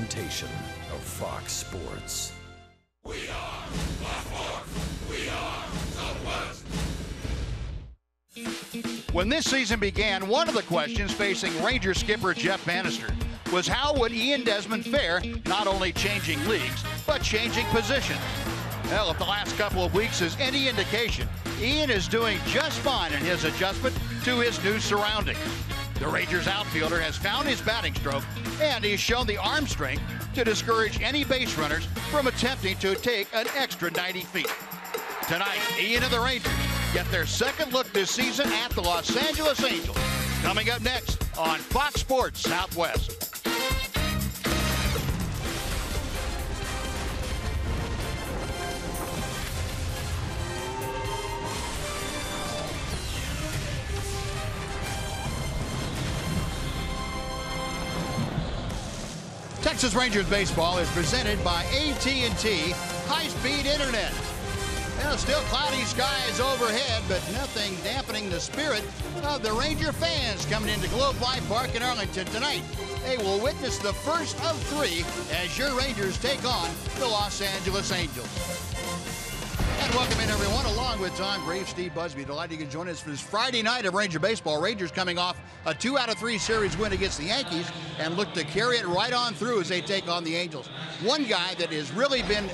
presentation of Fox Sports. We are Baltimore. We are Southwest. When this season began, one of the questions facing Rangers skipper Jeff Bannister was how would Ian Desmond fare, not only changing leagues, but changing positions. Well, if the last couple of weeks is any indication, Ian is doing just fine in his adjustment to his new surroundings. The Rangers outfielder has found his batting stroke, and he's shown the arm strength to discourage any base runners from attempting to take an extra 90 feet. Tonight, Ian and the Rangers get their second look this season at the Los Angeles Angels. Coming up next on Fox Sports Southwest. Texas Rangers baseball is presented by AT high-speed internet. Well, still cloudy skies overhead, but nothing dampening the spirit of the Ranger fans coming into Globe Life Park in Arlington tonight. They will witness the first of three as your Rangers take on the Los Angeles Angels. And welcome in, everyone, along with Tom Graves, Steve Busby. Delighted you can join us for this Friday night of Ranger baseball. Rangers coming off a 2-out-of-3 series win against the Yankees and look to carry it right on through as they take on the Angels. One guy that has really been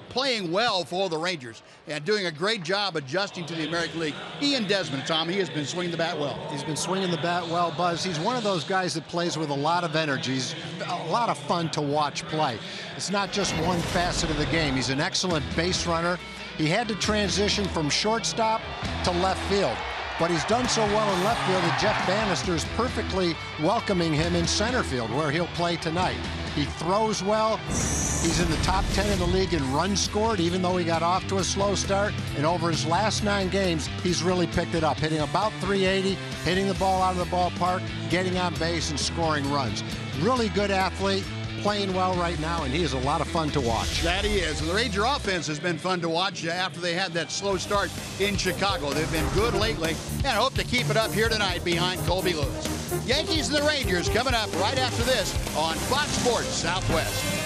playing well for the Rangers and doing a great job adjusting to the American League, Ian Desmond. Tom, he has been swinging the bat well. He's been swinging the bat well, Buzz. He's one of those guys that plays with a lot of energy. He's a lot of fun to watch play. It's not just one facet of the game. He's an excellent base runner. He had to transition from shortstop to left field, but he's done so well in left field that Jeff Bannister is perfectly welcoming him in center field, where he'll play tonight. He throws well. He's in the top 10 in the league in runs scored, even though he got off to a slow start. And over his last 9 games, he's really picked it up, hitting about 380, hitting the ball out of the ballpark, getting on base, and scoring runs. Really good athlete, playing well right now, and he is a lot of fun to watch. That he is. And the Ranger offense has been fun to watch after they had that slow start in Chicago. They've been good lately, and I hope to keep it up here tonight behind Colby Lewis. Yankees and the Rangers coming up right after this on Fox Sports Southwest.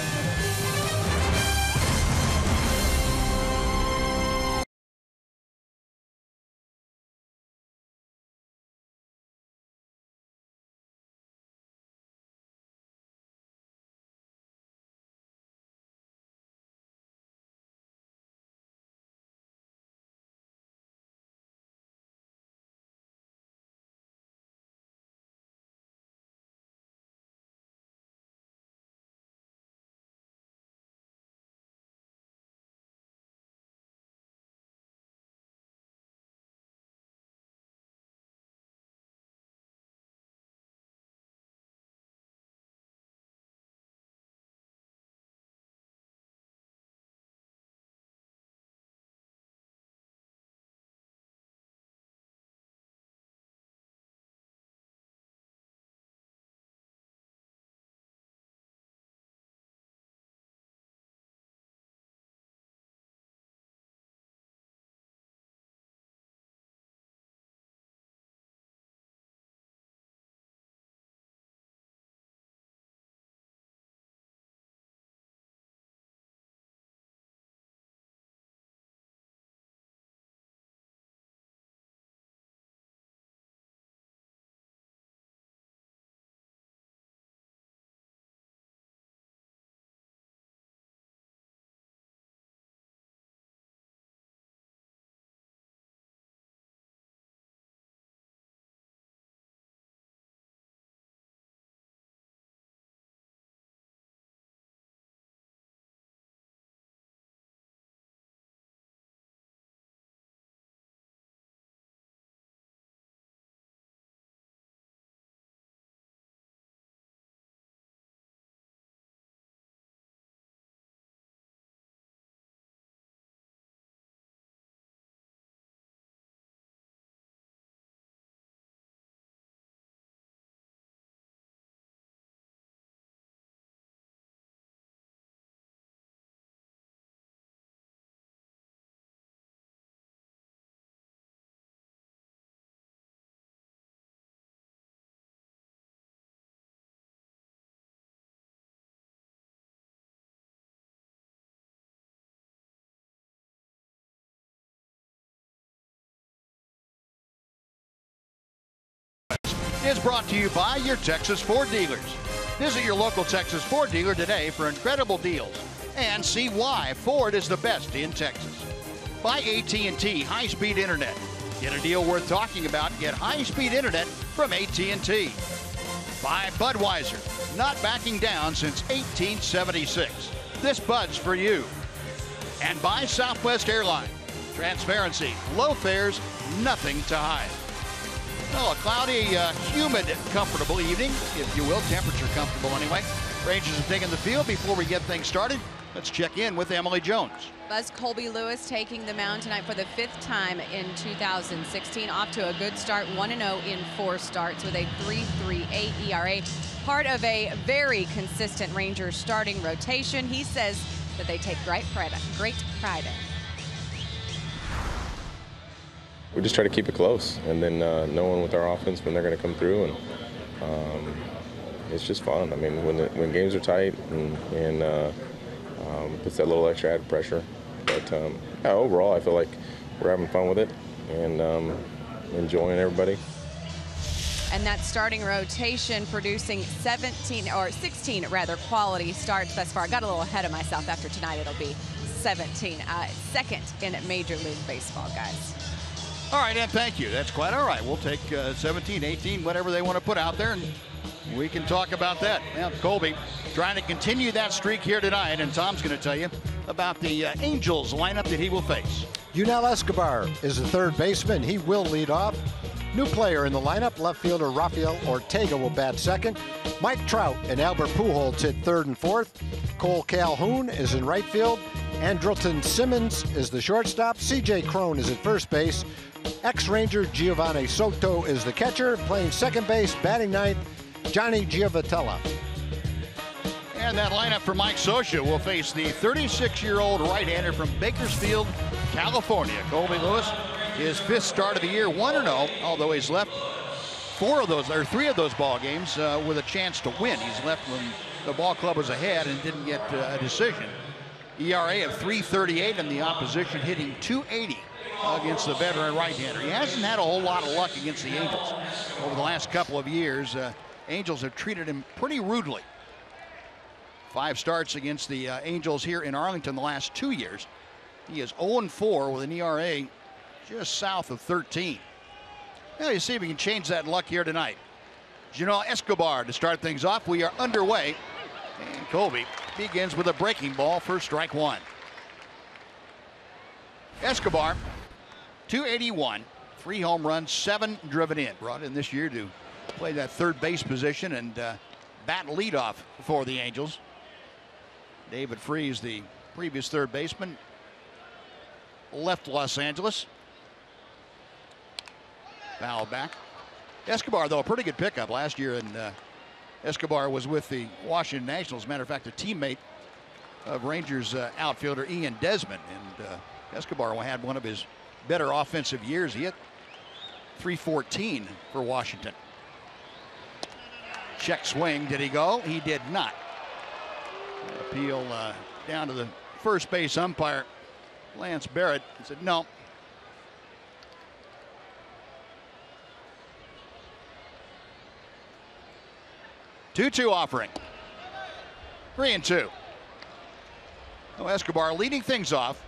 is brought to you by your Texas Ford dealers. Visit your local Texas Ford dealer today for incredible deals and see why Ford is the best in Texas. By AT high-speed internet. Get a deal worth talking about. Get high-speed internet from AT&T. By Budweiser, not backing down since 1876. This Bud's for you. And by Southwest Airlines. Transparency, low fares, nothing to hide. Well, a cloudy, humid, comfortable evening, if you will. Temperature comfortable anyway. Rangers are taking the field. Before we get things started, let's check in with Emily Jones. Buzz Colby Lewis taking the mound tonight for the 5th time in 2016. Off to a good start, 1-0 in 4 starts with a 3.38 ERA. Part of a very consistent Rangers starting rotation. He says that they take great pride in. We just try to keep it close, and then knowing with our offense when they're going to come through, and it's just fun. I mean, when games are tight and puts that little extra added pressure. But yeah, overall, I feel like we're having fun with it and enjoying everybody. And that starting rotation producing 16 quality starts thus far. I got a little ahead of myself. After tonight, it'll be 17. Second in Major League Baseball, guys. All right, and thank you. That's quite all right. We'll take 17, 18, whatever they want to put out there, and we can talk about that. Now, Colby trying to continue that streak here tonight, and Tom's going to tell you about the Angels lineup that he will face. Yunel Escobar is the third baseman. He will lead off. New player in the lineup, left fielder Rafael Ortega will bat second. Mike Trout and Albert Pujols hit third and fourth. Cole Calhoun is in right field. Andrelton Simmons is the shortstop. C.J. Cron is at first base. Ex-Ranger Giovanni Soto is the catcher. Playing second base, batting ninth, Johnny Giovatello. And that lineup for Mike Scioscia will face the 36-year-old right-hander from Bakersfield, California. Colby Lewis, his 5th start of the year, 1-0, although he's left 3 of those ball games with a chance to win. He's left when the ball club was ahead and didn't get a decision. ERA of 3.38 and the opposition hitting 280 against the veteran right-hander. He hasn't had a whole lot of luck against the Angels over the last couple of years. Angels have treated him pretty rudely. 5 starts against the Angels here in Arlington the last 2 years. He is 0-4 with an ERA just south of 13. Now you see if we can change that luck here tonight. Yunel Escobar to start things off. We are underway. And Colby begins with a breaking ball for strike 1. Escobar, 281, 3 home runs, 7 driven in. Brought in this year to play that third base position and bat leadoff for the Angels. David Freese, the previous third baseman, left Los Angeles. Foul back. Escobar, though, a pretty good pickup last year, and Escobar was with the Washington Nationals. Matter of fact, a teammate of Rangers outfielder Ian Desmond, and Escobar had one of his better offensive years. He hit 314 for Washington. Check swing. Did he go? He did not. Appeal down to the first base umpire, Lance Barrett. He said no. Two-two offering. 3-2. Oh, Escobar leading things off.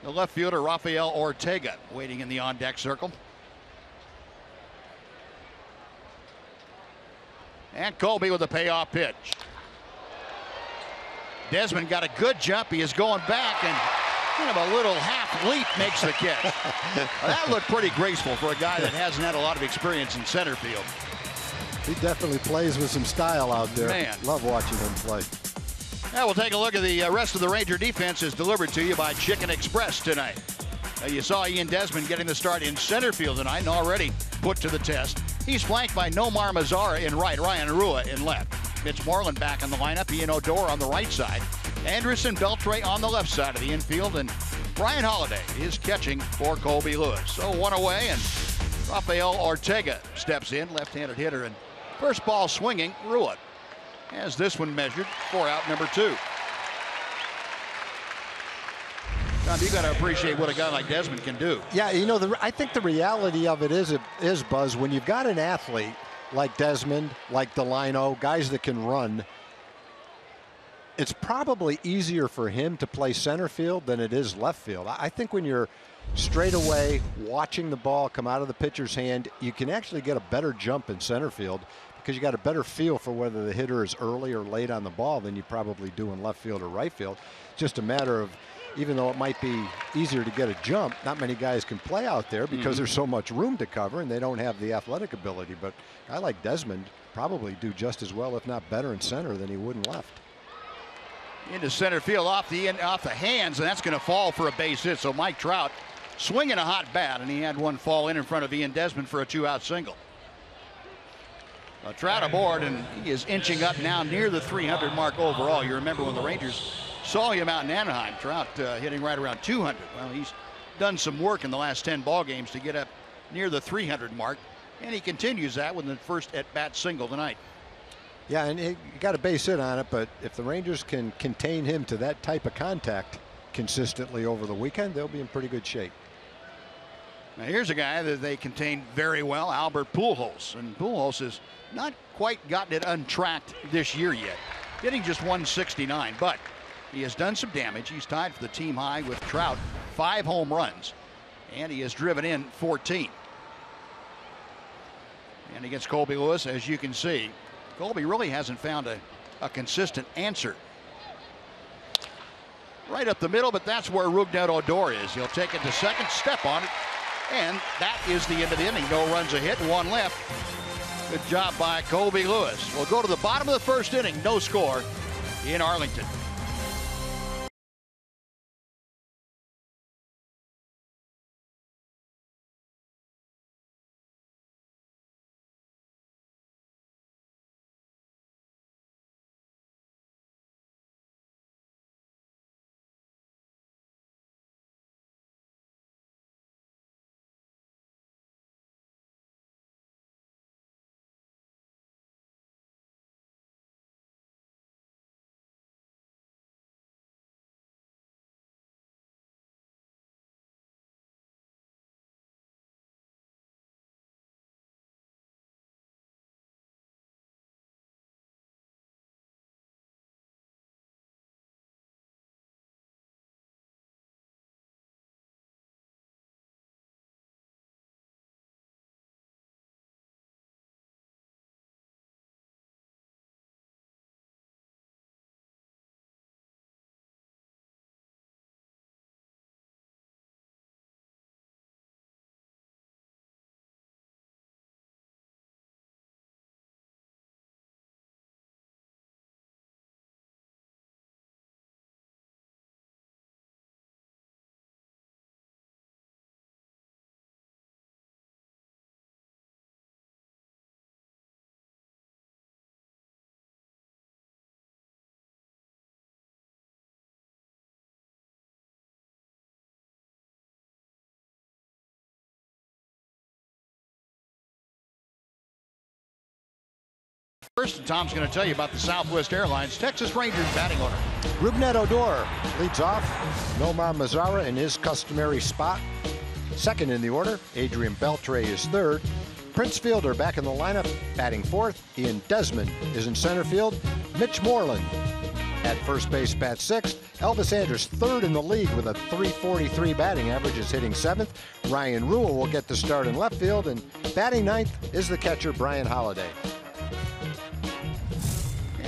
The left fielder Rafael Ortega waiting in the on-deck circle. And Colby with a payoff pitch. Desmond got a good jump. He is going back, and kind of a little half leap makes the catch. That looked pretty graceful for a guy that hasn't had a lot of experience in center field. He definitely plays with some style out there. Man. Love watching him play. Now we'll take a look at the rest of the Ranger defense is delivered to you by Chicken Express tonight. You saw Ian Desmond getting the start in center field tonight and already put to the test. He's flanked by Nomar Mazara in right, Ryan Rua in left. Mitch Moreland back on the lineup, Ian Odor on the right side, Anderson Beltre on the left side of the infield, and Brian Holiday is catching for Colby Lewis. So one away, and Rafael Ortega steps in, left-handed hitter, and first ball swinging, Rua as this one measured for out number 2. Tom, you got to appreciate what a guy like Desmond can do. Yeah, you know, I think the reality of it is, Buzz, when you've got an athlete like Desmond, like Delino, guys that can run, it's probably easier for him to play center field than it is left field. I think when you're straight away watching the ball come out of the pitcher's hand, you can actually get a better jump in center field because you got a better feel for whether the hitter is early or late on the ball than you probably do in left field or right field. It's just a matter of, even though it might be easier to get a jump, not many guys can play out there because there's so much room to cover and they don't have the athletic ability. But a guy like Desmond probably do just as well, if not better, in center than he would in left. Into center field off the hands, and that's going to fall for a base hit. So Mike Trout swinging a hot bat, and he had one fall in front of Ian Desmond for a 2-out single. Trout aboard, and he is inching up now near the 300 mark overall. You remember when the Rangers saw him out in Anaheim, Trout hitting right around 200. Well, he's done some work in the last 10 ball games to get up near the 300 mark, and he continues that with the first at-bat single tonight. Yeah, and he got a base hit on it, but if the Rangers can contain him to that type of contact consistently over the weekend, they'll be in pretty good shape. Now here's a guy that they contained very well, Albert Pujols, and Pujols has not quite gotten it untracked this year yet, hitting just 169, but he has done some damage. He's tied for the team high with Trout, 5 home runs, and he has driven in 14. And against Colby Lewis, as you can see, Colby really hasn't found a consistent answer. Right up the middle, but that's where Rougned Odor is. He'll take it to second, step on it, and that is the end of the inning. No runs a hit, 1 left. Good job by Colby Lewis. We'll go to the bottom of the first inning, no score in Arlington. First, Tom's going to tell you about the Southwest Airlines Texas Rangers batting order. Rougned Odor leads off. Nomar Mazara in his customary spot. Second in the order. Adrian Beltre is third. Prince Fielder back in the lineup, batting fourth. Ian Desmond is in center field. Mitch Moreland at first base, bats sixth. Elvis Andrus third in the league with a .343 batting average, is hitting seventh. Ryan Rule will get the start in left field, and batting ninth is the catcher Brian Holiday.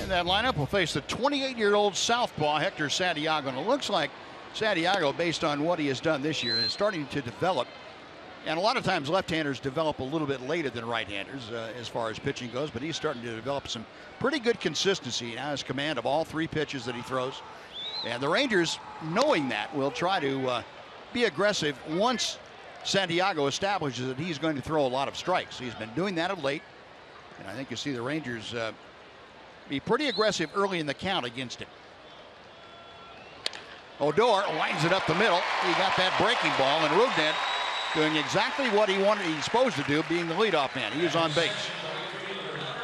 That lineup will face the 28-year-old southpaw Hector Santiago, and it looks like Santiago, based on what he has done this year, is starting to develop. And a lot of times left-handers develop a little bit later than right-handers as far as pitching goes, but he's starting to develop some pretty good consistency. He now has command of all 3 pitches that he throws, and the Rangers, knowing that, will try to be aggressive once Santiago establishes that he's going to throw a lot of strikes. He's been doing that of late, and I think you see the Rangers be pretty aggressive early in the count against him. Odor winds it up the middle. He got that breaking ball, and Rougned doing exactly what he's supposed to do, being the leadoff man. He is on base.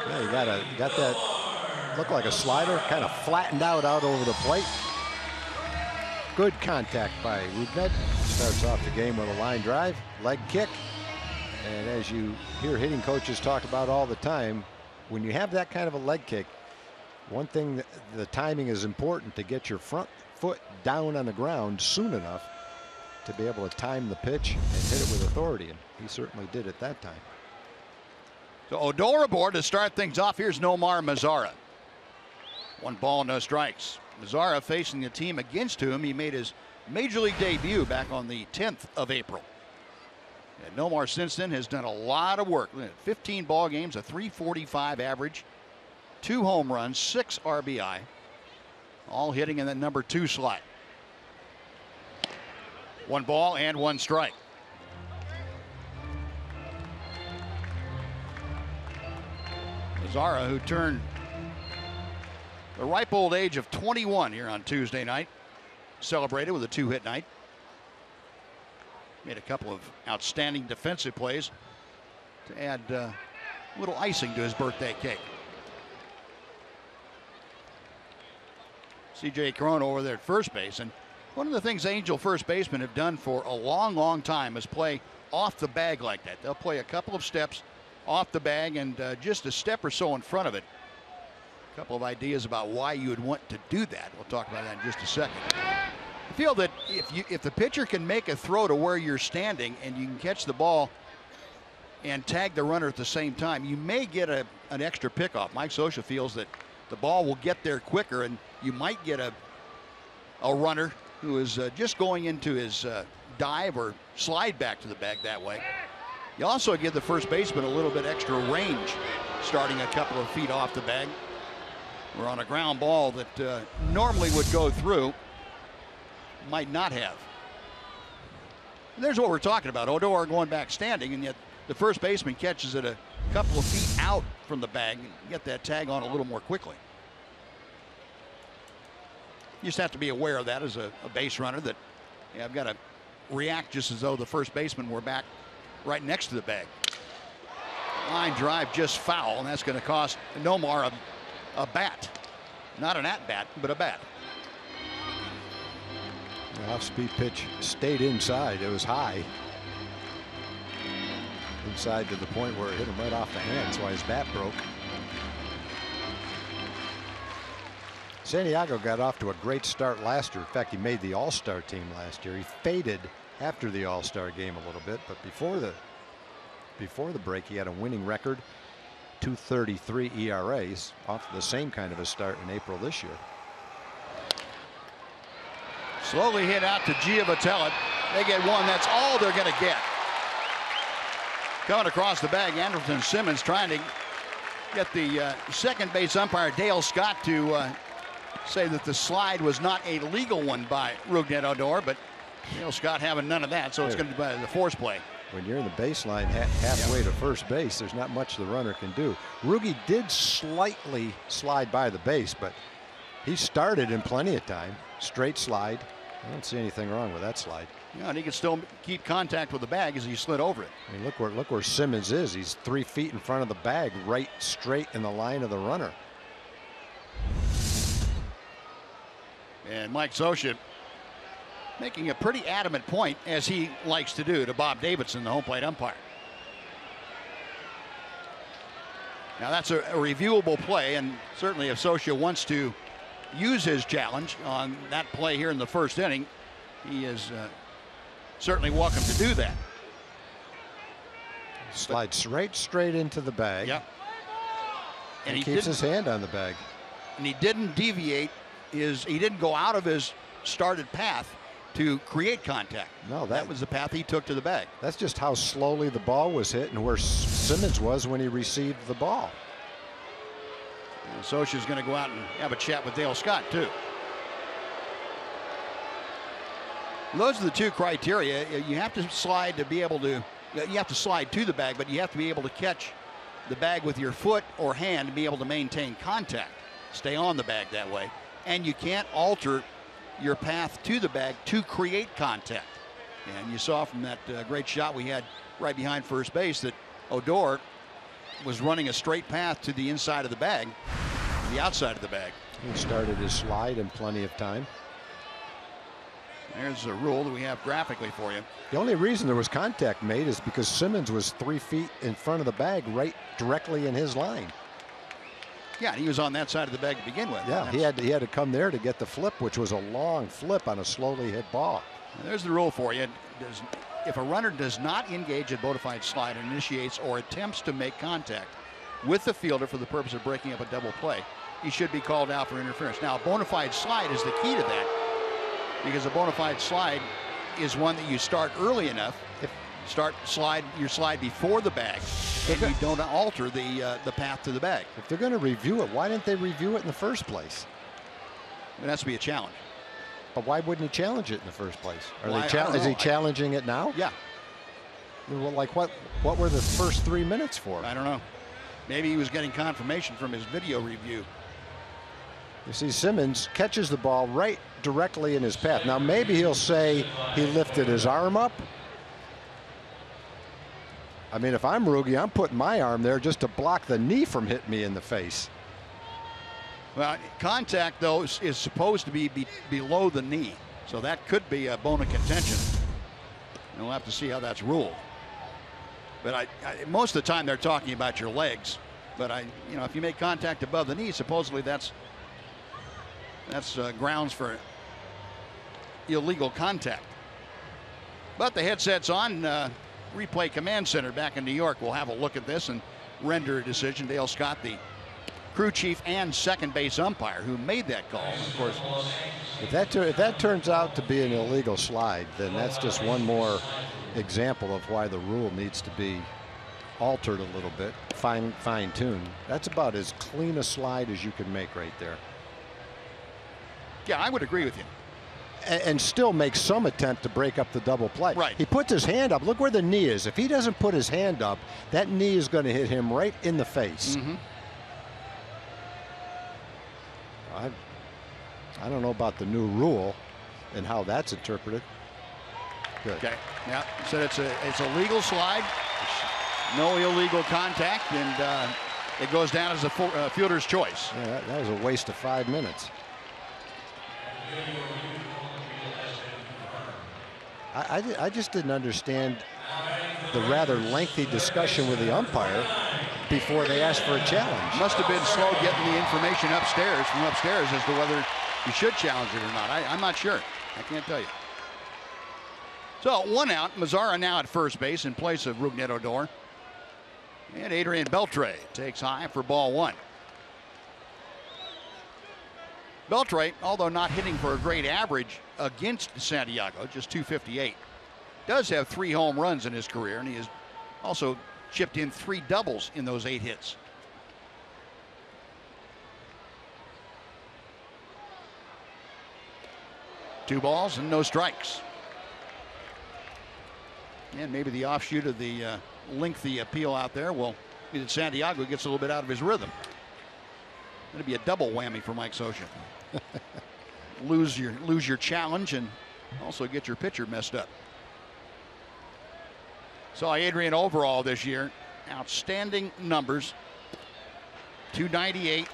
Yeah, he got that, looked like a slider, kind of flattened out over the plate. Good contact by Rudnett. Starts off the game with a line drive, leg kick. And as you hear hitting coaches talk about all the time, when you have that kind of a leg kick, one thing, the timing is important to get your front foot down on the ground soon enough to be able to time the pitch and hit it with authority. And he certainly did at that time. So Odor aboard to start things off. Here's Nomar Mazara. 1 ball, no strikes. Mazara facing the team against whom he made his major league debut back on the 10th of April. And Nomar since then has done a lot of work. 15 ball games, a .345 average, 2 home runs, 6 RBI, all hitting in the number 2 slot. 1 ball and 1 strike. Mazara, who turned the ripe old age of 21 here on Tuesday night, celebrated with a 2-hit night. Made a couple of outstanding defensive plays to add a little icing to his birthday cake. C.J. Cron over there at first base. And one of the things Angel first basemen have done for a long, long time is play off the bag like that. They'll play a couple of steps off the bag and just a step or so in front of it. A couple of ideas about why you would want to do that. We'll talk about that in just a second. I feel that if the pitcher can make a throw to where you're standing and you can catch the ball and tag the runner at the same time, you may get an extra pickoff. Mike Scioscia feels that the ball will get there quicker and you might get a runner who is just going into his dive or slide back to the bag that way. You also give the first baseman a little bit extra range starting a couple of feet off the bag. We're on a ground ball that normally would go through, might not have. And there's what we're talking about. Odor going back standing, and yet the first baseman catches it a couple of feet out from the bag and get that tag on a little more quickly. You just have to be aware of that as a base runner, that I've got to react just as though the first baseman were back right next to the bag. Line drive just foul, and that's going to cost Nomar a bat. Not an at-bat, but a bat. The off-speed pitch stayed inside. It was high. Inside to the point where it hit him right off the hand. That's why his bat broke. Santiago got off to a great start last year. In fact, he made the All-Star team last year. He faded after the All-Star game a little bit, but before the break, he had a winning record, 2.33 ERAs, off the same kind of a start in April this year. Slowly hit out to Giavotella. They get one. That's all they're going to get. Coming across the bag, Anderson Simmons trying to get the second base umpire Dale Scott to say that the slide was not a legal one by Rougned Odor, but Dale Scott having none of that, so it's going to be the force play. When you're in the baseline halfway to first base, there's not much the runner can do. Rugi did slightly slide by the base, but he started in plenty of time. Straight slide. I don't see anything wrong with that slide. Yeah, and he can still keep contact with the bag as he slid over it. I mean, look where Simmons is. He's 3 feet in front of the bag, right straight in the line of the runner. And Mike Scioscia making a pretty adamant point, as he likes to do, to Bob Davidson, the home plate umpire. Now that's a reviewable play, and certainly if Scioscia wants to use his challenge on that play here in the first inning, he is certainly welcome to do that. Slides straight into the bag. Yep. And he keeps his hand on the bag. And he didn't deviate he didn't go out of his started path to create contact. No, that was the path he took to the bag. That's just how slowly the ball was hit and where Simmons was when he received the ball. Scioscia's going to go out and have a chat with Dale Scott too. Those are the two criteria. You have to slide to be able to, you have to slide to the bag, but you have to be able to catch the bag with your foot or hand and be able to maintain contact. Stay on the bag that way. And you can't alter your path to the bag to create contact. And you saw from that great shot we had right behind first base that Odor was running a straight path to the inside of the bag, the outside of the bag. He started his slide in plenty of time. There's a rule that we have graphically for you. The only reason there was contact made is because Simmons was 3 feet in front of the bag, right directly in his line. Yeah, he was on that side of the bag to begin with. Yeah, he had to come there to get the flip, which was a long flip on a slowly hit ball. There's the rule for you. If a runner does not engage a bona fide slide and initiates or attempts to make contact with the fielder for the purpose of breaking up a double play, he should be called out for interference. Now, a bona fide slide is the key to that, because a bona fide slide is one that you start early enough. Start your slide before the bag, and you don't alter the path to the bag. If they're going to review it, why didn't they review it in the first place? It has to be a challenge. But why wouldn't he challenge it in the first place? Is he challenging it now? Yeah. Well, like what were the first 3 minutes for? I don't know. Maybe he was getting confirmation from his video review. You see, Simmons catches the ball right directly in his path. Now, maybe he'll say he lifted his arm up. I mean, if I'm Ruge, I'm putting my arm there just to block the knee from hitting me in the face. Well, contact, though, is supposed to be below the knee. So that could be a bone of contention. And we'll have to see how that's ruled. But most of the time they're talking about your legs. But if you make contact above the knee, supposedly that's grounds for illegal contact. But the headset's on. Replay Command Center back in New York will have a look at this and render a decision. Dale Scott, the crew chief and second base umpire who made that call. Of course, if that turns out to be an illegal slide, then that's just one more example of why the rule needs to be altered a little bit, fine-tuned. That's about as clean a slide as you can make right there. Yeah, I would agree with you. And still make some attempt to break up the double play. Right. He puts his hand up. Look where the knee is. If he doesn't put his hand up, that knee is going to hit him right in the face. Mm-hmm. I don't know about the new rule and how that's interpreted. Good. Okay. Yeah. So it's a legal slide. No illegal contact, and it goes down as a fielder's choice. Yeah, that was a waste of 5 minutes. I just didn't understand the rather lengthy discussion with the umpire before they asked for a challenge. Must have been slow getting the information from upstairs as to whether you should challenge it or not. I'm not sure. I can't tell you. So 1 out. Mazara now at first base in place of Rougned Odor. And Adrian Beltre takes high for ball 1. Beltre, although not hitting for a great average against Santiago, just .258, does have 3 home runs in his career, and he has also chipped in 3 doubles in those 8 hits. Two balls and no strikes. And maybe the offshoot of the lengthy appeal out there will be that Santiago gets a little bit out of his rhythm. It'll be a double whammy for Mike Scioscia. lose your challenge and also get your pitcher messed up. So Adrian overall this year, outstanding numbers. .298,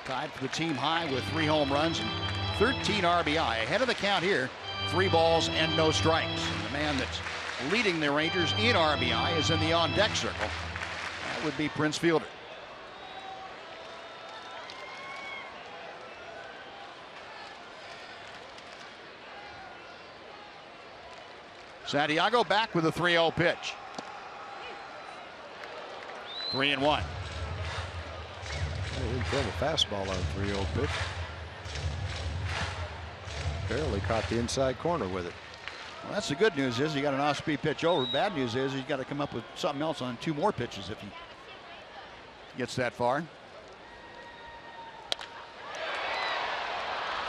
tied for the team high with 3 home runs and 13 RBI. Ahead of the count here, 3 balls and no strikes. And the man that's leading the Rangers in RBI is in the on-deck circle. That would be Prince Fielder. Santiago back with a 3-0 pitch. 3-1. He didn't throw the fastball on a 3-0 pitch. Barely caught the inside corner with it. Well, that's the good news is he got an off-speed pitch over. Bad news is he's got to come up with something else on 2 more pitches if he gets that far.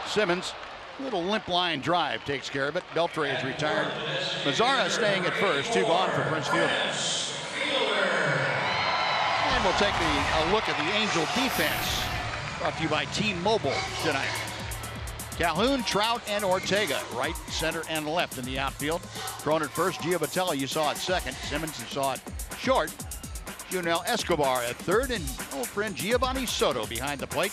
Simmons, little limp line drive takes care of it. Beltre is retired. Mazara staying at first. 2 gone for Prince Fielder. And we'll take a look at the Angel defense. Brought to you by T-Mobile tonight. Calhoun, Trout, and Ortega, right, center, and left in the outfield. Cron at first, Giovatelli you saw at second. Simmons you saw at short. Junel Escobar at third, and old friend Giovanni Soto behind the plate.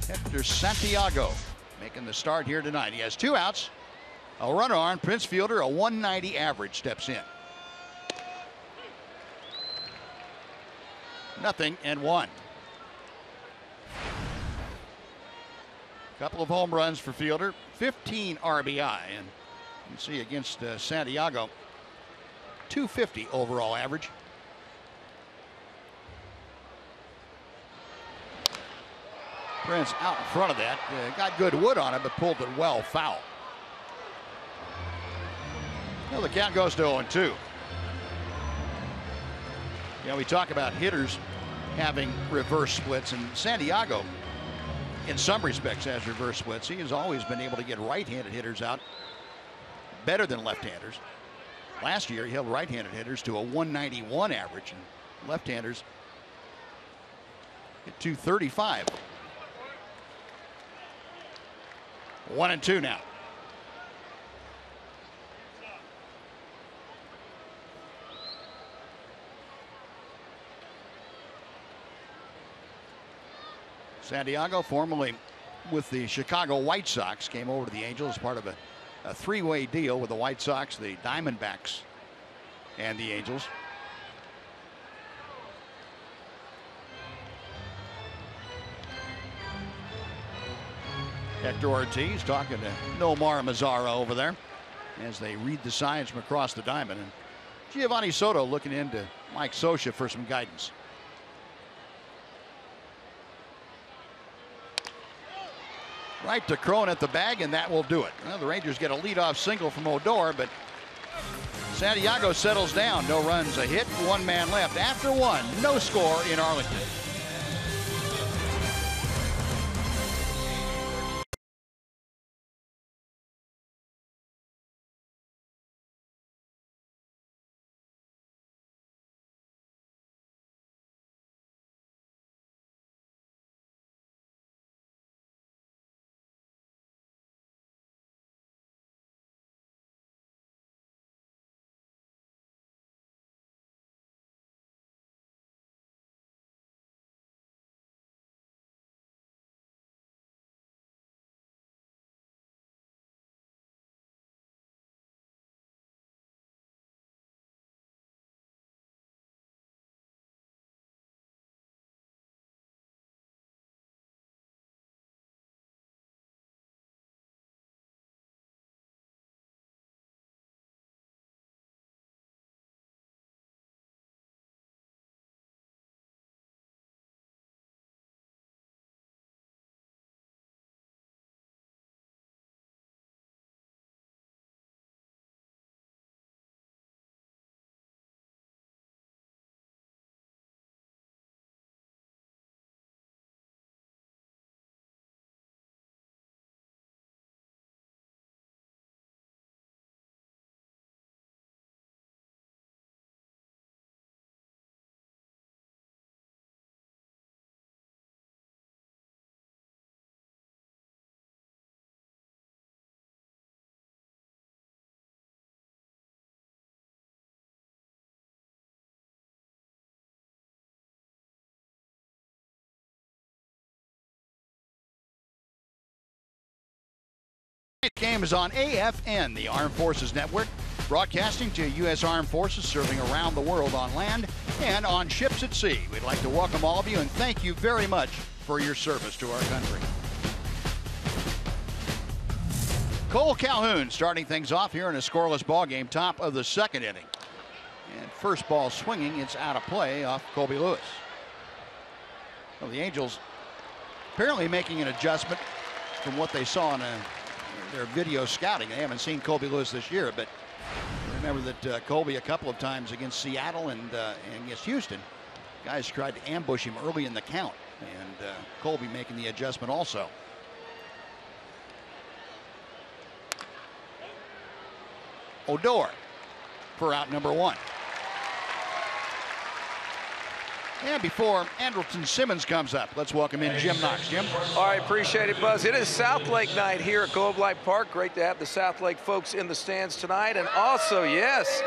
Hector Santiago making the start here tonight. He has 2 outs, a runner on. Prince Fielder, a 190 average, steps in. 0-1. Couple of home runs for Fielder, 15 RBI, and you can see against Santiago, 250 overall average. Prince out in front of that, got good wood on it, but pulled it well foul. Well, the count goes to 0-2. You know, we talk about hitters having reverse splits, and Santiago, in some respects, has reverse splits. He has always been able to get right-handed hitters out better than left-handers. Last year, he held right-handed hitters to a 191 average, and left-handers hit 235. 1-2 now. Santiago, formerly with the Chicago White Sox, came over to the Angels as part of a three-way deal with the White Sox, the Diamondbacks, and the Angels. Hector Ortiz talking to Nomar Mazara over there as they read the signs from across the diamond. And Giovanni Soto looking into Mike Scioscia for some guidance. Right to Crone at the bag, and that will do it. Well, the Rangers get a leadoff single from Odor, but Santiago settles down. No runs, a hit, 1 man left. After 1, no score in Arlington. Game is on AFN, the Armed Forces Network, broadcasting to U.S. Armed Forces serving around the world on land and on ships at sea. We'd like to welcome all of you and thank you very much for your service to our country. Cole Calhoun starting things off here in a scoreless ball game, top of the 2nd inning. And first ball swinging, it's out of play off Colby Lewis. Well, the Angels apparently making an adjustment from what they saw in their video scouting. They haven't seen Colby Lewis this year, but remember that Colby a couple of times against Seattle and against Houston, guys tried to ambush him early in the count, and Colby making the adjustment also. Odor for out number 1. And before Andrelton Simmons comes up, let's welcome in Jim Knox. Jim? All right, appreciate it, Buzz. It is South Lake night here at Globe Life Park. Great to have the South Lake folks in the stands tonight. And also, yes,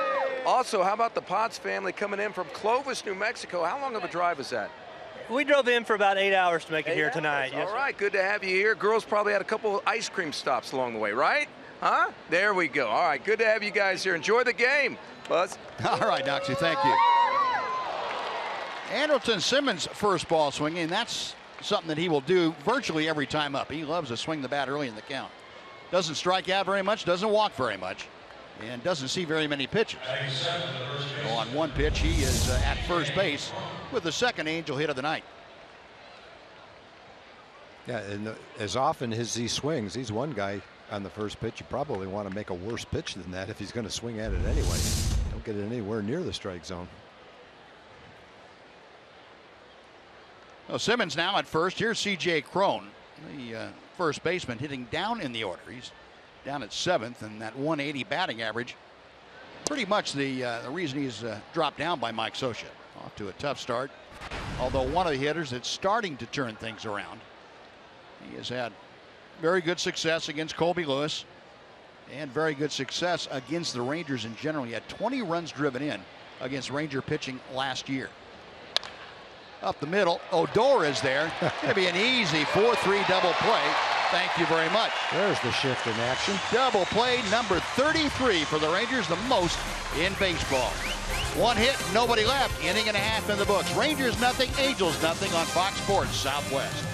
how about the Potts family coming in from Clovis, New Mexico? How long of a drive is that? We drove in for about 8 hours to make it here tonight. Yes, all right, good to have you here. Girls probably had a couple of ice cream stops along the way, right? Huh? There we go. All right, good to have you guys here. Enjoy the game, Buzz. All right, Doxy, thank you. Andrelton Simmons' first ball swinging, and that's something that he will do virtually every time up. He loves to swing the bat early in the count. Doesn't strike out very much, doesn't walk very much, and doesn't see very many pitches. So on one pitch, he is at first base with the second Angel hit of the night. Yeah, and as often as he swings, he's one guy on the first pitch. You probably want to make a worse pitch than that if he's going to swing at it anyway. Don't get it anywhere near the strike zone. Well, Simmons now at first. Here's C.J. Cron, the first baseman, hitting down in the order. He's down at 7th, and that 180 batting average, pretty much the reason he's dropped down by Mike Scioscia. Off to a tough start, although one of the hitters that's starting to turn things around. He has had very good success against Colby Lewis and very good success against the Rangers in general. He had 20 runs driven in against Ranger pitching last year. Up the middle, Odor is there. Going to be an easy 4-3 double play. Thank you very much. There's the shift in action. Double play number 33 for the Rangers, the most in baseball. One hit, nobody left. Inning and a half in the books. Rangers nothing, Angels nothing on Fox Sports Southwest.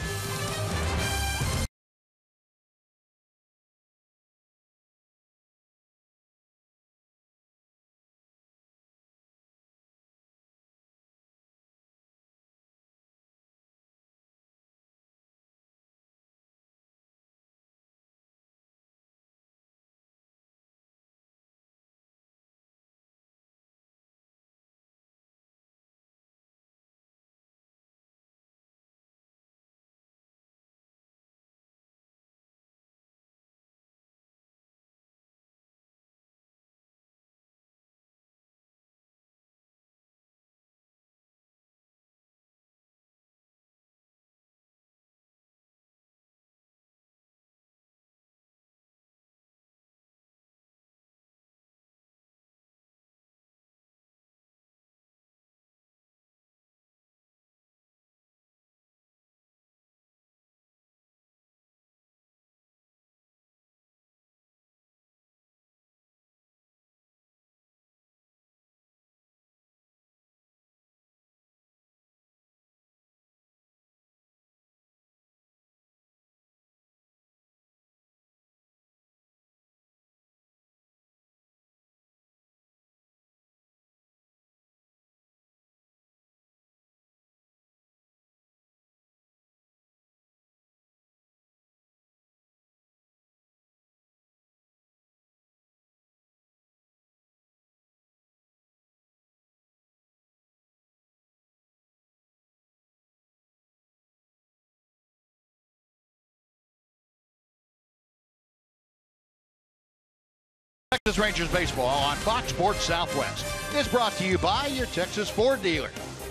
Texas Rangers baseball on Fox Sports Southwest is brought to you by your Texas Ford dealer.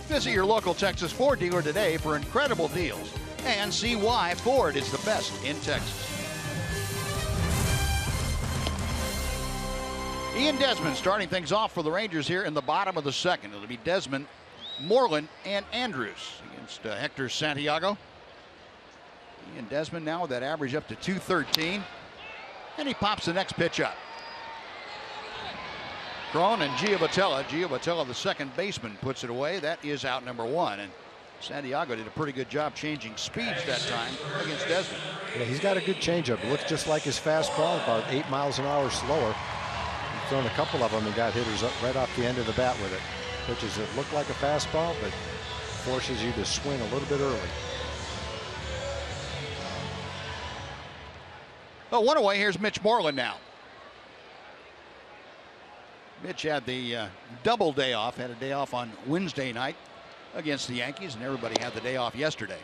Visit your local Texas Ford dealer today for incredible deals and see why Ford is the best in Texas. Ian Desmond starting things off for the Rangers here in the bottom of the second. It'll be Desmond, Moreland, and Andrews against Hector Santiago. Ian Desmond now with that average up to 213. And he pops the next pitch up. Cron and Giovanella, the second baseman, puts it away. That is out number 1. And Santiago did a pretty good job changing speeds that time against Desmond. Yeah, he's got a good changeup. It looks just like his fastball, about 8 miles an hour slower. He's thrown a couple of them and got hitters up right off the end of the bat with it. Pitches that look like a fastball, but forces you to swing a little bit early. Oh, one away. Here's Mitch Moreland now. Mitch had the double day off, had a day off on Wednesday night against the Yankees, and everybody had the day off yesterday.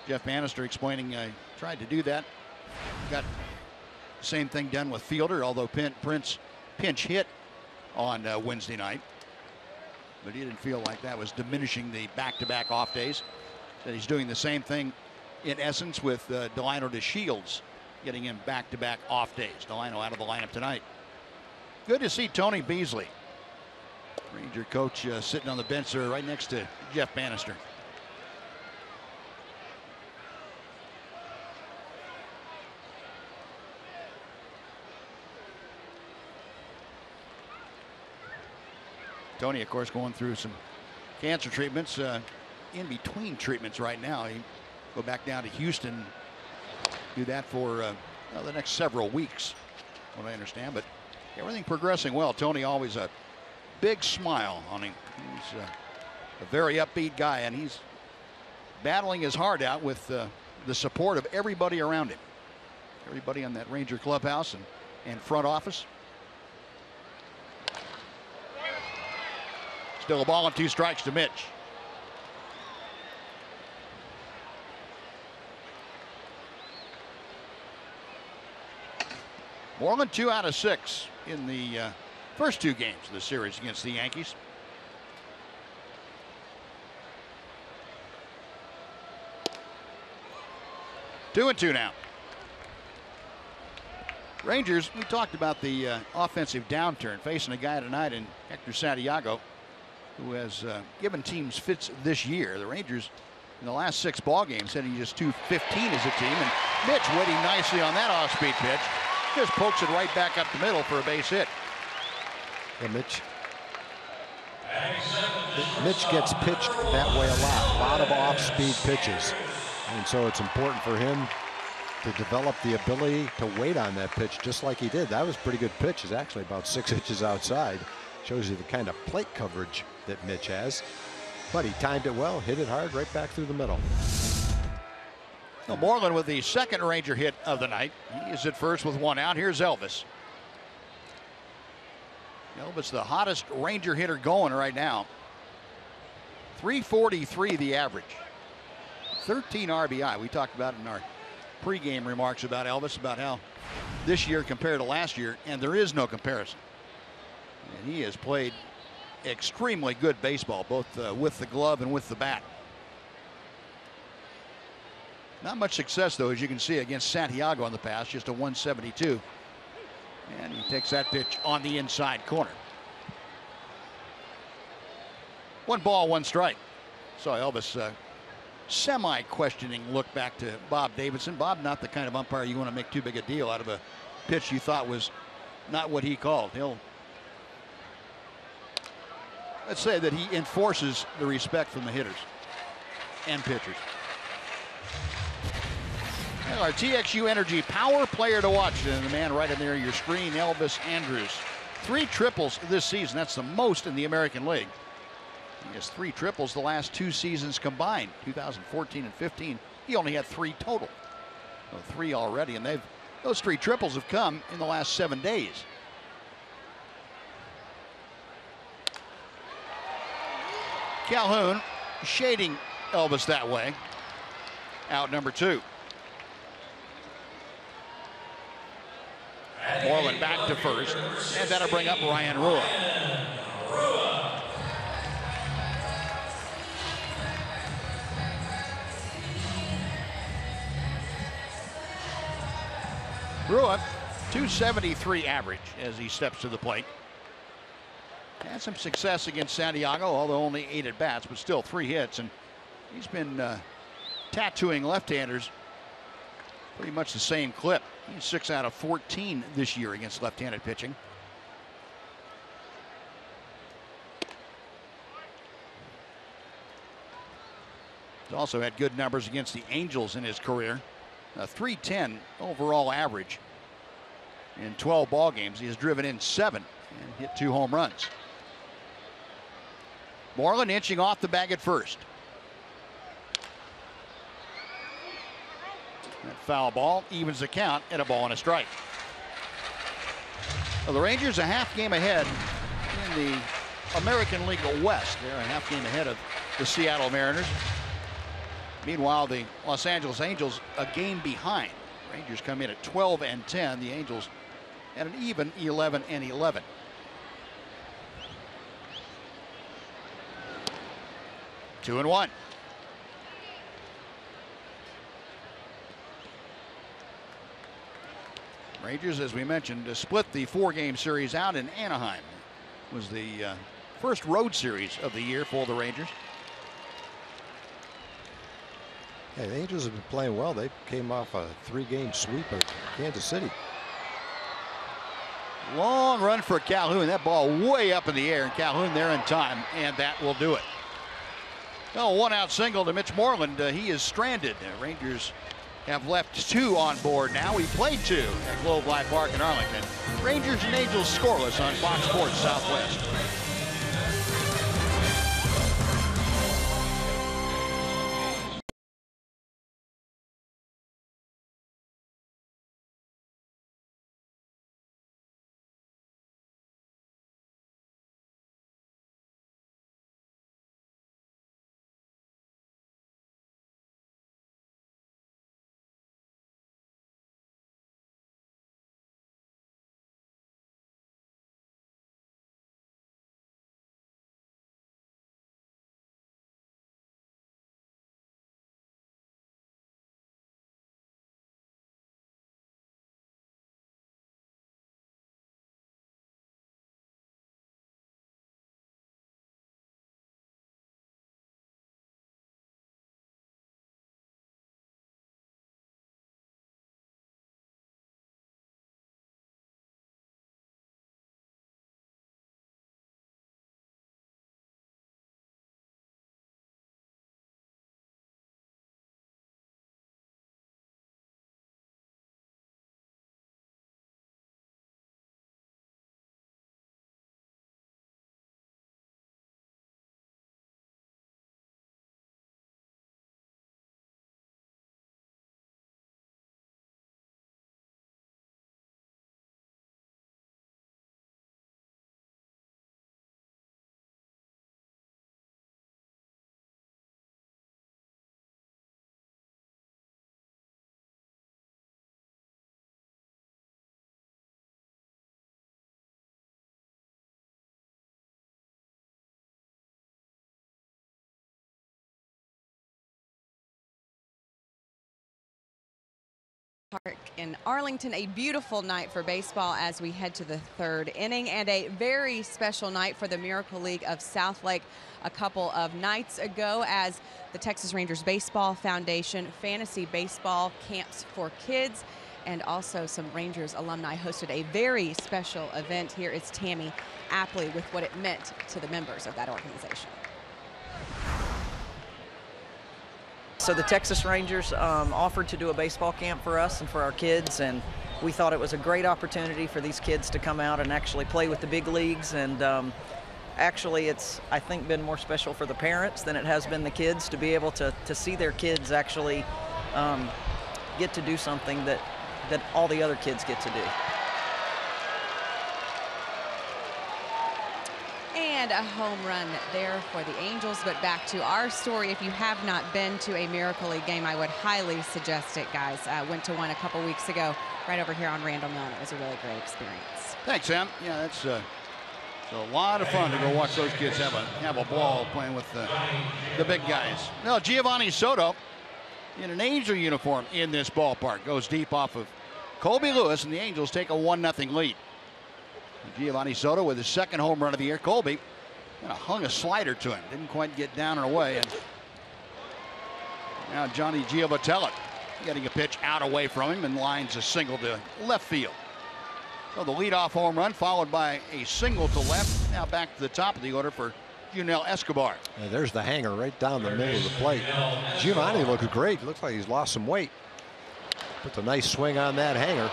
Jeff Bannister explaining tried to do that. Got the same thing done with Fielder, although Prince pinch hit on Wednesday night. But he didn't feel like that was diminishing the back-to-back off days. Said he's doing the same thing in essence with Delino DeShields, getting him back-to-back off days. Delino out of the lineup tonight. Good to see Tony Beasley, Ranger coach, sitting on the bench there right next to Jeff Bannister. Tony, of course, going through some cancer treatments, in between treatments right now. He go back down to Houston, do that for the next several weeks, what I understand. But everything progressing well. Tony always a big smile on him. He's a very upbeat guy, and he's battling his heart out with the support of everybody around him. Everybody on that Ranger clubhouse and front office. Still a ball and 2 strikes to Mitch. Moreland 2 out of 6 in the first 2 games of the series against the Yankees. Two and 2 now. Rangers, we talked about the offensive downturn, facing a guy tonight in Hector Santiago, who has given teams fits this year. The Rangers in the last 6 ball games hitting just .215 as a team, and Mitch waiting nicely on that off-speed pitch. Just pokes it right back up the middle for a base hit. Yeah, Mitch gets pitched that way a lot of off-speed pitches, and so it's important for him to develop the ability to wait on that pitch just like he did. That was a pretty good pitch. It's actually about 6 inches outside. Shows you the kind of plate coverage that Mitch has. But he timed it well, hit it hard right back through the middle. Well, Moreland with the second Ranger hit of the night. He is at first with 1 out. Here's Elvis. Elvis, the hottest Ranger hitter going right now. 343 the average. 13 RBI. We talked about it in our pregame remarks about Elvis, about how this year compared to last year, and there is no comparison. And he has played extremely good baseball, both with the glove and with the bat. Not much success, though, as you can see, against Santiago in the past, just a 172. And he takes that pitch on the inside corner. 1 ball, 1 strike. Saw Elvis semi-questioning look back to Bob Davidson. Bob, not the kind of umpire you want to make too big a deal out of a pitch you thought was not what he called. Let's say that he enforces the respect from the hitters and pitchers. Well, our TXU Energy power player to watch, and the man right in there, your screen, Elvis Andrus. 3 triples this season. That's the most in the American League. He has 3 triples the last 2 seasons combined, 2014 and 15. He only had 3 total. So 3 already, and those 3 triples have come in the last 7 days. Calhoun shading Elvis that way. Out number 2. Moreland back to first, and that'll bring up Ryan Rua. Rua, 273 average as he steps to the plate. Had some success against Santiago, although only 8 at bats, but still 3 hits, and he's been tattooing left-handers pretty much the same clip. He's 6 out of 14 this year against left-handed pitching. He's also had good numbers against the Angels in his career. A 310 overall average in 12 ball games. He has driven in 7 and hit 2 home runs. Moreland inching off the bag at first. That foul ball evens the count at a ball and a strike. Well, the Rangers a half game ahead in the American League West. They're a half game ahead of the Seattle Mariners. Meanwhile, the Los Angeles Angels a game behind. Rangers come in at 12 and 10. The Angels at an even 11 and 11. 2 and 1. Rangers, as we mentioned, split the 4-game series out in Anaheim. It was the first road series of the year for the Rangers. Yeah, the Angels have been playing well. They came off a 3-game sweep of Kansas City. Long run for Calhoun. That ball way up in the air, and Calhoun there in time, and that will do it. Oh, one out single to Mitch Moreland. He is stranded. Rangers have left 2 on board now. We played 2 at Globe Life Park in Arlington. Rangers and Angels scoreless on Fox Sports Southwest. Park in Arlington. A beautiful night for baseball as we head to the 3rd inning, and a very special night for the Miracle League of Southlake a couple of nights ago as the Texas Rangers Baseball Foundation Fantasy Baseball Camps for Kids and also some Rangers alumni hosted a very special event. Here is Tammy Apley with what it meant to the members of that organization. So the Texas Rangers offered to do a baseball camp for us and for our kids, and we thought it was a great opportunity for these kids to come out and actually play with the big leagues. And actually it's, I think, been more special for the parents than it has been the kids to be able to see their kids actually get to do something that all the other kids get to do. And a home run there for the Angels. But back to our story. If you have not been to a Miracle League game, I would highly suggest it, guys. Went to one a couple weeks ago right over here on Randall Mill, and it was a really great experience. Thanks, Sam. Yeah, that's a lot of fun to go watch those kids have a ball playing with the big guys. No, Giovanni Soto in an Angel uniform in this ballpark goes deep off of Colby Lewis, and the Angels take a 1-0 lead. Giovanni Soto with his 2nd home run of the year. Colby kind of hung a slider to him, didn't quite get down and away, and now Johnny Giovatelli getting a pitch out away from him and lines a single to left field. So the leadoff home run followed by a single to left. Now back to the top of the order for Junel Escobar. Yeah, there's the hanger right down the middle of the plate. Giovanni looks great. Looks like he's lost some weight. Puts a nice swing on that hanger.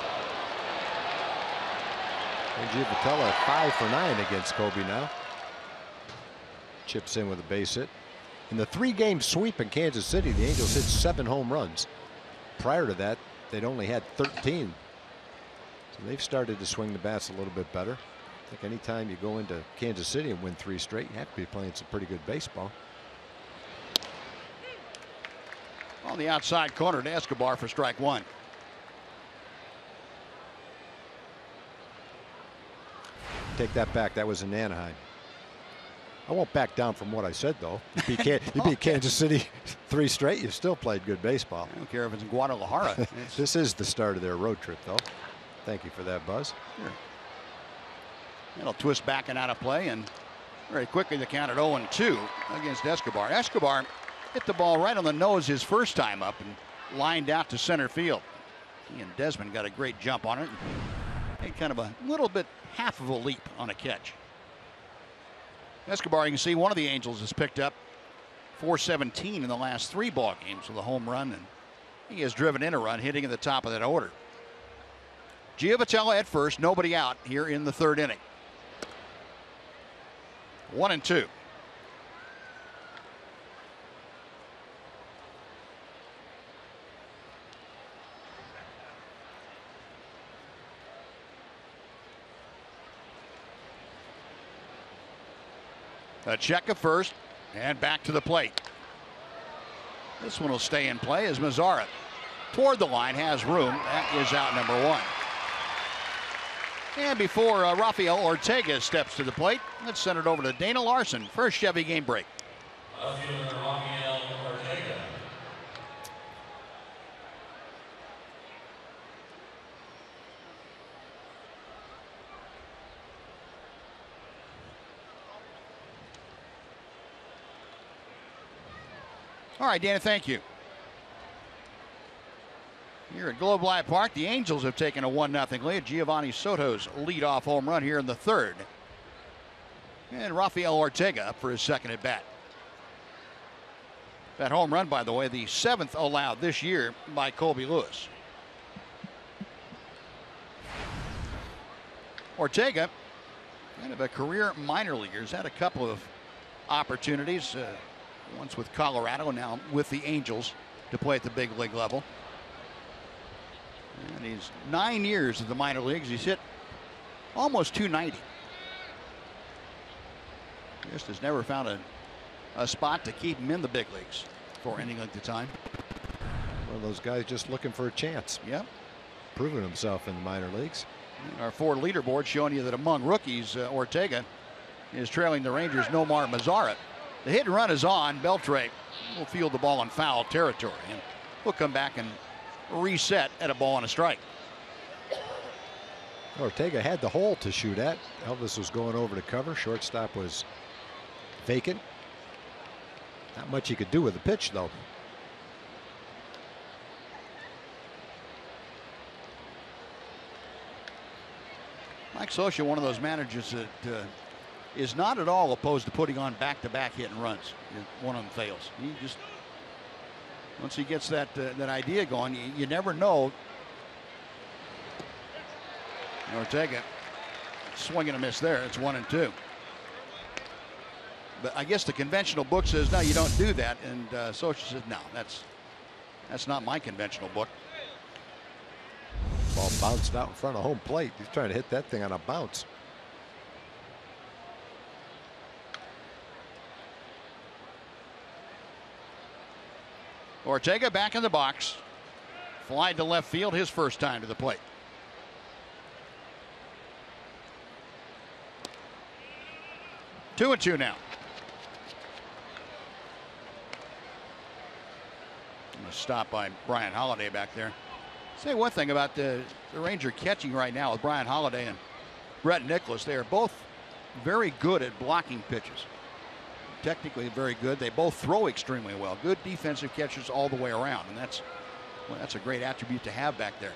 And Giovatelli 5 for 9 against Kobe now. Chips in with a base hit. In the 3-game sweep in Kansas City, the Angels hit 7 home runs. Prior to that, they'd only had 13. So they've started to swing the bats a little bit better. I think anytime you go into Kansas City and win 3 straight, you have to be playing some pretty good baseball. On the outside corner to Escobar for strike 1. Take that back. That was in Anaheim. I won't back down from what I said, though. You beat Kansas City 3 straight. You still played good baseball. I don't care if it's in Guadalajara. This is the start of their road trip, though. Thank you for that, Buzz. Sure. That'll twist back and out of play, and very quickly the count at 0-2 against Escobar. Escobar hit the ball right on the nose his first time up and lined out to center field. He and Desmond got a great jump on it. Made kind of a little bit half of a leap on a catch. Escobar, you can see one of the Angels has picked up 417 in the last 3 ball games with a home run, and he has driven in a run, hitting at the top of that order. Giovatello at first, nobody out here in the 3rd inning. 1-2. A check of first and back to the plate. This one will stay in play as Mazara toward the line has room. That is out number 1. And before Rafael Ortega steps to the plate, let's send it over to Dana Larson for a Chevy game break. All right, Dana, thank you. Here at Globe Life Park, the Angels have taken a 1-0 lead. Giovanni Soto's leadoff home run here in the 3rd. And Rafael Ortega up for his 2nd at bat. That home run, by the way, the 7th allowed this year by Colby Lewis. Ortega, kind of a career minor leaguer, has had a couple of opportunities. Once with Colorado, now with the Angels to play at the big league level. And he's 9 years in the minor leagues. He's hit almost 290. Just has never found a spot to keep him in the big leagues for any length of time. One of those guys just looking for a chance. Yep. Proving himself in the minor leagues. Our Ford leaderboard showing you that among rookies, Ortega is trailing the Rangers' Nomar Mazara. The hit and run is on. Beltre will field the ball in foul territory, and we'll come back and reset at a ball and a strike. Ortega had the hole to shoot at. Elvis was going over to cover. Shortstop was vacant. Not much he could do with the pitch, though. Mike Scioscia, one of those managers that is not at all opposed to putting on back-to-back hit and runs. If one of them fails, he just, once he gets that idea going, you never know. Ortega swing and a miss there. It's 1-2. But I guess the conventional book says no, you don't do that, and Scioscia says no, that's not my conventional book. Ball bounced out in front of home plate. He's trying to hit that thing on a bounce. Ortega back in the box. Fly to left field, his first time to the plate. Two and two now. Stop by Brian Holiday back there. Say one thing about the Ranger catching right now with Brian Holiday and Brett Nicholas. They are both very good at blocking pitches. Technically very good. They both throw extremely well. Good defensive catchers all the way around, and that's a great attribute to have back there.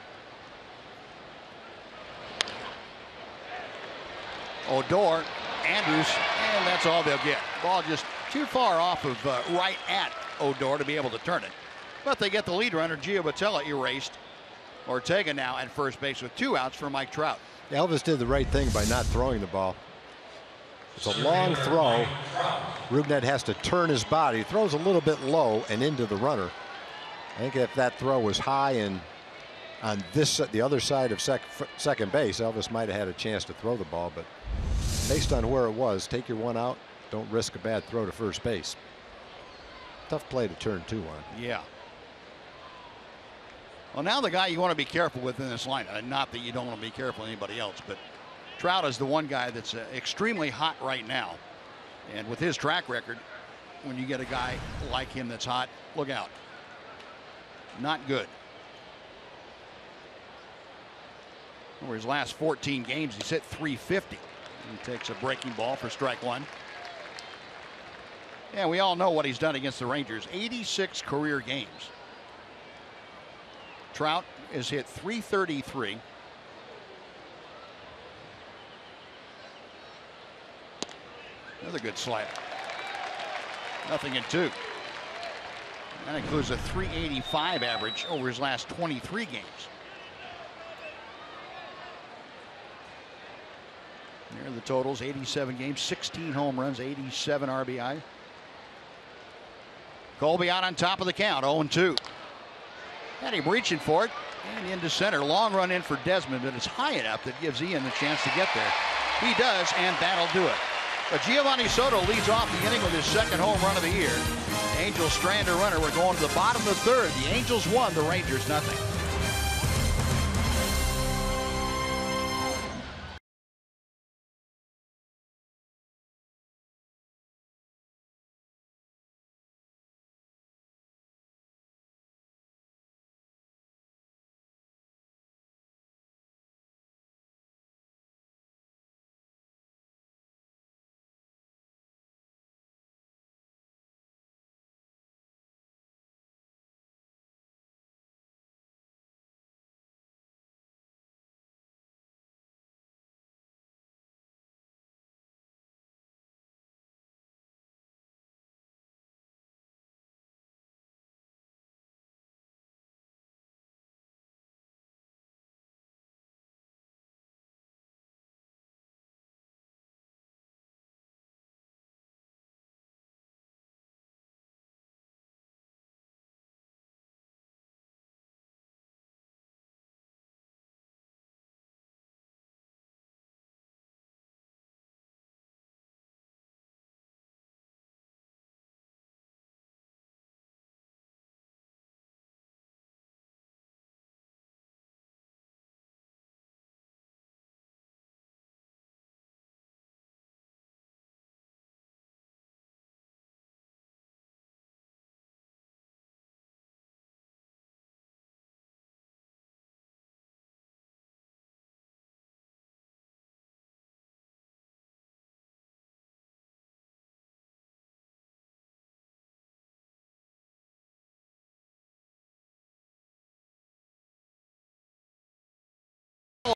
Odor, Andrews, and that's all they'll get. Ball just too far off of right at Odor to be able to turn it. But they get the lead runner, Giovatello, erased. Ortega now at first base with 2 outs for Mike Trout. Elvis did the right thing by not throwing the ball. It's a long throw. Rubnet has to turn his body. He throws a little bit low and into the runner. I think if that throw was high and on the other side of second base, Elvis might have had a chance to throw the ball. But based on where it was, take your 1 out. Don't risk a bad throw to first base. Tough play to turn 2 on. Yeah. Well, now the guy you want to be careful with in this lineup, not that you don't want to be careful with anybody else, but Trout is the one guy that's extremely hot right now. And with his track record, when you get a guy like him that's hot, look out. Not good. Over his last 14 games, he's hit .350. He takes a breaking ball for strike 1. Yeah, we all know what he's done against the Rangers. 86 career games. Trout has hit .333. Another good slider. 0-2. That includes a .385 average over his last 23 games. There are the totals: 87 games, 16 home runs, 87 RBI. Colby out on top of the count, 0-2. Had him reaching for it and into center. Long run in for Desmond, but it's high enough that gives Ian the chance to get there. He does, and that'll do it. But Giovanni Soto leads off the inning with his second home run of the year. Angels strand a runner. We're going to the bottom of the third. The Angels won, the Rangers nothing.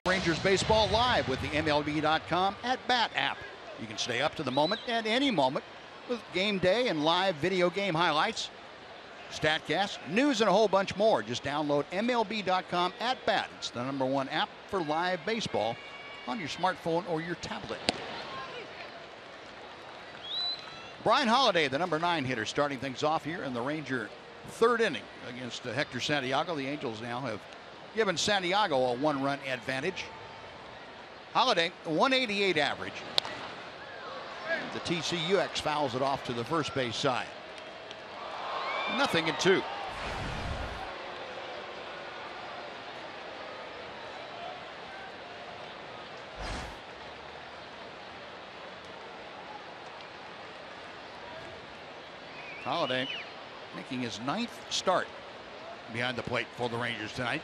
Rangers baseball live with the MLB.com at-bat app. You can stay up to the moment at any moment with game day and live video game highlights, StatCast, news, and a whole bunch more. Just download MLB.com at-bat. It's the #1 app for live baseball on your smartphone or your tablet. Brian Holliday, the #9 hitter, starting things off here in the Ranger third inning against Hector Santiago. The Angels now have given Santiago a 1-run advantage. Holliday, 188 average. The TCUX fouls it off to the first base side. 0-2. Holliday making his 9th start behind the plate for the Rangers tonight.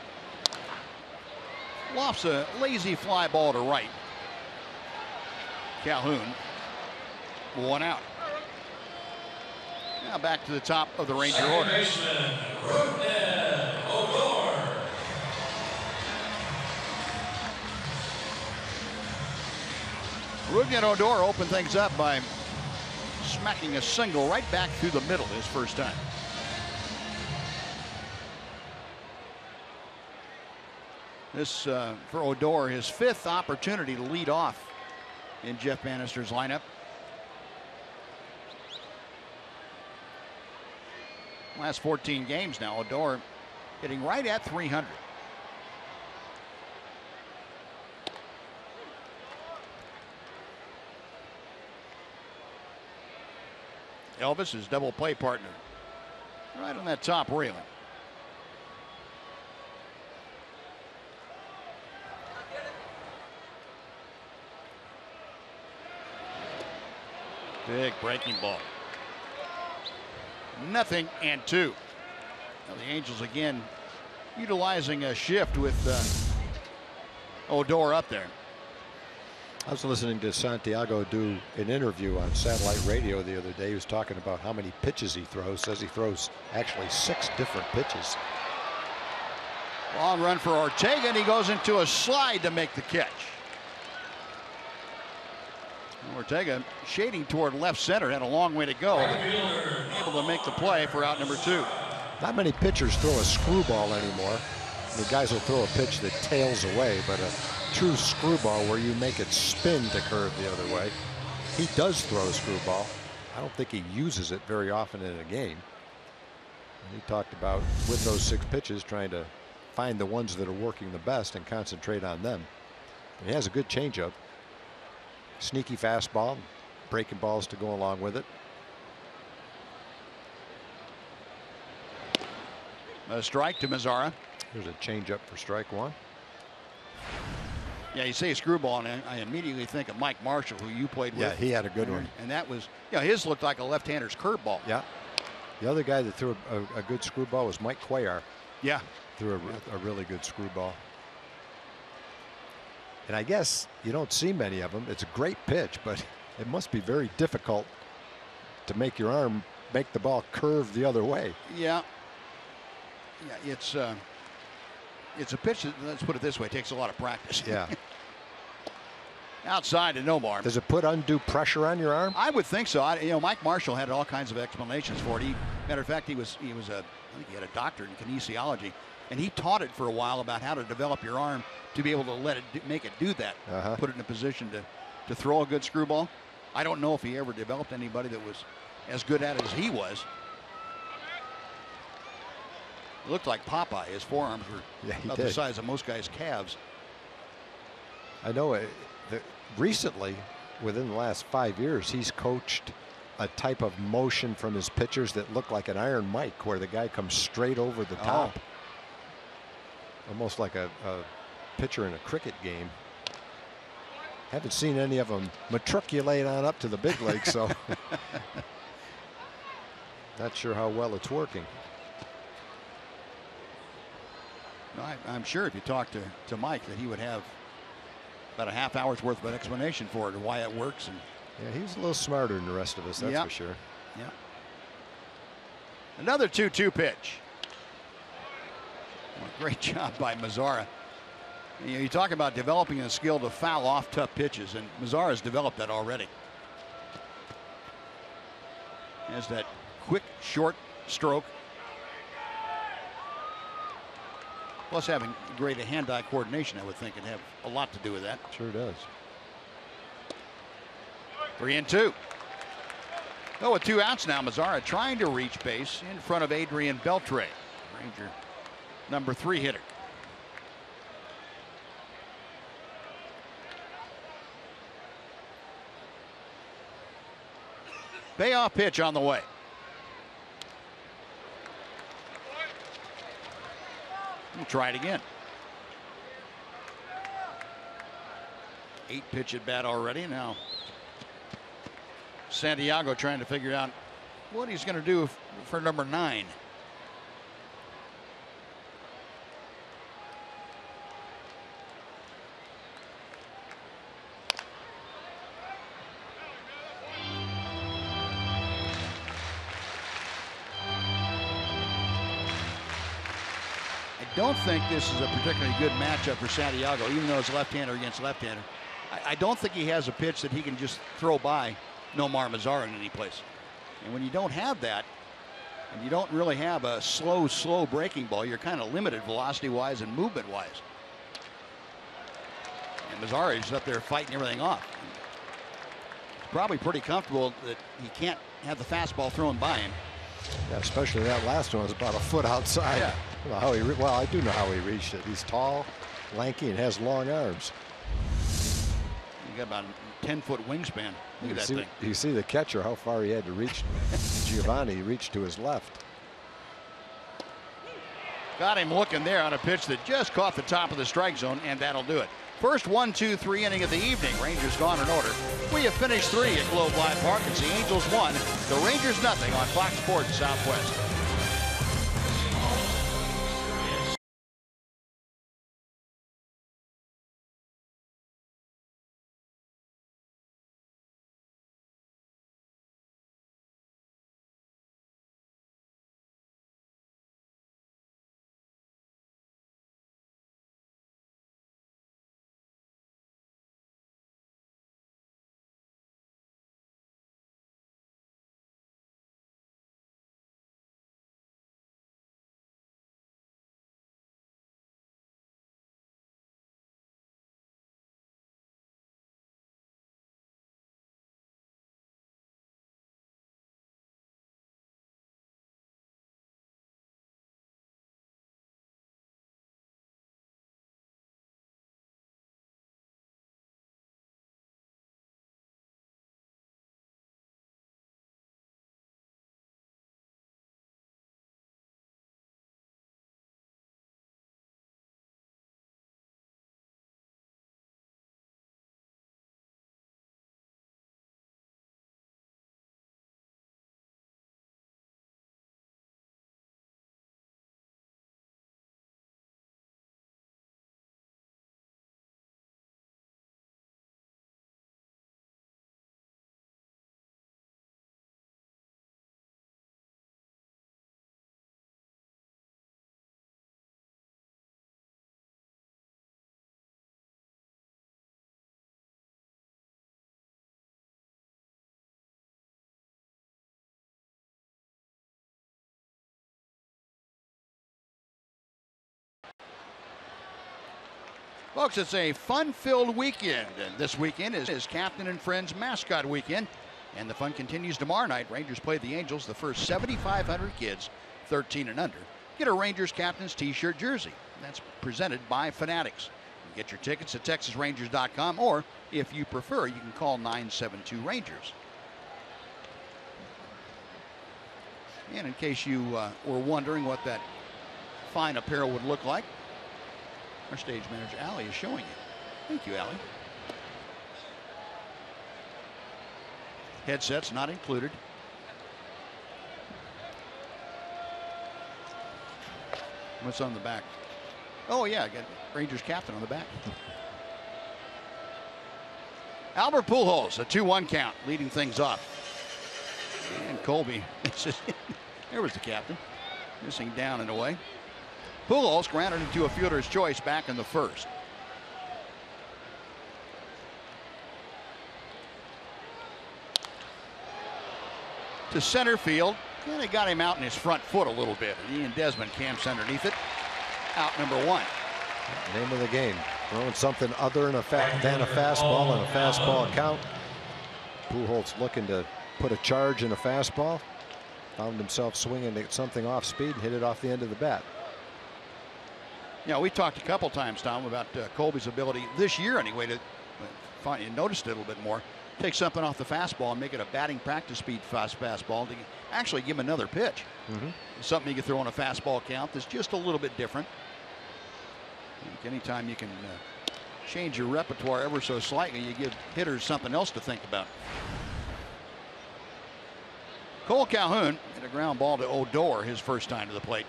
Lofts a lazy fly ball to right. Calhoun, 1 out. Now back to the top of the Ranger order. Rugnet Odor opened things up by smacking a single right back through the middle his first time. This for Odor, his 5th opportunity to lead off in Jeff Bannister's lineup. Last 14 games now, Odor hitting right at 300. Elvis, his double play partner, right on that top railing. Big breaking ball. 0-2. Now the Angels again utilizing a shift with Odor up there. I was listening to Santiago do an interview on satellite radio the other day. He was talking about how many pitches he throws. Says he throws actually 6 different pitches. Long run for Ortega, and he goes into a slide to make the catch. Ortega shading toward left center, had a long way to go, but able to make the play for out number 2. Not many pitchers throw a screwball anymore. The guys will throw a pitch that tails away, but a true screwball where you make it spin to curve the other way. He does throw a screwball. I don't think he uses it very often in a game. And he talked about with those 6 pitches trying to find the ones that are working the best and concentrate on them. He has a good changeup. Sneaky fastball, breaking balls to go along with it. A strike to Mazara. There's a changeup for strike 1. Yeah, you say screwball, and I immediately think of Mike Marshall, who you played with. Yeah, he had a good one. And that was, his looked like a left-hander's curveball. Yeah. The other guy that threw a good screwball was Mike Cuellar. Yeah. Threw a really good screwball. And I guess you don't see many of them. It's a great pitch, but it must be very difficult to make your arm make the ball curve the other way. Yeah. Yeah, it's a pitch that, let's put it this way, takes a lot of practice. Yeah. Outside to Nomar. Does it put undue pressure on your arm? I would think so. Mike Marshall had all kinds of explanations for it. Matter of fact, I think he had a doctorate in kinesiology, and he taught it for a while about how to develop your arm to be able to make it do that. Put it in a position to throw a good screwball. I don't know if he ever developed anybody that was as good at it as he was. It looked like Popeye. His forearms were about the size of most guys' calves. I know recently, within the last 5 years, he's coached a type of motion from his pitchers that look like an Iron Mike, where the guy comes straight over the top. Almost like a pitcher in a cricket game. Haven't seen any of them matriculate on up to the big leagues, so not sure how well it's working. No, I'm sure if you talk to Mike that he would have about a half hour's worth of an explanation for it and why it works. And yeah, he's a little smarter than the rest of us, that's for sure. Yeah. Another 2-2 pitch. Well, great job by Mazara. You talk about developing a skill to foul off tough pitches, and Mazara's developed that already. He has that quick, short stroke. Plus having great hand-eye coordination, I would think, would have a lot to do with that. Sure does. 3-2. Oh, with 2 outs now, Mazara trying to reach base in front of Adrian Beltre, Ranger number 3 hitter. Payoff pitch on the way. We'll try it again. 8 pitch at bat already. Now Santiago trying to figure out what he's going to do for number 9. I don't think this is a particularly good matchup for Santiago, even though it's left-hander against left-hander. I don't think he has a pitch that he can just throw by Nomar Mazara in any place. And when you don't have that, and you don't really have a slow breaking ball, you're kind of limited velocity-wise and movement-wise. And Mazara is up there fighting everything off. He's probably pretty comfortable that he can't have the fastball thrown by him. Yeah, especially that last one was about a foot outside. Yeah. Well, I do know how he reached it. He's tall, lanky, and has long arms. You got about a 10-foot wingspan. Look at that thing. You see the catcher, how far he had to reach. Giovanni reached to his left. Got him looking there on a pitch that just caught the top of the strike zone, and that'll do it. First 1-2-3 inning of the evening. Rangers gone in order. We have finished 3 at Globe Life Park. It's the Angels 1, the Rangers nothing on Fox Sports Southwest. Folks, it's a fun-filled weekend, and this weekend is Captain and Friends Mascot Weekend, and the fun continues tomorrow night. Rangers play the Angels. The first 7,500 kids 13 and under get a Rangers Captain's T-shirt jersey. That's presented by Fanatics. You get your tickets at TexasRangers.com, or if you prefer, you can call 972-RANGERS. And in case you were wondering what that fine apparel would look like, our stage manager, Allie, is showing you. Thank you, Allie. Headsets not included. What's on the back? Oh, yeah, I got Rangers captain on the back. Albert Pujols, a 2-1 count, leading things off. And Colby, there was the captain, missing down and away. Pujols grounded into a fielder's choice back in the first. To center field, and they got him out in his front foot a little bit. And Ian Desmond camps underneath it. Out number 1. Name of the game, throwing something other than a fastball and a fastball count. Pujols looking to put a charge in a fastball. Found himself swinging to get something off speed and hit it off the end of the bat. Yeah, we talked a couple times, Tom, about Colby's ability this year anyway to find, you noticed it a little bit more, take something off the fastball and make it a batting practice speed fastball to actually give him another pitch. Something you can throw on a fastball count that's just a little bit different. Anytime you can change your repertoire ever so slightly, you give hitters something else to think about. Cole Calhoun hit a ground ball to Odor his first time to the plate.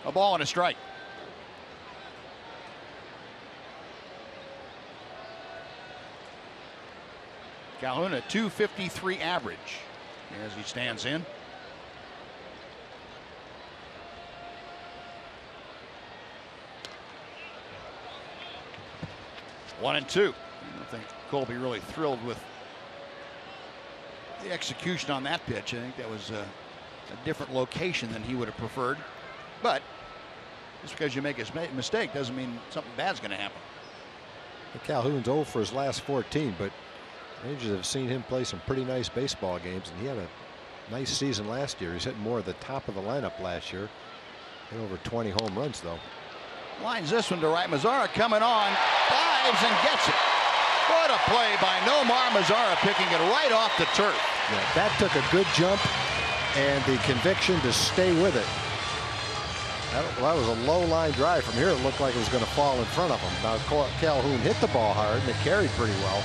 A ball and a strike. Calhoun a .253 average as he stands in. One and two. I don't think Colby really thrilled with the execution on that pitch. I think that was a different location than he would have preferred. But just because you make a mistake doesn't mean something bad's going to happen. Calhoun's 0 for his last 14, but Rangers have seen him play some pretty nice baseball games, and he had a nice season last year. He's hitting more at the top of the lineup last year. Hit over 20 home runs, though. Lines this one to right. Mazara coming on, dives and gets it. What a play by Nomar Mazara, picking it right off the turf. Yeah, that took a good jump and the conviction to stay with it. That was a low line drive. From here, it looked like it was going to fall in front of him. Now, Calhoun hit the ball hard and it carried pretty well.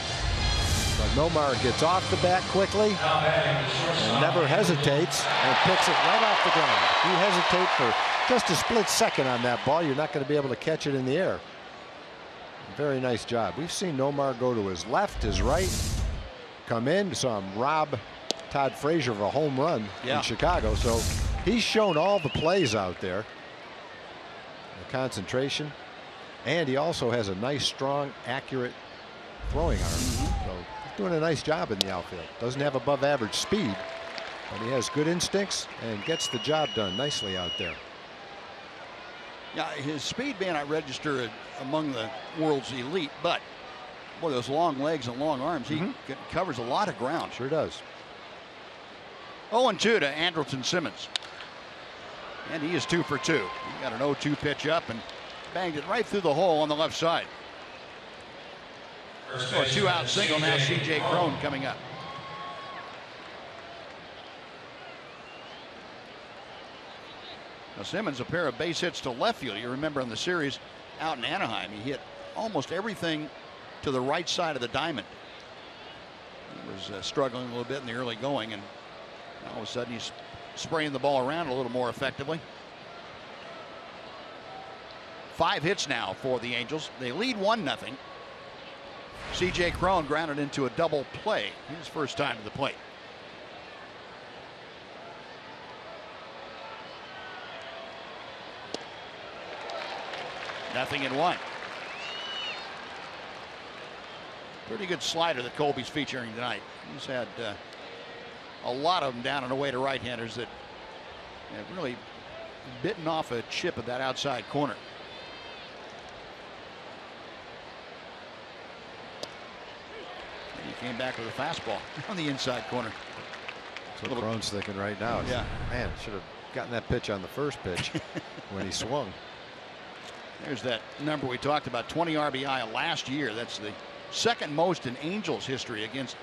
But Nomar gets off the bat quickly and never hesitates and picks it right off the ground. If you hesitate for just a split second on that ball, you're not going to be able to catch it in the air. Very nice job. We've seen Nomar go to his left, his right, come in. Saw him rob Todd Frazier of a home run in Chicago. So he's shown all the plays out there. The concentration. And he also has a nice, strong, accurate throwing arm. So he's doing a nice job in the outfield. Doesn't have above average speed, but he has good instincts and gets the job done nicely out there. Yeah, his speed may not register among the world's elite, but boy, those long legs and long arms, he covers a lot of ground. Sure does. 0-2 to Andrelton Simmons. And he is 2 for 2. He got an 0-2 pitch up and banged it right through the hole on the left side. So a 2-out single now. C.J. Cron coming up. Now Simmons, a pair of base hits to left field. You remember in the series out in Anaheim, he hit almost everything to the right side of the diamond. He was struggling a little bit in the early going, and all of a sudden he's spraying the ball around a little more effectively. 5 hits now for the Angels. They lead 1-0. C.J. Cron grounded into a double play. His first time to the plate. Nothing in 1. Pretty good slider that Colby's featuring tonight. He's had a lot of them down and away to right-handers that And really bitten off a chip at that outside corner. And he came back with a fastball on the inside corner. That's what Crone's thinking right now. Yeah. Man, should have gotten that pitch on the first pitch when he swung. There's that number we talked about, 20 RBI last year. That's the second most in Angels history against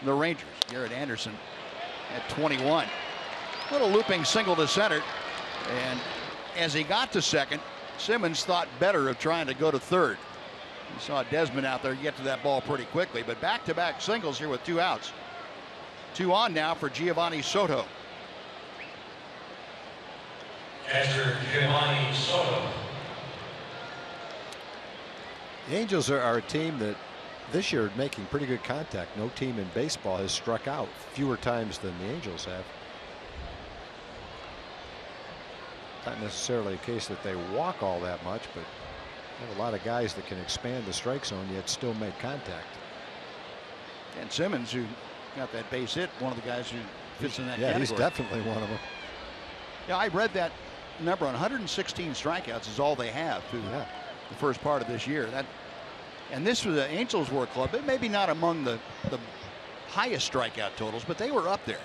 the Rangers. Garrett Anderson at 21. Little looping single to center. And as he got to second, Simmons thought better of trying to go to third. You saw Desmond out there get to that ball pretty quickly, but back-to-back singles here with 2 outs. 2 on now for Giovanni Soto. Catcher Giovanni Soto. The Angels are a team that this year making pretty good contact. No team in baseball has struck out fewer times than the Angels have. Not necessarily a case that they walk all that much, but they have a lot of guys that can expand the strike zone yet still make contact. And Simmons, who got that base hit, one of the guys who fits in that category. He's definitely one of them. Yeah, I read that number on 116 strikeouts is all they have through the first part of this year. And this was the Angels were a club, but maybe not among the highest strikeout totals, but they were up there.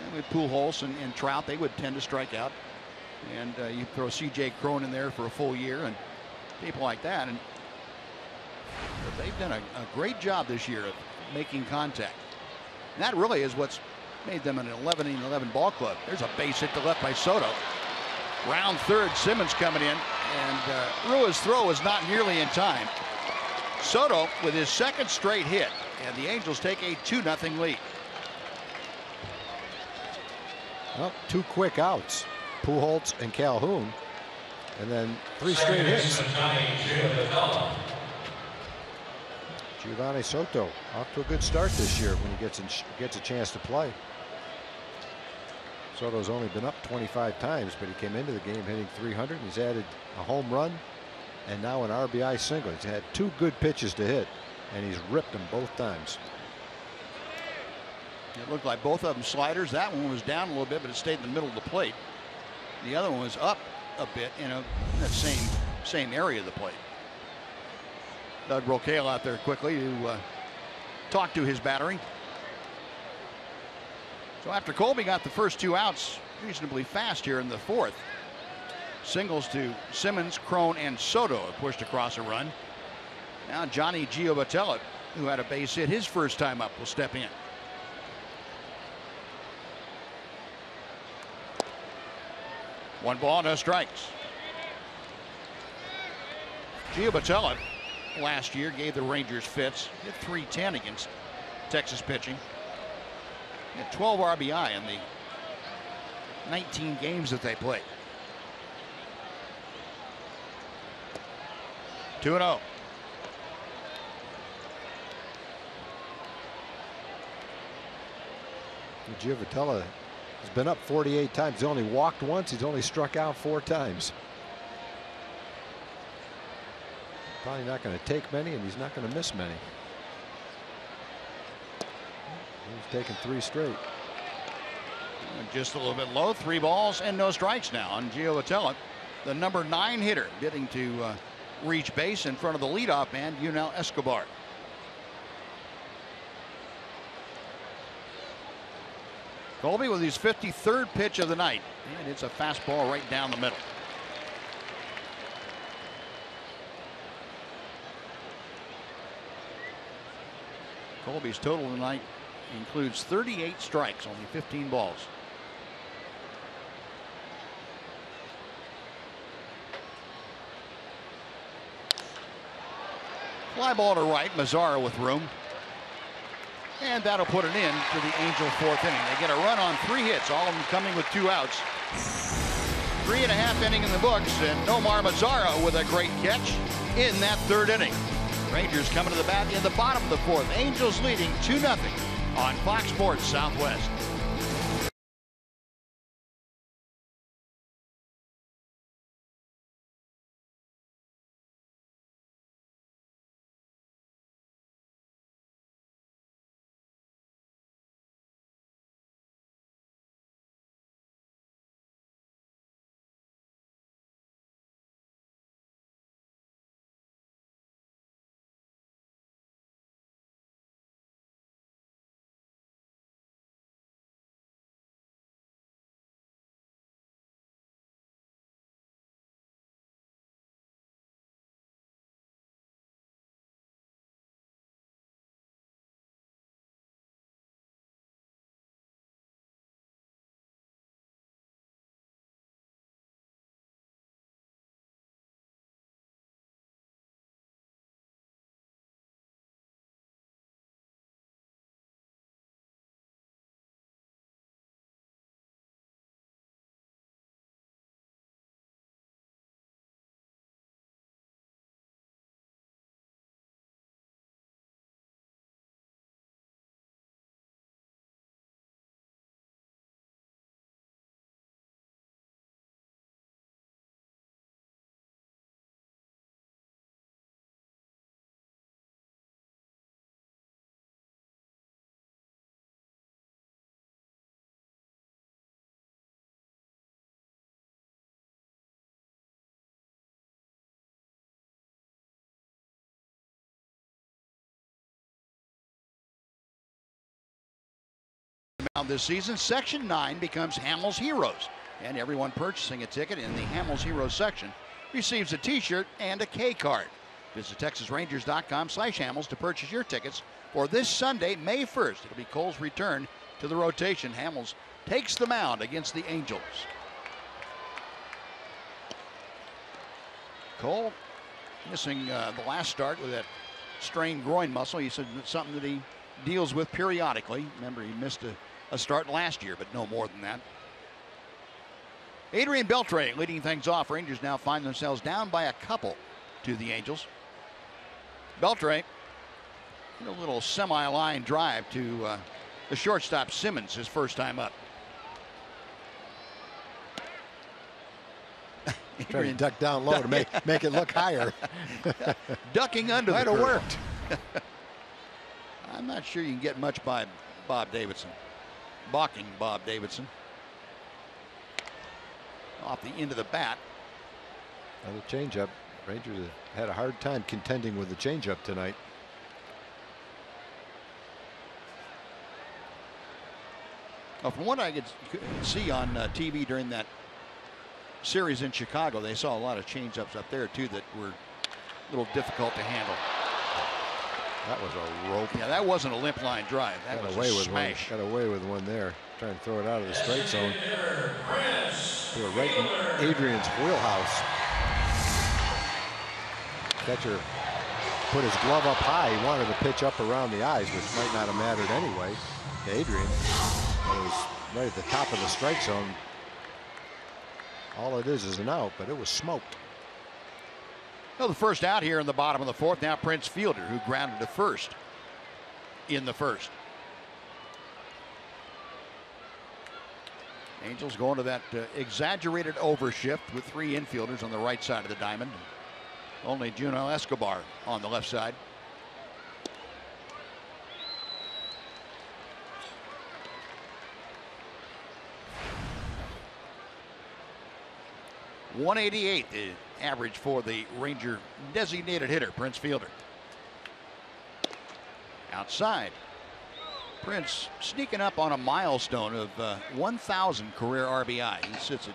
And with Pujols and Trout, they would tend to strike out. And you throw C.J. Cron in there for a full year and people like that. And they've done a great job this year of making contact. And that really is what's made them an 11-11 ball club. There's a base hit to left by Soto. Round third, Simmons coming in, and Rua's throw is not nearly in time. Soto with his second straight hit, and the Angels take a 2-0 lead. Well, 2 quick outs, Pujols and Calhoun, and then 3 straight hits. Giovanni Soto off to a good start this year when he gets a chance to play. Soto's only been up 25 times, but he came into the game hitting 300. He's added a home run and now an RBI single. He's had 2 good pitches to hit, and he's ripped them both times. It looked like both of them sliders. That one was down a little bit, but it stayed in the middle of the plate. The other one was up a bit in that same area of the plate. Doug Rocaille out there quickly to talk to his battery. So after Colby got the first 2 outs reasonably fast here in the 4th, singles to Simmons, Cron, and Soto have pushed across a run. Now Johnny Giovatella, who had a base hit his first time up, will step in. One ball, no strikes. Giovatella last year gave the Rangers fits. Hit .310 against Texas pitching. He had 12 RBI in the 19 games that they played. 2-0. Giovatella has been up 48 times. He's only walked once. He's only struck out 4 times. Probably not going to take many, and he's not going to miss many. He's taken 3 straight. Just a little bit low. 3 balls and no strikes now on Giovatella, the number 9 hitter, getting to reach base in front of the leadoff man, Yunel Escobar. Colby with his 53rd pitch of the night, and it's a fastball right down the middle. Colby's total tonight includes 38 strikes, only 15 balls. Fly ball to right, Mazzara with room. And that'll put an end to the Angel 4th inning. They get a run on 3 hits, all of them coming with 2 outs. 3.5 inning in the books, and Nomar Mazzara with a great catch in that 3rd inning. Rangers coming to the bat in the bottom of the 4th. Angels leading 2-0 on Fox Sports Southwest. around this season, Section 9 becomes Hamels Heroes. And everyone purchasing a ticket in the Hamels Heroes section receives a t-shirt and a K card. Visit TexasRangers.com/Hamels to purchase your tickets for this Sunday, May 1st. It'll be Cole's return to the rotation. Hamels takes the mound against the Angels. Cole missing the last start with that strained groin muscle. He said it's something that he deals with periodically. Remember, he missed a start last year, but no more than that. Adrian Beltre leading things off. Rangers now find themselves down by a couple to the Angels. Beltre, a little semi-line drive to the shortstop Simmons, his first time up. Trying to duck down low to make it look higher. Ducking under Might the have curve. worked. I'm not sure you can get much by Bob Davidson. Balking Bob Davidson. Off the end of the bat. Another changeup. Rangers have had a hard time contending with the changeup tonight. Well, from what I could see on TV during that series in Chicago, they saw a lot of changeups up there too that were a little difficult to handle. That was a rope. Yeah, that wasn't a limp line drive. That was a smash. Got away with one there. Trying to throw it out of the strike zone. Threw it right in Adrian's wheelhouse. Catcher put his glove up high. He wanted to pitch up around the eyes, which might not have mattered anyway to Adrian. But it was right at the top of the strike zone. All it is an out, but it was smoked. Well, the first out here in the bottom of the fourth. Now Prince Fielder, who grounded to first in the first. Angels going to that exaggerated overshift with three infielders on the right side of the diamond. Only Juno Escobar on the left side. .188 the average for the Ranger designated hitter, Prince Fielder. Outside. Prince sneaking up on a milestone of 1,000 career RBI. He sits at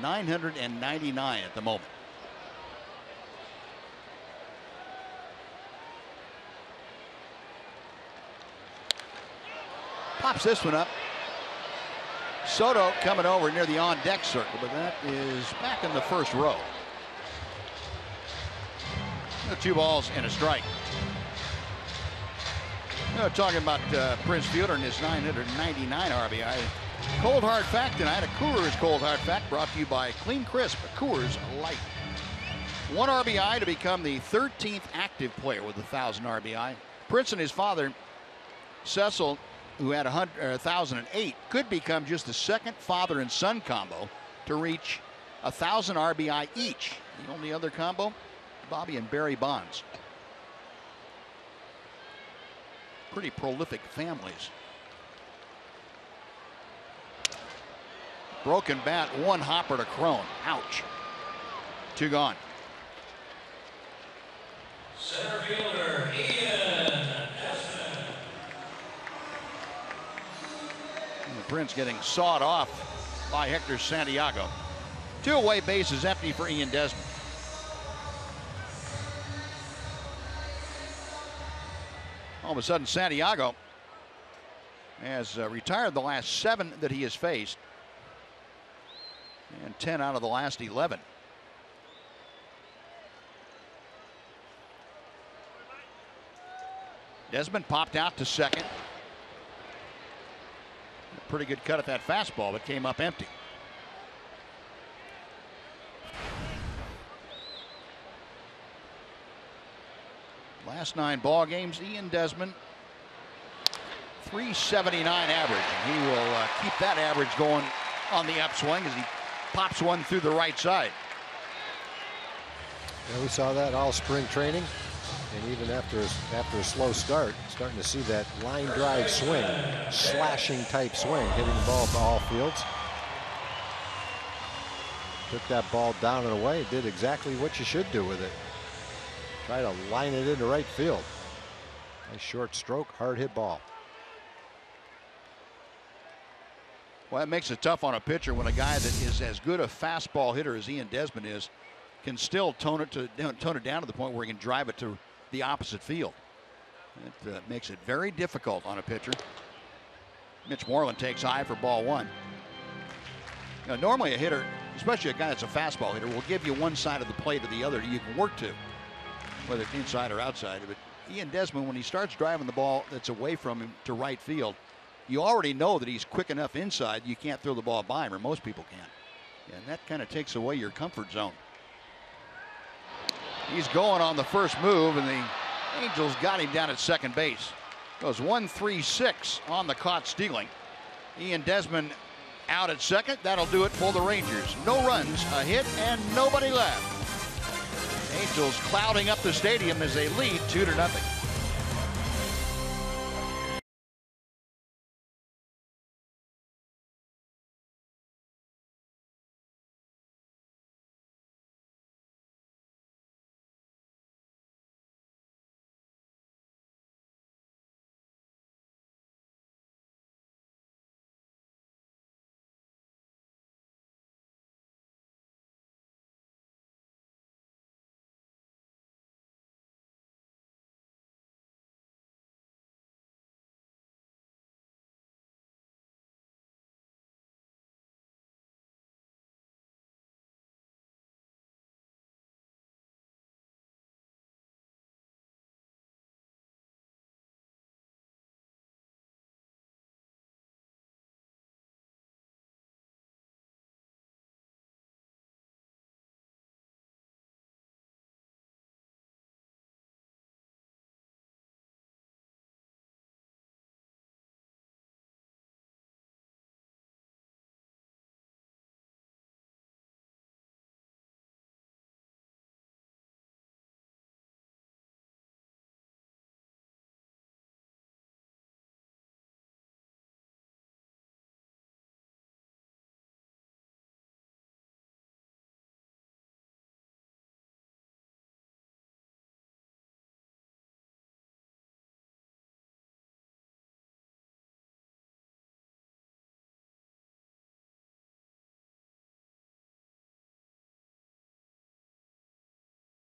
999 at the moment. Pops this one up. Soto coming over near the on-deck circle, but that is back in the first row. 2 balls and a strike. Talking about Prince Fielder and his 999 RBI. Cold hard fact tonight, a Coors cold hard fact brought to you by Clean Crisp, a Coors Light. 1 RBI to become the 13th active player with 1,000 RBI. Prince and his father, Cecil, who had 1,008, could become just the second father and son combo to reach 1,000 RBI each. The only other combo, Bobby and Barry Bonds. Pretty prolific families. Broken bat, 1 hopper to Crone. Ouch. 2 gone. Center fielder, Ian. Prince getting sawed off by Hector Santiago. 2 away bases empty for Ian Desmond. All of a sudden, Santiago has retired the last 7 that he has faced, and 10 out of the last 11. Desmond popped out to second. A pretty good cut at that fastball, but came up empty. Last 9 ball games, Ian Desmond, 379 average. And he will keep that average going on the upswing as he pops one through the right side. Yeah, we saw that all spring training, and even after a slow start, starting to see that line drive swing, slashing type swing, hitting the ball to all fields. Took that ball down and away, did exactly what you should do with it. Try to line it into right field. Nice short stroke, hard hit ball. Well, it makes it tough on a pitcher when a guy that is as good a fastball hitter as Ian Desmond is can still tone it down to the point where he can drive it to the opposite field. It makes it very difficult on a pitcher. Mitch Moreland takes high for ball 1. Now, normally a hitter, especially a guy that's a fastball hitter, will give you one side of the plate or the other you can work to, whether it's inside or outside. But Ian Desmond, when he starts driving the ball that's away from him to right field, you already know that he's quick enough inside you can't throw the ball by him, or most people can. And that kind of takes away your comfort zone. He's going on the first move, and the Angels got him down at second base. Goes 1-3-6 on the caught stealing. Ian Desmond out at second. That'll do it for the Rangers. No runs, a hit, and nobody left. Angels clouding up the stadium as they lead 2-0.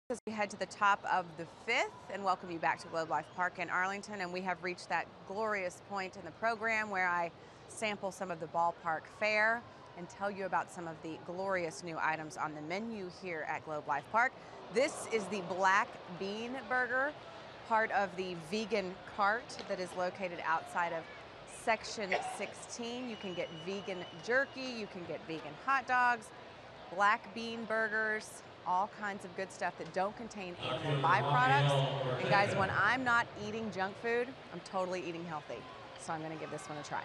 As we head to the top of the 5th and welcome you back to Globe Life Park in Arlington, and we have reached that glorious point in the program where I sample some of the ballpark fare and tell you about some of the glorious new items on the menu here at Globe Life Park. This is the Black Bean Burger, part of the vegan cart that is located outside of Section 16. You can get vegan jerky, you can get vegan hot dogs, black bean burgers, all kinds of good stuff that don't contain animal byproducts. And guys, when I'm not eating junk food, I'm totally eating healthy. So I'm gonna give this one a try.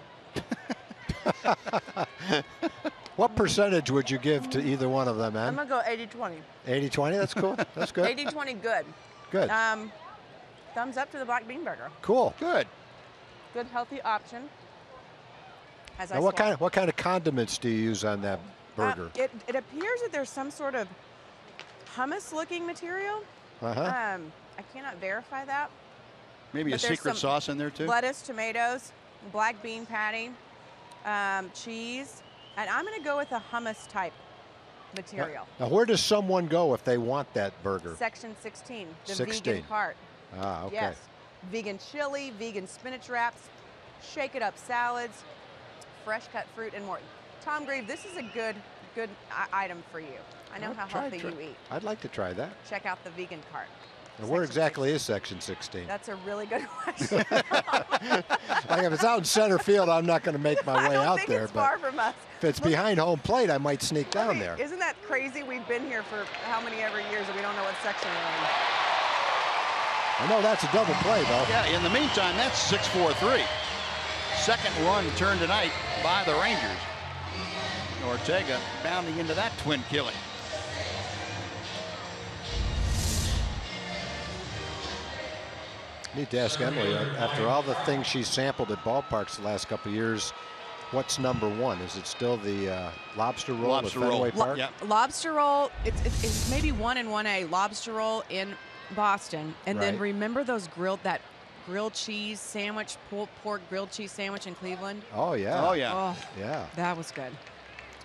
What percentage would you give to either one of them, I'm man? gonna go 80-20. 80-20, that's cool, that's good. 80-20, good. Good. Thumbs up to the Black Bean Burger. Cool. Good. Good, healthy option. As I Now, what kind of condiments do you use on that burger? It appears that there's some sort of hummus-looking material. I cannot verify that. Maybe a secret sauce in there too? Lettuce, tomatoes, black bean patty, cheese, and I'm going to go with a hummus-type material. Now, where does someone go if they want that burger? Section 16, the 16. vegan cart. Ah, okay. Yes. Vegan chili, vegan spinach wraps, shake-it-up salads, fresh-cut fruit, and more. Tom Grieve, this is a good item for you. I know how healthy you eat. I'd like to try that. Check out the vegan cart. Now, where exactly is Section 16? That's a really good question. Like if it's out in center field, I'm not going to make my way out there. It's far from us. If it's behind home plate, I might sneak down there. Isn't that crazy? We've been here for how many ever years and we don't know what section we're in. I know that's a double play, though. Yeah, in the meantime, that's 6-4-3. Second run turned tonight by the Rangers. Ortega bounding into that twin killing. Need to ask Emily, after all the things she's sampled at ballparks the last couple of years, what's number one? Is it still the lobster roll at Fenway Park? Lobster roll, it's maybe 1 and 1A. Lobster roll in Boston, and then remember those grilled, that grilled cheese sandwich, pulled pork grilled cheese sandwich in Cleveland. Oh yeah. Oh yeah. Oh, Yeah. that was good.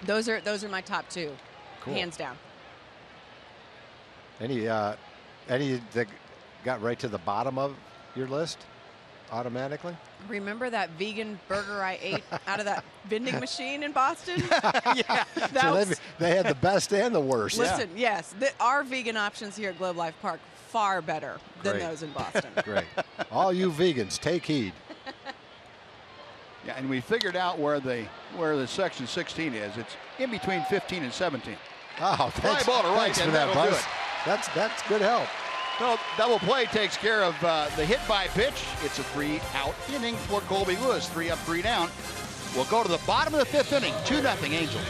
Those are my top 2, Cool. hands down. Any that got right to the bottom of your list automatically? Remember that vegan burger I ate out of that vending machine in Boston? Yeah. That So was, they had the best and the worst. listen, yes, our vegan options here at Globe Life Park far better than Great. those in Boston. Great. All you vegans, take heed. Yeah, and we figured out where the section 16 is. It's in between 15 and 17. Oh, Fly ball to right, thanks for and that, that'll do Buzz. it. That's good help. So double play takes care of the hit by pitch. It's a 3-out inning for Colby Lewis. 3 up, 3 down. We'll go to the bottom of the 5th inning. 2-0 Angels.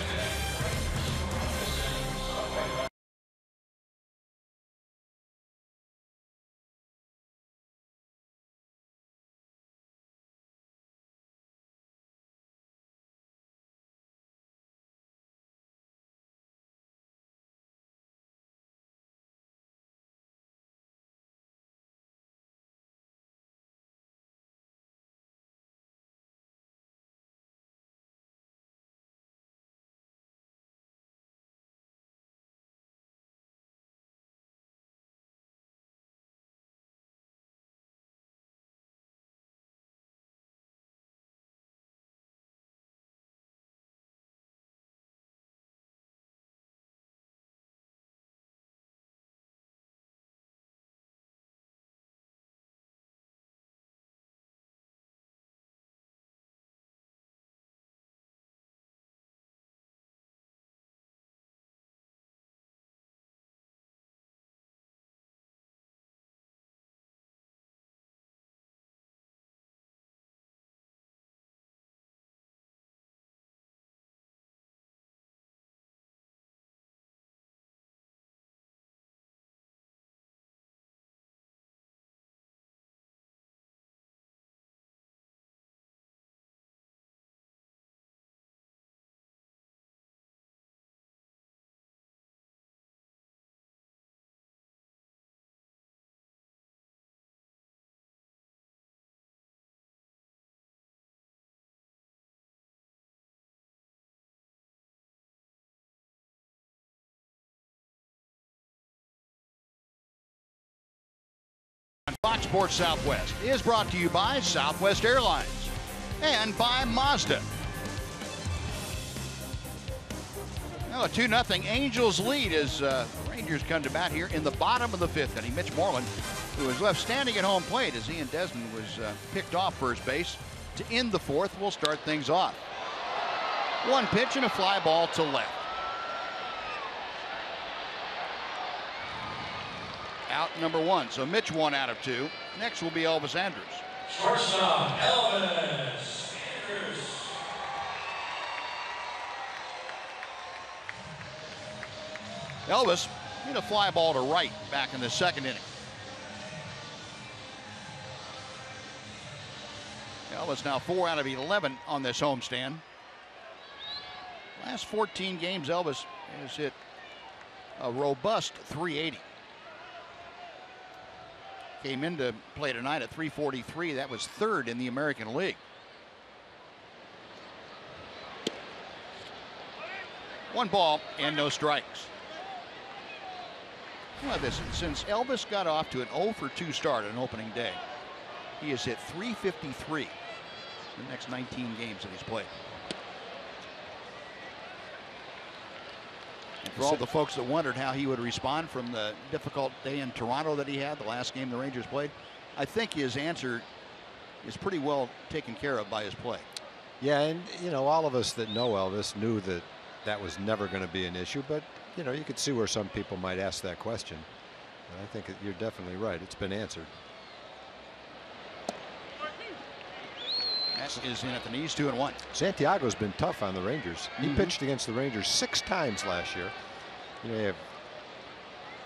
Fox Sports Southwest is brought to you by Southwest Airlines and by Mazda. Now a 2-0 Angels lead as Rangers come to bat here in the bottom of the 5th inning. Mitch Moreland, who was left standing at home plate as Ian Desmond was picked off first base to end the 4th, will start things off. One pitch and a fly ball to left. Out number 1. So Mitch 1 out of 2. Next will be Elvis Andrus. Shortstop, Elvis Andrus. Elvis hit a fly ball to right back in the 2nd inning. Elvis now 4 out of 11 on this homestand. Last 14 games, Elvis has hit a robust .380. Came into play tonight at .343. That was 3rd in the American League. 1 ball and no strikes. Well, since Elvis got off to an 0 for 2 start on opening day, he has hit .353 the next 19 games that he's played. And for all the folks that wondered how he would respond from the difficult day in Toronto that he had, the last game the Rangers played, I think his answer is pretty well taken care of by his play. Yeah, and you know, all of us that know Elvis knew that that was never going to be an issue, but you know, you could see where some people might ask that question. And I think you're definitely right. It's been answered. That is in at the knees, 2-1. Santiago's been tough on the Rangers. He pitched against the Rangers 6 times last year. You know, you have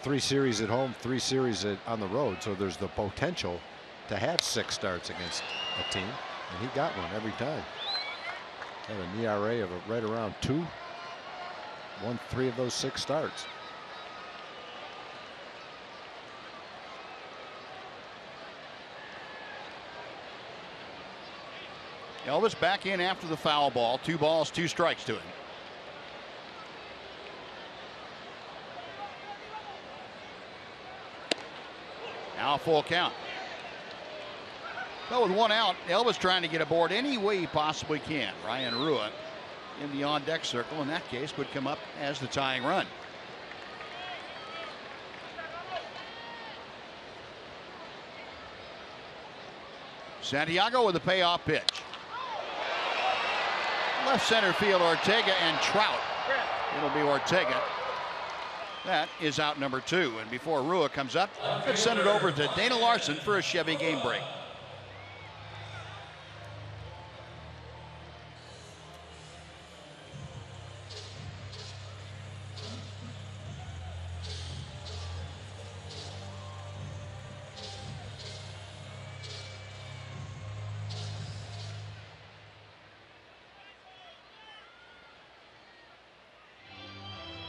3 series at home, 3 series on the road, so there's the potential to have 6 starts against a team, and he got one every time. Had an ERA of right around 2. Won 3 of those 6 starts. Elvis back in after the foul ball. 2 balls, 2 strikes to him. Now a full count. But with 1 out, Elvis trying to get aboard any way he possibly can. Ryan Rua in the on-deck circle, in that case, would come up as the tying run. Santiago with the payoff pitch. Left center field, Ortega and Trout. It'll be Ortega. That is out number 2. And before Rua comes up, let's send it over to Dana Larson for a Chevy game break.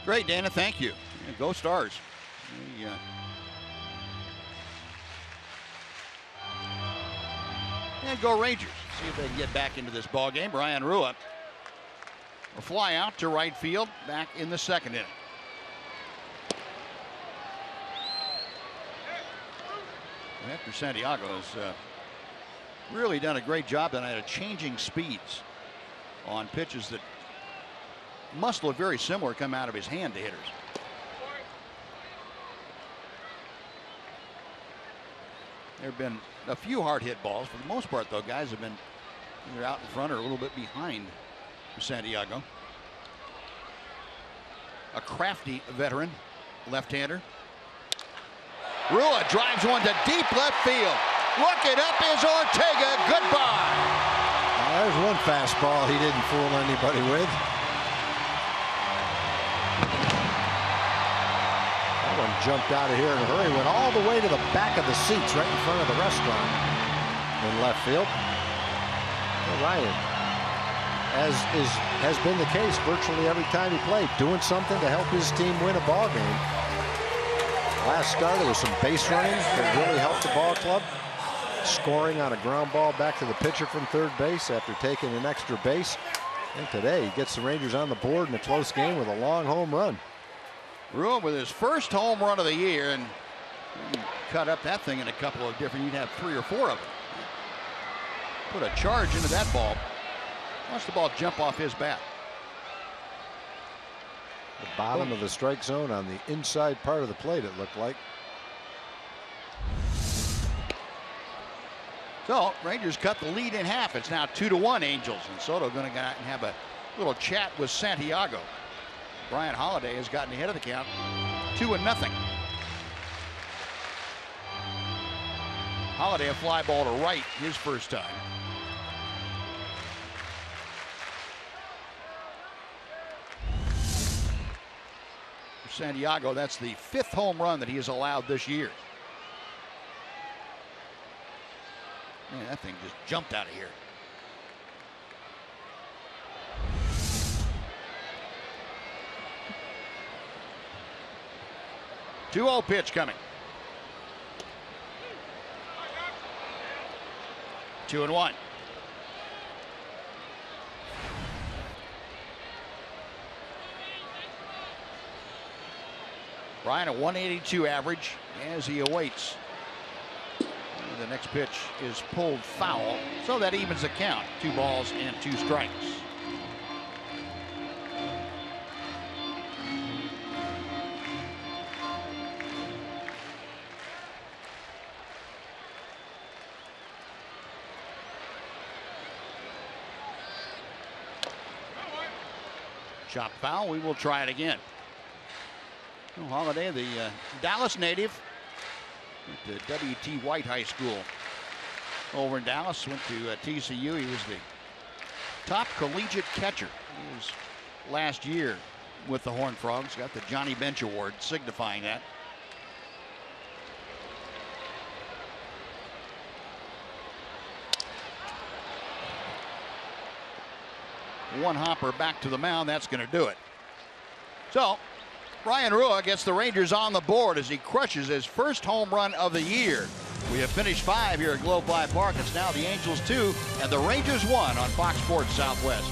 Great, Dana. Thank you. Yeah, go Stars. And go Rangers. See if they can get back into this ball game. Ryan Rua. A fly out to right field. Back in the 2nd inning. After Santiago has really done a great job tonight of changing speeds on pitches that must look very similar come out of his hand to hitters. There have been a few hard hit balls. For the most part, though, guys have been either out in front or a little bit behind Santiago. A crafty veteran left-hander. Rua drives one to deep left field. Looking up is Ortega. Goodbye. There's one fastball he didn't fool anybody with. Jumped out of here in a hurry, went all the way to the back of the seats right in front of the restaurant in left field. Ryan, as has been the case virtually every time he played, doing something to help his team win a ball game. Last start, there was some base running that really helped the ball club. Scoring on a ground ball back to the pitcher from third base after taking an extra base. And today he gets the Rangers on the board in a close game with a long home run. Rua with his first home run of the year, and cut up that thing in a couple of different, you'd have 3 or 4 of them. Put a charge into that ball. Watch the ball jump off his bat. The bottom of the strike zone on the inside part of the plate, it looked like. So Rangers cut the lead in half. It's now 2-1 Angels, and Soto going to go out and have a little chat with Santiago. Brian Holiday has gotten ahead of the count, 2-0. Holiday a fly ball to right, his first time. For Santiago, that's the 5th home run that he has allowed this year. Man, that thing just jumped out of here. 2-0 pitch coming. 2-1. Ryan a 182 average as he awaits. The next pitch is pulled foul, so that evens the count. 2 balls and 2 strikes. Chop foul. We will try it again. Holiday, the Dallas native, went to W.T. White High School over in Dallas. Went to TCU. He was the top collegiate catcher his last year with the Horned Frogs. Got the Johnny Bench Award, signifying that. One hopper back to the mound. That's going to do it. So Ryan Rua gets the Rangers on the board as he crushes his first home run of the year. We have finished 5 here at Globe Life Park. It's now the Angels 2 and the Rangers 1 on Fox Sports Southwest.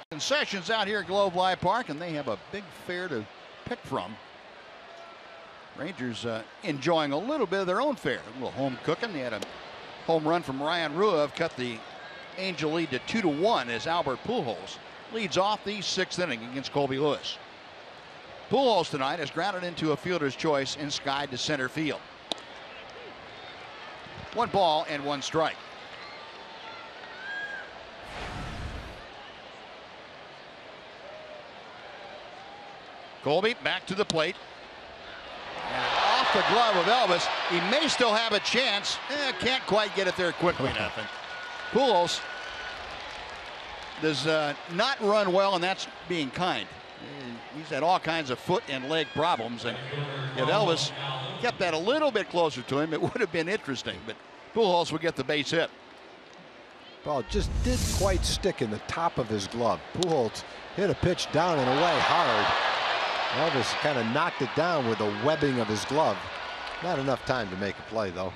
Concessions out here at Globe Life Park, and they have a big fare to pick from. Rangers enjoying a little bit of their own fare. A little home cooking. They had a home run from Ryan Ruev, cut the Angel lead to 2-1 as Albert Pujols leads off the 6th inning against Colby Lewis. Pujols tonight has grounded into a fielder's choice and skied to center field. 1 ball and 1 strike. Colby back to the plate. And off the glove of Elvis. He may still have a chance. Can't quite get it there quickly enough. And Pujols does not run well, and that's being kind. He's had all kinds of foot and leg problems. And if Elvis kept that a little bit closer to him, it would have been interesting. But Pujols would get the base hit. Ball just didn't quite stick in the top of his glove. Pujols hit a pitch down and away hard. Elvis kind of knocked it down with the webbing of his glove. Not enough time to make a play, though.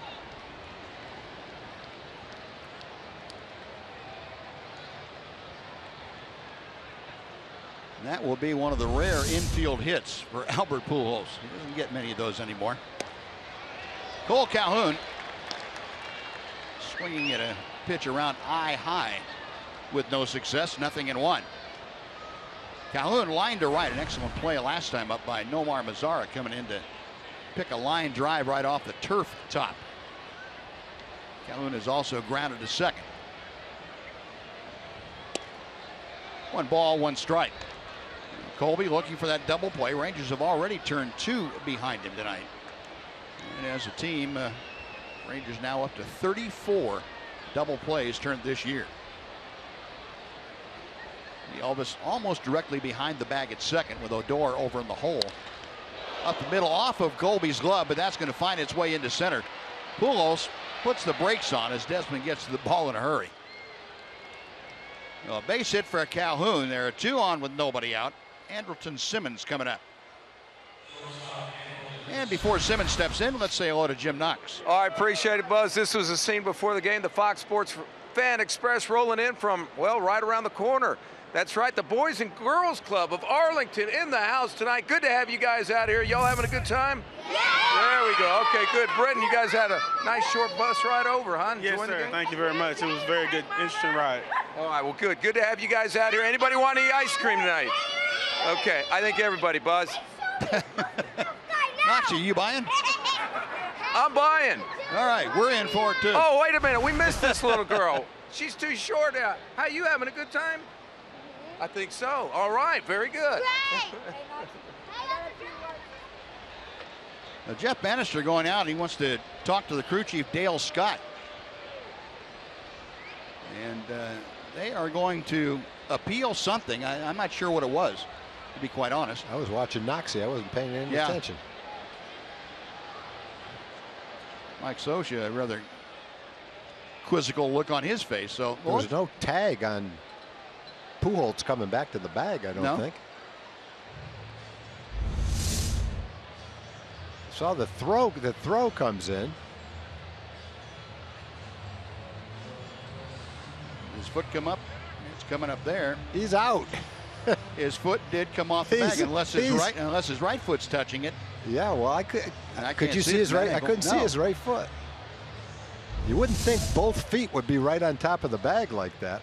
And that will be one of the rare infield hits for Albert Pujols. He doesn't get many of those anymore. Cole Calhoun swinging at a pitch around eye high with no success. 0-1. Calhoun line to right, an excellent play last time up by Nomar Mazara, coming in to pick a line drive right off the turf top. Calhoun is also grounded to second. 1 ball, 1 strike. Colby looking for that double play. Rangers have already turned 2 behind him tonight. And as a team, Rangers now up to 34 double plays turned this year. Elvis almost directly behind the bag at second with Odor over in the hole. Up the middle off of Colby's glove, but that's going to find its way into center. Pujols puts the brakes on as Desmond gets to the ball in a hurry. A base hit for Calhoun. There are 2 on with nobody out. Andrelton Simmons coming up. And before Simmons steps in, let's say hello to Jim Knox. Oh, I appreciate it, Buzz. This was a scene before the game. The Fox Sports Fan Express rolling in from, well, right around the corner. That's right, the Boys and Girls Club of Arlington in the house tonight. Good to have you guys out here. Y'all having a good time? Yeah! There we go. Okay, good. Brenton, you guys had a nice short bus ride over, huh? Yes, sir. Thank you very much. It was a very good, interesting ride. All right, well, good. Good to have you guys out here. Anybody want any ice cream tonight? Okay, I think everybody, Buzz. Knox, are you buying? I'm buying. All right, we're in for it, too. Oh, wait a minute. We missed this little girl. She's too short out. How you having a good time? I think so. All right, very good. Now, Jeff Bannister going out. He wants to talk to the crew chief, Dale Scott. And they are going to appeal something. I'm not sure what it was, to be quite honest. I was watching Noxie. I wasn't paying any attention. Mike Scioscia, a rather quizzical look on his face. So there was no tag on Pujols coming back to the bag, I don't think. Saw the throw. The throw comes in. His foot come up. It's coming up there. He's out. His foot did come off the bag unless his right foot's touching it. Yeah, well, could you see his right? I couldn't see his right foot. You wouldn't think both feet would be right on top of the bag like that.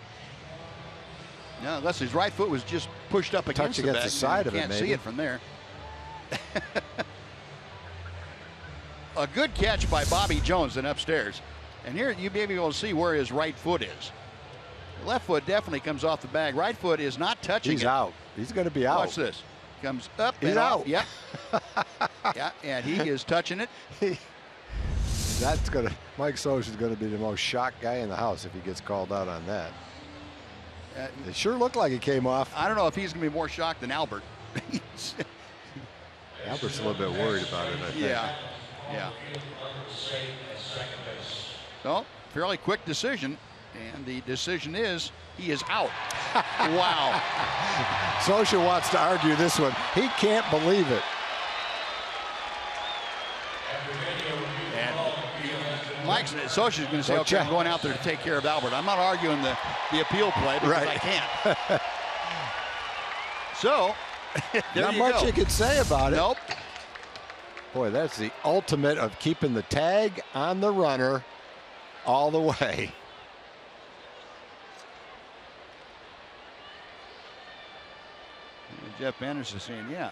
No, unless his right foot was just pushed up against the bag. The side of it, maybe. Can't see it from there. A good catch by Bobby Jones and upstairs. And here you may be able to see where his right foot is. The left foot definitely comes off the bag. Right foot is not touching it. He's out. He's going to be out. Watch this. Comes up He's and out. Off. Yep. Yeah, and he is touching it. That's going to, Mike Scioscia is going to be the most shocked guy in the house if he gets called out on that. It sure looked like it came off. I don't know if he's going to be more shocked than Albert. Albert's a little bit worried about it, I think. Yeah. Yeah. So, fairly quick decision, and the decision is he is out. Wow. Scioscia wants to argue this one. He can't believe it. And Mike Scioscia is going to say, okay, I'm going out there to take care of Albert. I'm not arguing the appeal play because I can't. So, not much you can say about it. Nope. Boy, that's the ultimate of keeping the tag on the runner all the way. Jeff Anderson saying, yeah,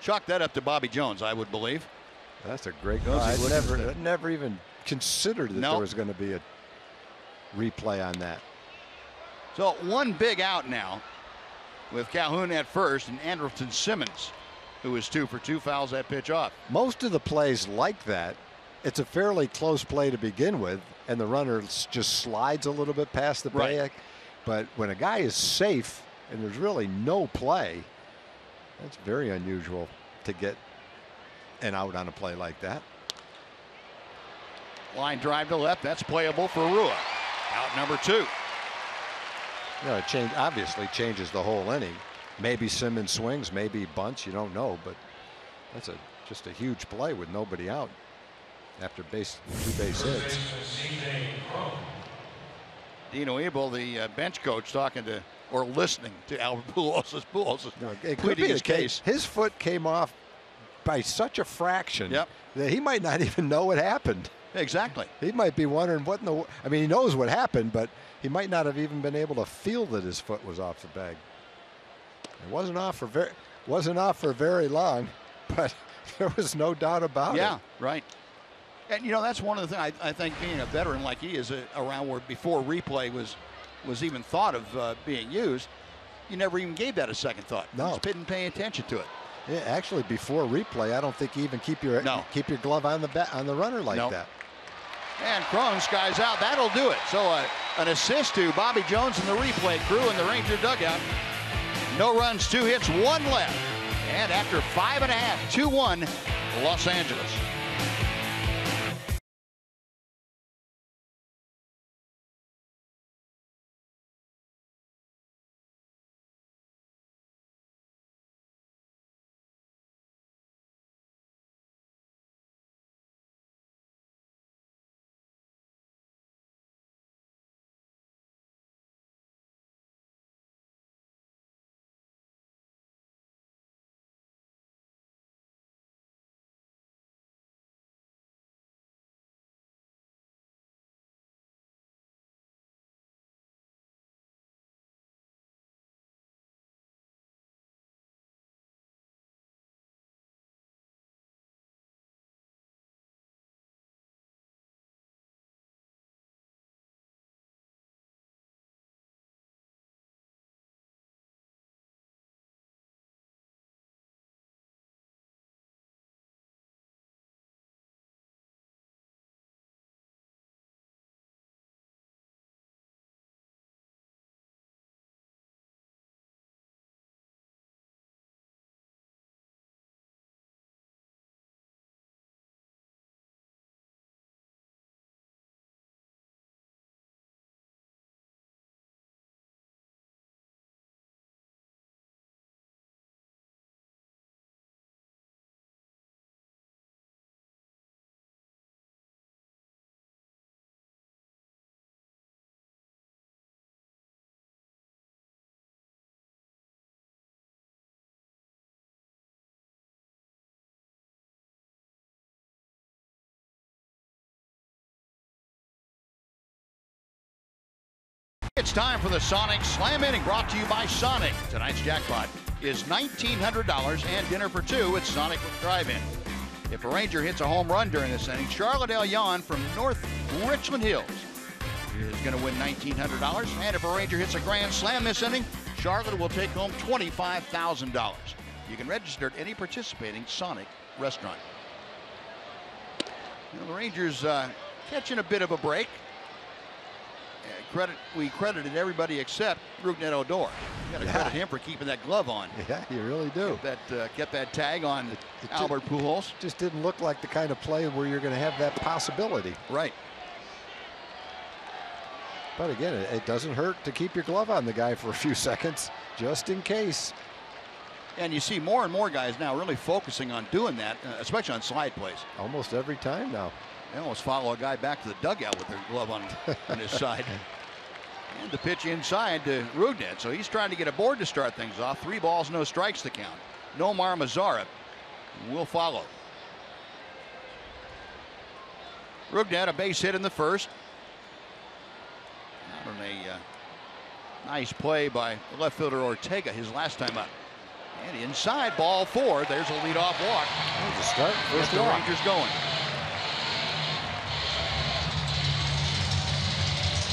chalk that up to Bobby Jones, I would believe. That's a great goal. I never even considered that there was going to be a replay on that. So one big out now with Calhoun at first and Andrelton Simmons, who is 2 for 2, fouls that pitch off. Most of the plays like that, it's a fairly close play to begin with, and the runner just slides a little bit past the bag. But when a guy is safe and there's really no play, that's very unusual to get an out on a play like that. Line drive to left. That's playable for Rua. Out number 2. You know, it obviously changes the whole inning. Maybe Simmons swings, maybe bunts, you don't know, but that's just a huge play with nobody out after 2 base hits. Dino Ebel, the bench coach, talking to or listening to Albert Pujols. It could be his case. His foot came off by such a fraction that he might not even know what happened. Exactly. He might be wondering what in the. I mean, he knows what happened, but he might not have even been able to feel that his foot was off the bag. It wasn't off for very long, but there was no doubt about it. Yeah, right. And you know, that's one of the things I think, being a veteran like he is around where before replay was even thought of being used, you never even gave that a second thought. No. You just didn't pay attention to it. Yeah, actually, before replay, I don't think you even keep your glove on the runner like that. And Cron skies out. That'll do it. So an assist to Bobby Jones and the replay crew in the Ranger dugout. No runs, 2 hits, 1 left. And after 5.5, 2-1, Los Angeles. It's time for the Sonic Slam Inning, brought to you by Sonic. Tonight's jackpot is $1,900 and dinner for two at Sonic Drive-In. If a Ranger hits a home run during this inning, Charlotte Elyon from North Richland Hills is going to win $1,900. And if a Ranger hits a grand slam this inning, Charlotte will take home $25,000. You can register at any participating Sonic restaurant. You know, the Rangers catching a bit of a break. We credited everybody except Rougned Odor. You got to credit him for keeping that glove on. Yeah, you really do. Kept that tag on Albert Pujols. Just didn't look like the kind of play where you're going to have that possibility. Right. But again, it doesn't hurt to keep your glove on the guy for a few seconds, just in case. And you see more and more guys now really focusing on doing that, especially on slide plays. Almost every time now. They almost follow a guy back to the dugout with their glove on his side. And the pitch inside to Rougned. So he's trying to get a board to start things off. 3 balls, no strikes to count. Nomar Mazara will follow. Rougned, a base hit in the first. Out on a nice play by left fielder Ortega his last time up. And inside, ball 4. There's a leadoff walk. There's a start. First the Rangers going.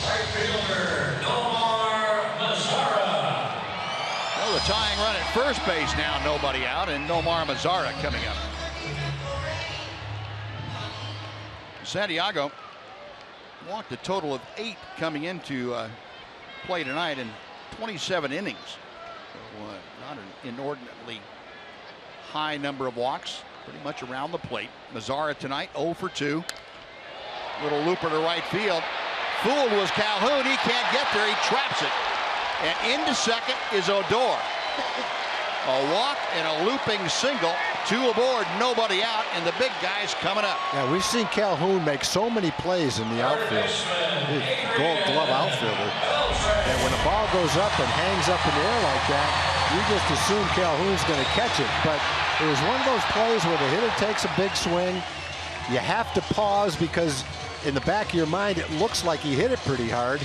Right fielder, Nomar Mazara. Well, the tying run at first base now, nobody out, and Nomar Mazara coming up. Santiago walked a total of 8 coming into play tonight in 27 innings. So, not an inordinately high number of walks, pretty much around the plate. Mazara tonight 0 for 2. Little looper to right field. Fooled was Calhoun. He can't get there. He traps it. And into second is Odor. A walk and a looping single. 2 aboard, nobody out, and the big guy's coming up. Yeah, we've seen Calhoun make so many plays in the outfield. Gold glove outfielder. And when the ball goes up and hangs up in the air like that, you just assume Calhoun's going to catch it. But it was one of those plays where the hitter takes a big swing. You have to pause because in the back of your mind, it looks like he hit it pretty hard.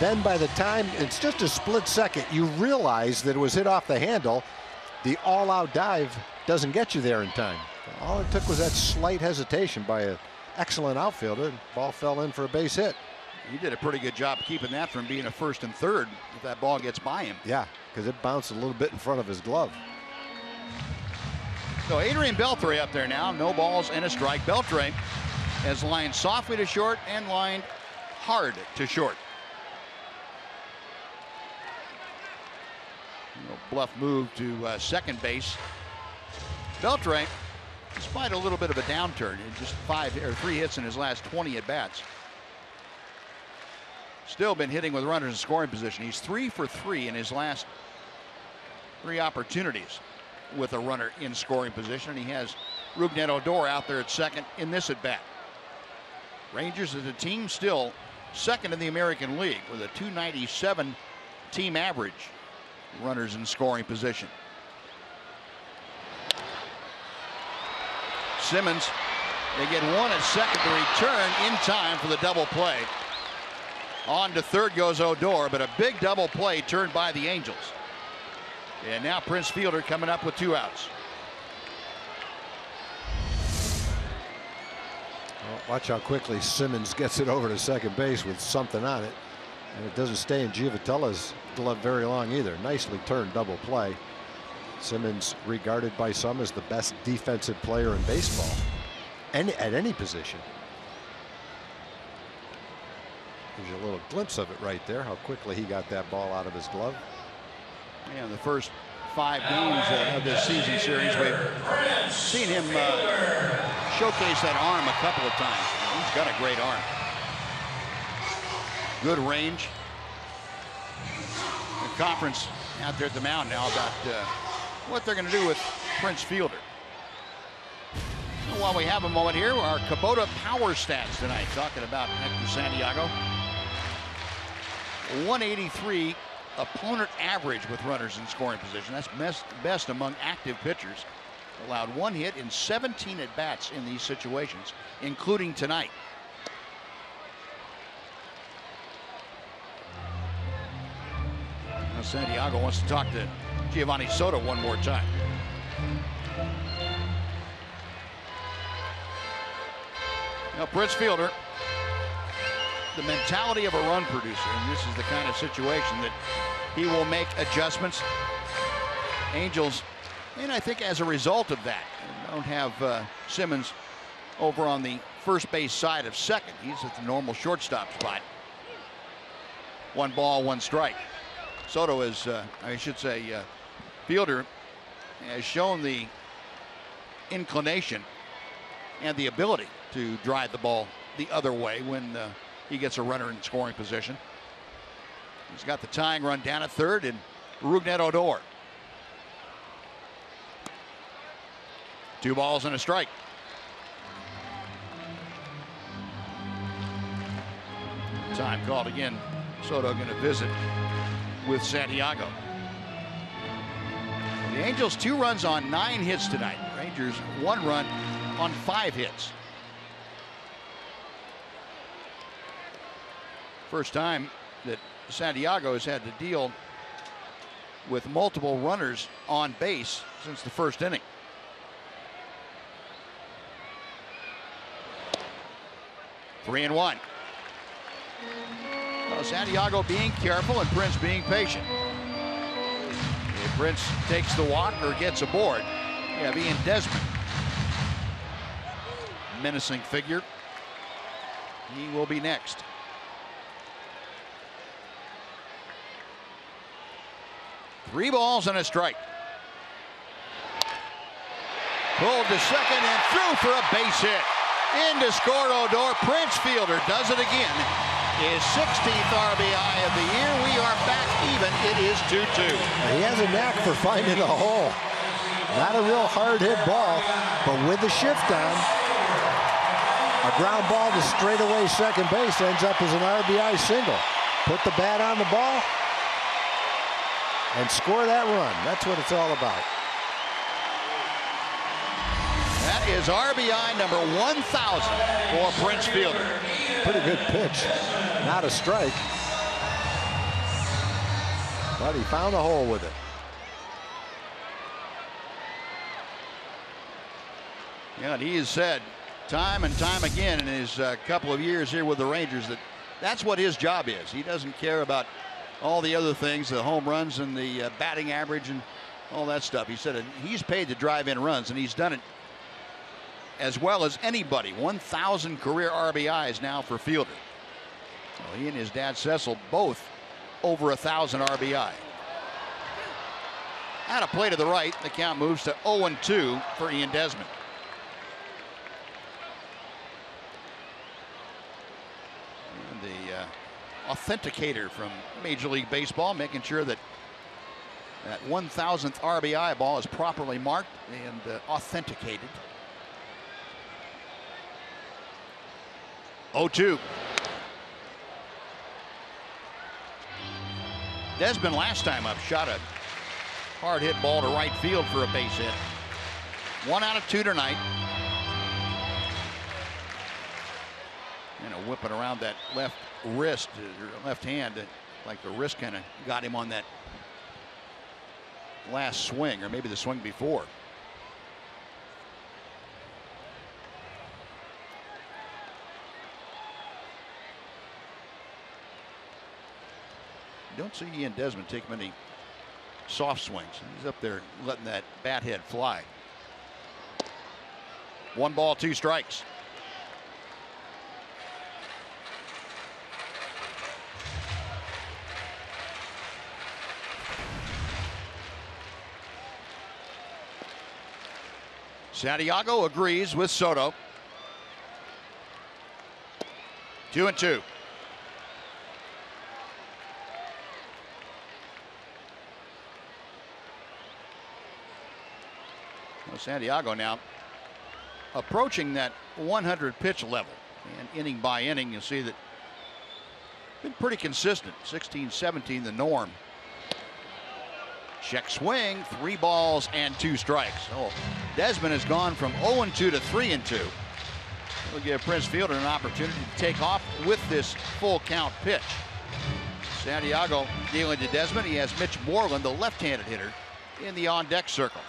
Then by the time it's just a split second, you realize that it was hit off the handle. The all-out dive doesn't get you there in time. All it took was that slight hesitation by an excellent outfielder. The ball fell in for a base hit. He did a pretty good job keeping that from being a first and third if that ball gets by him. Yeah, because it bounced a little bit in front of his glove. So Adrian Beltre up there now. No balls and a strike. Beltre has lined softly to short and lined hard to short. Bluff move to second base. Beltre, despite a little bit of a downturn, just 3 hits in his last 20 at bats, still been hitting with runners in scoring position. He's 3 for 3 in his last 3 opportunities with a runner in scoring position, and he has Rougned Odor out there at second in this at bat. Rangers as a team still second in the American League with a .297 team average. Runners in scoring position. Simmons, they get 1 at second to return in time for the double play. On to third goes Odor, but a big double play turned by the Angels. And now Prince Fielder coming up with 2 outs. Well, watch how quickly Simmons gets it over to second base with something on it. And it doesn't stay in Giovatella's glove very long either. Nicely turned double play. Simmons regarded by some as the best defensive player in baseball, and at any position. There's a little glimpse of it right there, how quickly he got that ball out of his glove. Yeah, the first 5 games of this season series, we've seen him showcase that arm a couple of times. He's got a great arm. Good range. The conference out there at the mound now about what they're going to do with Prince Fielder. And while we have a moment here, our Kubota power stats tonight, talking about Hector Santiago. 183 opponent average with runners in scoring position. That's best among active pitchers. Allowed 1 hit in 17 at bats in these situations, including tonight. Santiago wants to talk to Giovanni Soto one more time. Now, Prince Fielder, the mentality of a run producer, and this is the kind of situation that he will make adjustments. Angels, and I think as a result of that, don't have Simmons over on the first base side of second. He's at the normal shortstop spot. 1 ball, 1 strike. Soto is, I should say, Fielder has shown the inclination and the ability to drive the ball the other way when he gets a runner in scoring position. He's got the tying run down at third, and Rougned Odor. 2 balls and a strike. Time called again. Soto going to visit with Santiago. The Angels 2 runs on 9 hits tonight. Rangers 1 run on 5 hits. First time that Santiago has had to deal with multiple runners on base since the first inning. Three and 1. Well, Santiago being careful and Prince being patient. If Prince takes the walk or gets aboard, yeah, Ian Desmond. Menacing figure. He will be next. Three balls and a strike. Pulled to second and through for a base hit. In to score Odor. Prince Fielder does it again. His 16th RBI of the year. We are back even. It is 2-2. He has a knack for finding a hole. Not a real hard hit ball, but with the shift on, a ground ball to straightaway second base ends up as an RBI single. Put the bat on the ball and score that run. That's what it's all about. That is RBI number 1,000 for Prince Fielder. Pretty good pitch. Not a strike. But he found a hole with it. Yeah, and he has said time and time again in his couple of years here with the Rangers that that's what his job is. He doesn't care about all the other things, the home runs and the batting average and all that stuff. He said he's paid to drive in runs, and he's done it as well as anybody. 1,000 career RBIs now for Fielder. Well, he and his dad Cecil both over 1,000 RBI. At a play to the right, the count moves to 0-2 for Ian Desmond. And the authenticator from Major League Baseball making sure that that 1,000th RBI ball is properly marked and authenticated. 0-2. Desmond last time up shot a hard hit ball to right field for a base hit. 1 out of 2 tonight. You know, whipping around that left wrist or left hand, like the wrist kind of got him on that last swing, or maybe the swing before. You don't see Ian Desmond take many soft swings. He's up there letting that bat head fly. 1 ball, 2 strikes. Santiago agrees with Soto. 2-2. Santiago now approaching that 100 pitch level, and inning by inning you'll see that been pretty consistent. 16-17 the norm. Check swing, 3 balls and 2 strikes. Oh, Desmond has gone from 0-2 to 3-2. It'll give Prince Fielder an opportunity to take off with this full count pitch. Santiago dealing to Desmond. He has Mitch Moreland, the left-handed hitter, in the on-deck circle.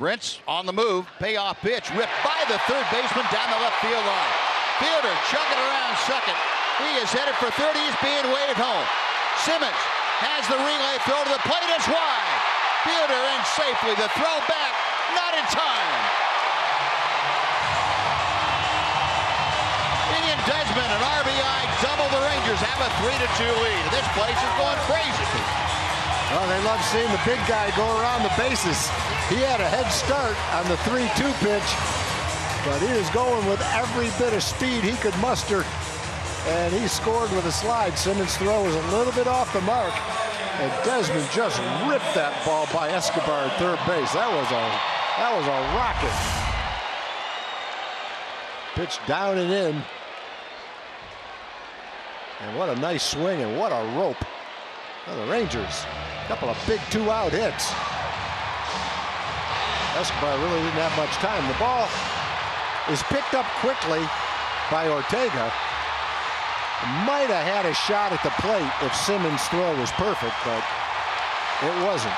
Brent's on the move. Payoff pitch ripped by the third baseman down the left field line. Fielder chugging around second. He is headed for third. He's being waved home. Simmons has the relay throw to the plate. It's wide. Fielder in safely. The throw back. Not in time. Ian Desmond, an RBI double. The Rangers have a 3-2 lead. This place is going crazy. Well, they love seeing the big guy go around the bases. He had a head start on the 3-2 pitch, but he was going with every bit of speed he could muster, and he scored with a slide. Simmons' throw was a little bit off the mark, and Desmond just ripped that ball by Escobar at third base. That was a rocket. Pitch down and in, and what a nice swing and what a rope. Well, the Rangers, a couple of big 2-out hits. Escobar really didn't have much time. The ball is picked up quickly by Ortega. Might have had a shot at the plate if Simmons' throw was perfect, but it wasn't.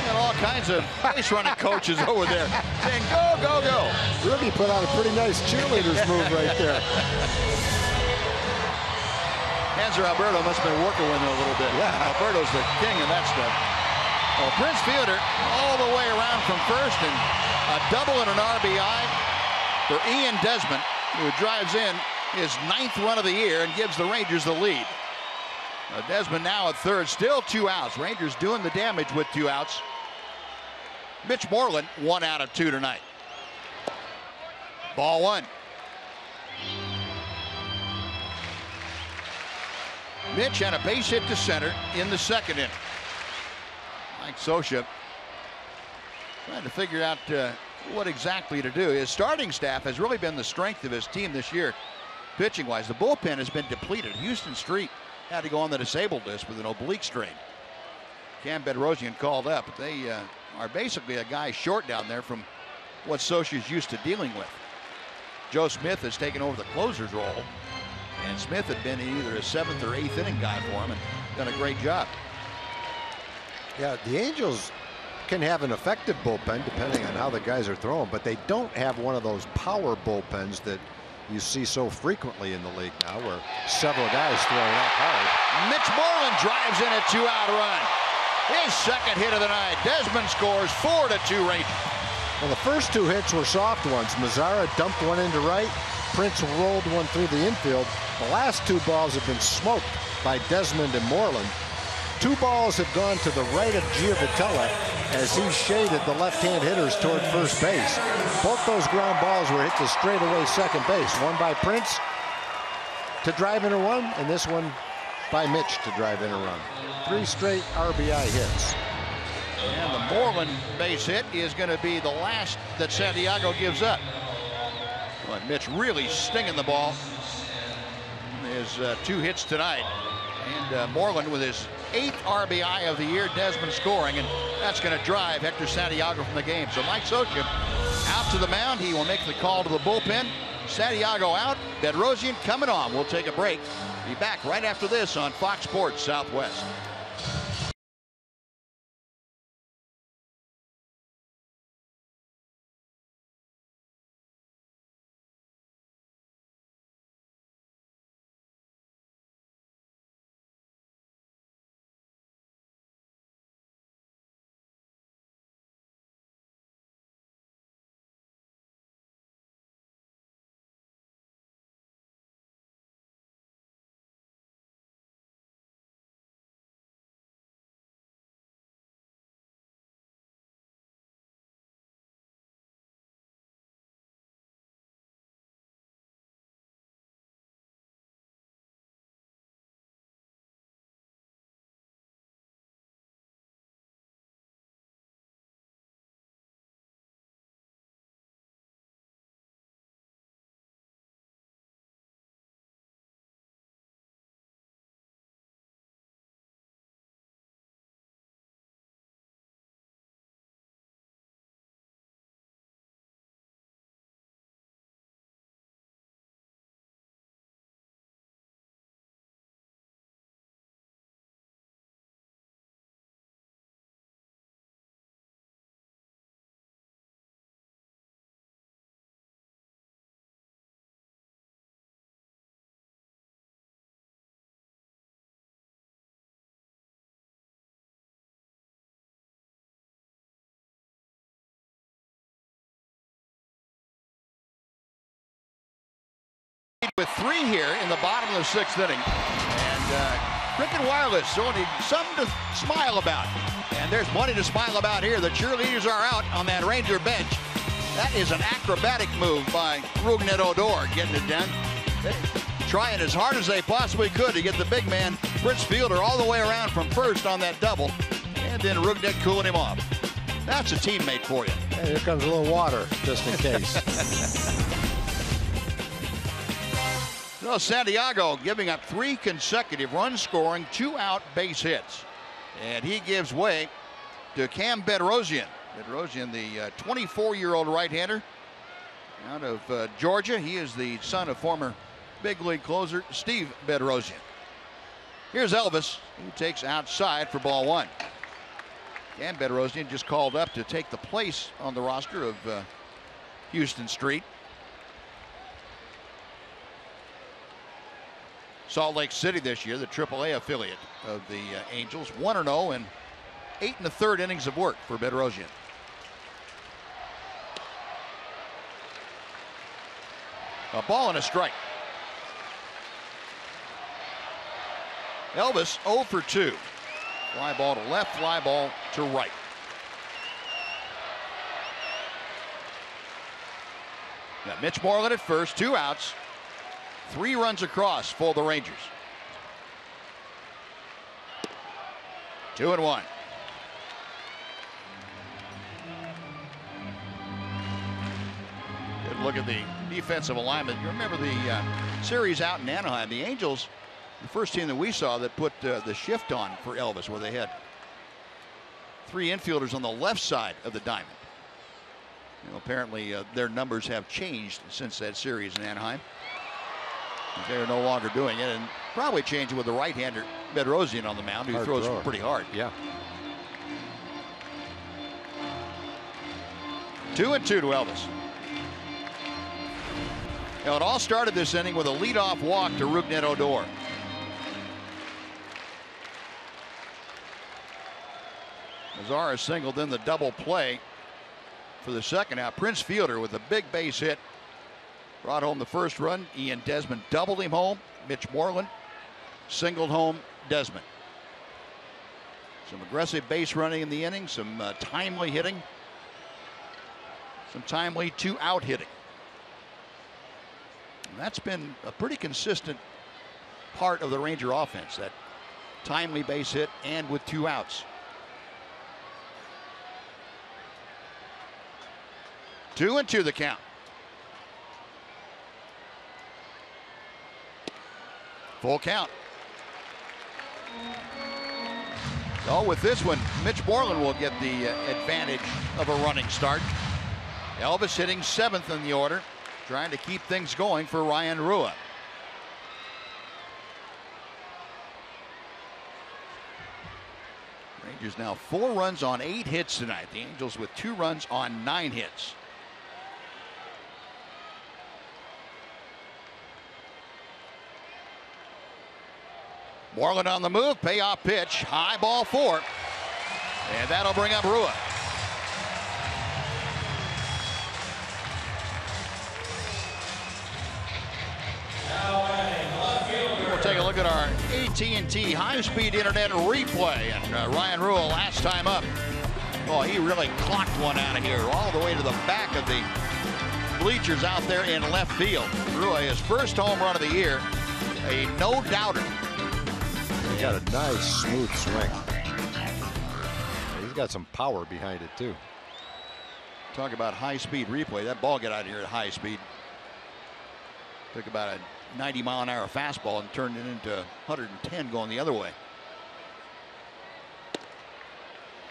Got all kinds of base running coaches over there saying, go, go, go. Rudy put on a pretty nice cheerleader's move right there. Hanser Alberto must have been working with him a little bit. Yeah. Alberto's the king of that stuff. Well, Prince Fielder all the way around from first, and a double and an RBI for Ian Desmond, who drives in his 9th run of the year and gives the Rangers the lead. Desmond now at third, still 2 outs. Rangers doing the damage with 2 outs. Mitch Moreland, 1 out of 2 tonight. Ball 1. Mitch had a base hit to center in the 2nd inning. Mike Scioscia trying to figure out what exactly to do. His starting staff has really been the strength of his team this year, pitching-wise. The bullpen has been depleted. Houston Street had to go on the disabled list with an oblique strain. Cam Bedrosian called up, but they are basically a guy short down there from what Scioscia's used to dealing with. Joe Smith has taken over the closer's role, and Smith had been either a 7th or 8th inning guy for him and done a great job. Yeah, the Angels can have an effective bullpen depending on how the guys are throwing, but they don't have one of those power bullpens that you see so frequently in the league now, where several guys throwing up hard. Mitch Moreland drives in a 2-out run. His 2nd hit of the night. Desmond scores 4-2 Rangers. Well, the first 2 hits were soft ones. Mazzara dumped one into right. Prince rolled one through the infield. The last 2 balls have been smoked by Desmond and Moreland. 2 balls have gone to the right of Giovitella as he shaded the left-hand hitters toward first base. Both those ground balls were hit to straightaway second base. One by Prince to drive in a run, and this one by Mitch to drive in a run. 3 straight RBI hits. And the Moreland base hit is going to be the last that Santiago gives up. But Mitch really stinging the ball. His 2 hits tonight. And Moreland with his 8th RBI of the year. Desmond scoring, and that's going to drive Hector Santiago from the game. So Mike Scioscia out to the mound. He will make the call to the bullpen. Santiago out. Bedrosian coming on. We'll take a break. Be back right after this on Fox Sports Southwest. With 3 here in the bottom of the 6th inning. And Cricket Wireless only something to smile about. And there's plenty to smile about here. The cheerleaders are out on that Ranger bench. That is an acrobatic move by Rougned Odor, getting it done. Trying as hard as they possibly could to get the big man, Prince Fielder, all the way around from first on that double. And then Rougned cooling him off. That's a teammate for you. And here comes a little water, just in case. No, Santiago giving up 3 consecutive runs, scoring 2 out base hits. And he gives way to Cam Bedrosian. Bedrosian, the 24-year-old right-hander out of Georgia. He is the son of former big league closer Steve Bedrosian. Here's Elvis, who takes outside for ball 1. Cam Bedrosian just called up to take the place on the roster of Houston Street. Salt Lake City this year, the AAA affiliate of the Angels, 1-0 and 8 1/3 innings of work for Bedrosian. A ball and a strike. Elvis 0 for 2. Fly ball to left, fly ball to right. Got Mitch Moreland at first, 2 outs. 3 runs across for the Rangers. 2-1. Good look at the defensive alignment. You remember the series out in Anaheim. The Angels, the first team that we saw that put the shift on for Elvis, where they had 3 infielders on the left side of the diamond. You know, apparently their numbers have changed since that series in Anaheim. They're no longer doing it, and probably changing with the right-hander Bedrosian on the mound, who throws pretty hard. Yeah. 2-2 to Elvis. Now, it all started this inning with a leadoff walk to Rougned Odor. Mazara singled in the double play for the second out. Prince Fielder with a big base hit brought home the first run. Ian Desmond doubled him home. Mitch Moreland singled home Desmond. Some aggressive base running in the inning, some timely hitting, some timely 2-out hitting. And that's been a pretty consistent part of the Ranger offense, that timely base hit and with 2 outs. 2-2 the count. Full count. So with this one, Mitch Moreland will get the advantage of a running start. Elvis hitting 7th in the order, trying to keep things going for Ryan Rua. Rangers now 4 runs on 8 hits tonight. The Angels with 2 runs on 9 hits. Moreland on the move, payoff pitch, high ball 4, and that'll bring up Rua. We'll take a look at our AT high-speed internet replay, and Ryan Rua last time up. Oh, he really clocked one out of here all the way to the back of the bleachers out there in left field. Rua, his first home run of the year, a no-doubter. He got a nice smooth swing. He's got some power behind it too. Talk about high-speed replay. That ball got out of here at high speed. Took about a 90-mile-an-hour fastball and turned it into 110 going the other way.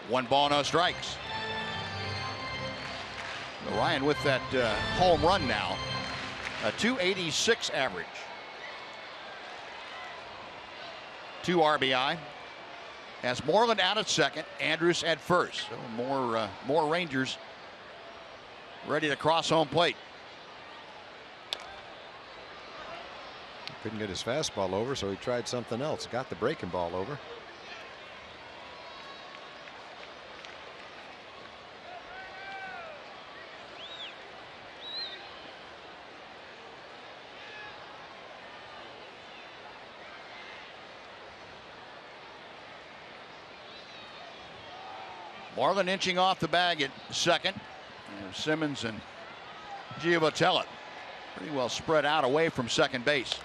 1 ball, no strikes. Ryan with that home run now, a .286 average. 2 RBI. Has Moreland out at second, Andrus at first. So more Rangers ready to cross home plate. Couldn't get his fastball over, so he tried something else. Got the breaking ball over. Marlin inching off the bag at second. And Simmons and Giovatelli pretty well spread out away from second base.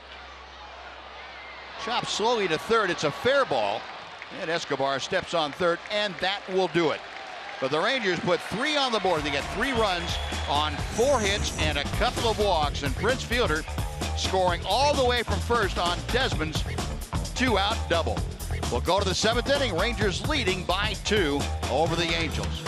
Chopped slowly to third. It's a fair ball. And Escobar steps on third, and that will do it. But the Rangers put 3 on the board. They get 3 runs on 4 hits and a couple of walks. And Prince Fielder scoring all the way from first on Desmond's 2-out double. We'll go to the 7th inning. Rangers leading by 2 over the Angels.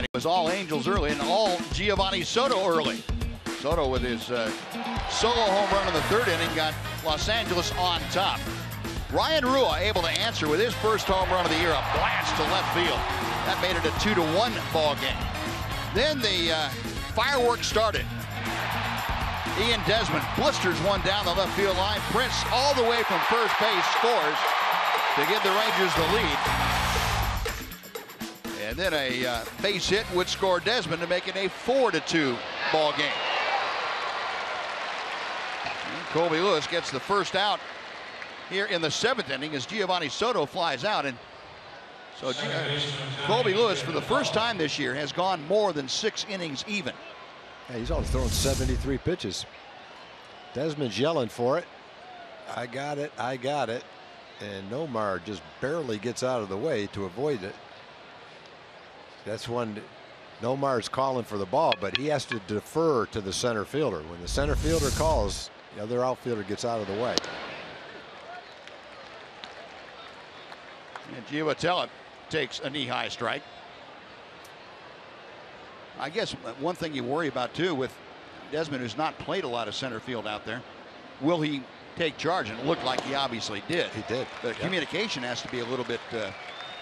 It was all Angels early and all Giovanni Soto early. Soto with his solo home run in the 3rd inning got Los Angeles on top. Ryan Rua able to answer with his first home run of the year, a blast to left field. That made it a 2-1 ball game. Then the fireworks started. Ian Desmond blisters one down the left field line. Prince all the way from first base scores to give the Rangers the lead. And then a base hit would score Desmond to make it a 4-2 ball game. And Colby Lewis gets the first out here in the 7th inning as Giovanni Soto flies out. And so Colby Lewis, for the first time this year, has gone more than 6 innings even. Yeah, he's only thrown 73 pitches. Desmond's yelling for it. I got it. I got it. And Nomar just barely gets out of the way to avoid it. That's when Nomar's calling for the ball, but he has to defer to the center fielder. When the center fielder calls, the other outfielder gets out of the way. And Giovatelli takes a knee-high strike. I guess one thing you worry about too with Desmond, who's not played a lot of center field out there, will he take charge? And it looked like he obviously did. He did. The communication has to be a little bit,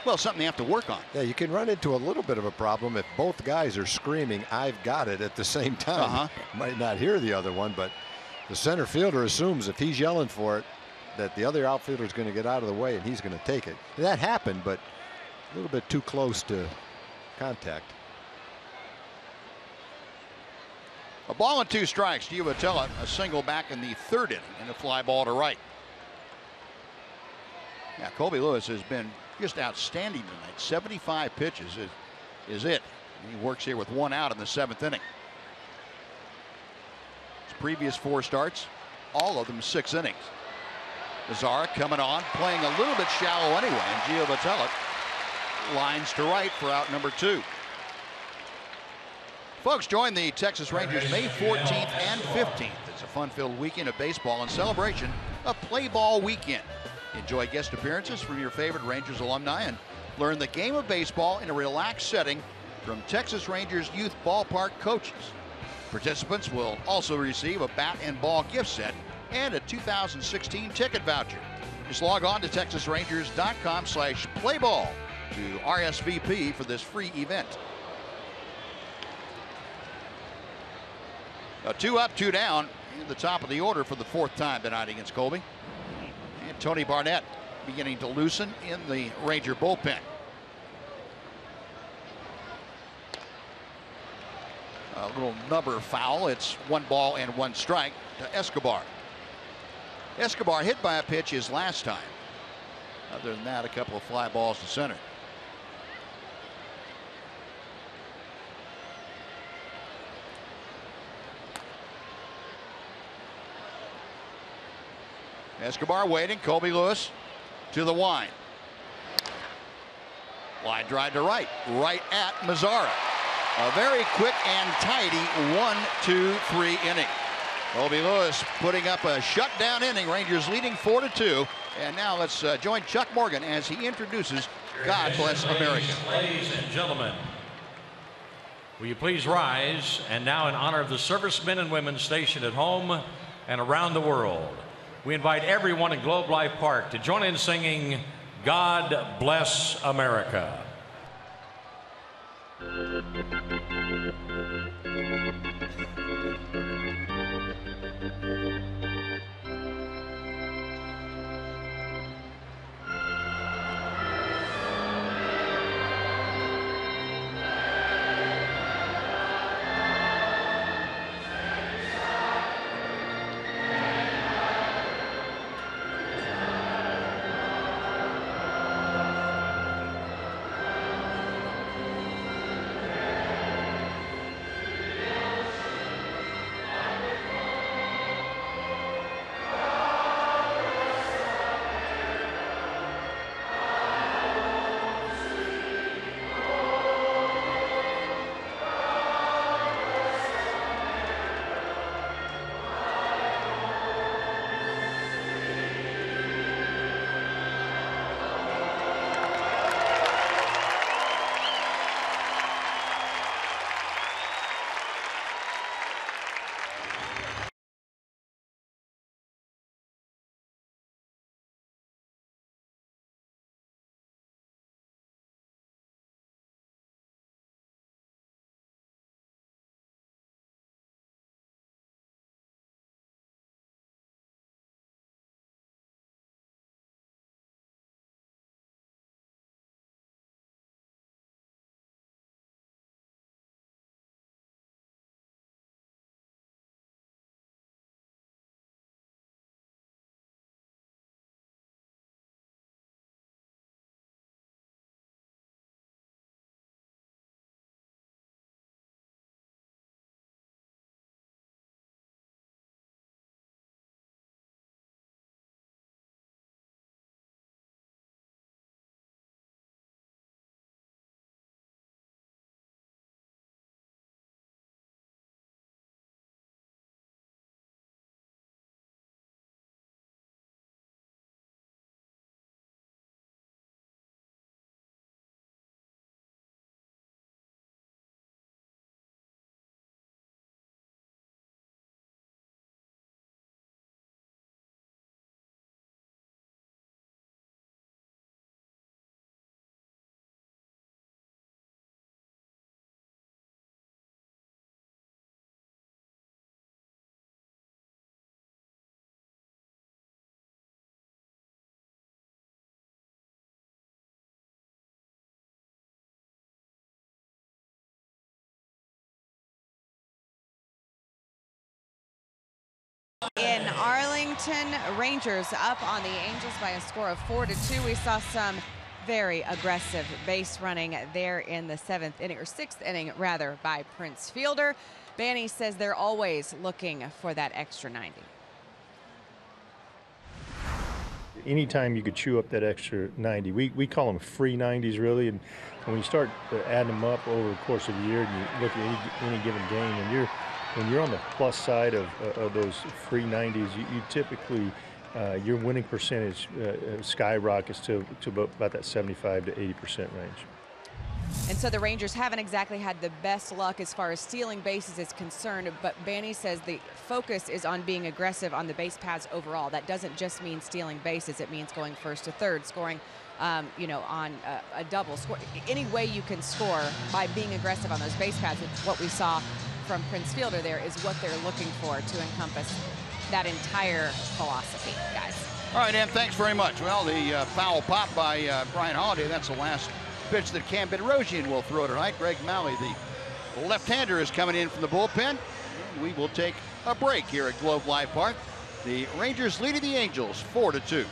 well, something they have to work on. Yeah, you can run into a little bit of a problem if both guys are screaming, "I've got it," at the same time. Might not hear the other one, but the center fielder assumes if he's yelling for it, that the other outfielder is going to get out of the way and he's going to take it. And that happened, but a little bit too close to contact. A ball and 2 strikes. Giovatelli a single back in the 3rd inning and a fly ball to right. Yeah, Colby Lewis has been just outstanding tonight. 75 pitches is it. He works here with 1 out in the 7th inning. His previous 4 starts, all of them 6 innings. Mazara coming on, playing a little bit shallow anyway, and Giovatelli lines to right for out number 2. Folks, join the Texas Rangers May 14th and 15th. It's a fun-filled weekend of baseball in celebration of Play Ball Weekend. Enjoy guest appearances from your favorite Rangers alumni and learn the game of baseball in a relaxed setting from Texas Rangers youth ballpark coaches. Participants will also receive a bat and ball gift set and a 2016 ticket voucher. Just log on to TexasRangers.com/playball to RSVP for this free event. Two up, two down in the top of the order for the 4th time tonight against Colby. And Tony Barnett beginning to loosen in the Ranger bullpen. A little number foul. It's 1 ball and 1 strike to Escobar. Escobar hit by a pitch his last time. Other than that, a couple of fly balls to center. Escobar waiting. Colby Lewis to the wind. Line drive to right. Right at Mazzara. A very quick and tidy 1-2-3 inning. Colby Lewis putting up a shutdown inning. Rangers leading 4-2. And now let's join Chuck Morgan as he introduces God Bless America. Ladies and gentlemen, will you please rise? And now in honor of the servicemen and women stationed at home and around the world, we invite everyone in Globe Life Park to join in singing God Bless America. In Arlington, Rangers up on the Angels by a score of 4-2. We saw some very aggressive base running there in the 7th inning, or 6th inning rather, by Prince Fielder. Banny says they're always looking for that extra 90. Anytime you could chew up that extra 90, we call them free 90s really, and when you start adding them up over the course of the year and you look at any given game, and when you're on the plus side of those free 90s, you typically your winning percentage skyrockets to about that 75 to 80% range. And so the Rangers haven't exactly had the best luck as far as stealing bases is concerned, but Banny says the focus is on being aggressive on the base paths overall. That doesn't just mean stealing bases. It means going first to third, scoring, on a double. Any way you can score by being aggressive on those base paths. It's what we saw from Prince Fielder there is what they're looking for to encompass that entire philosophy, guys. All right, Em, thanks very much. Well, the foul pop by Brian Holiday, that's the last pitch that Cam Bedrosian will throw tonight. Greg Malley, the left-hander, is coming in from the bullpen. And we will take a break here at Globe Life Park. The Rangers leading the Angels 4-2.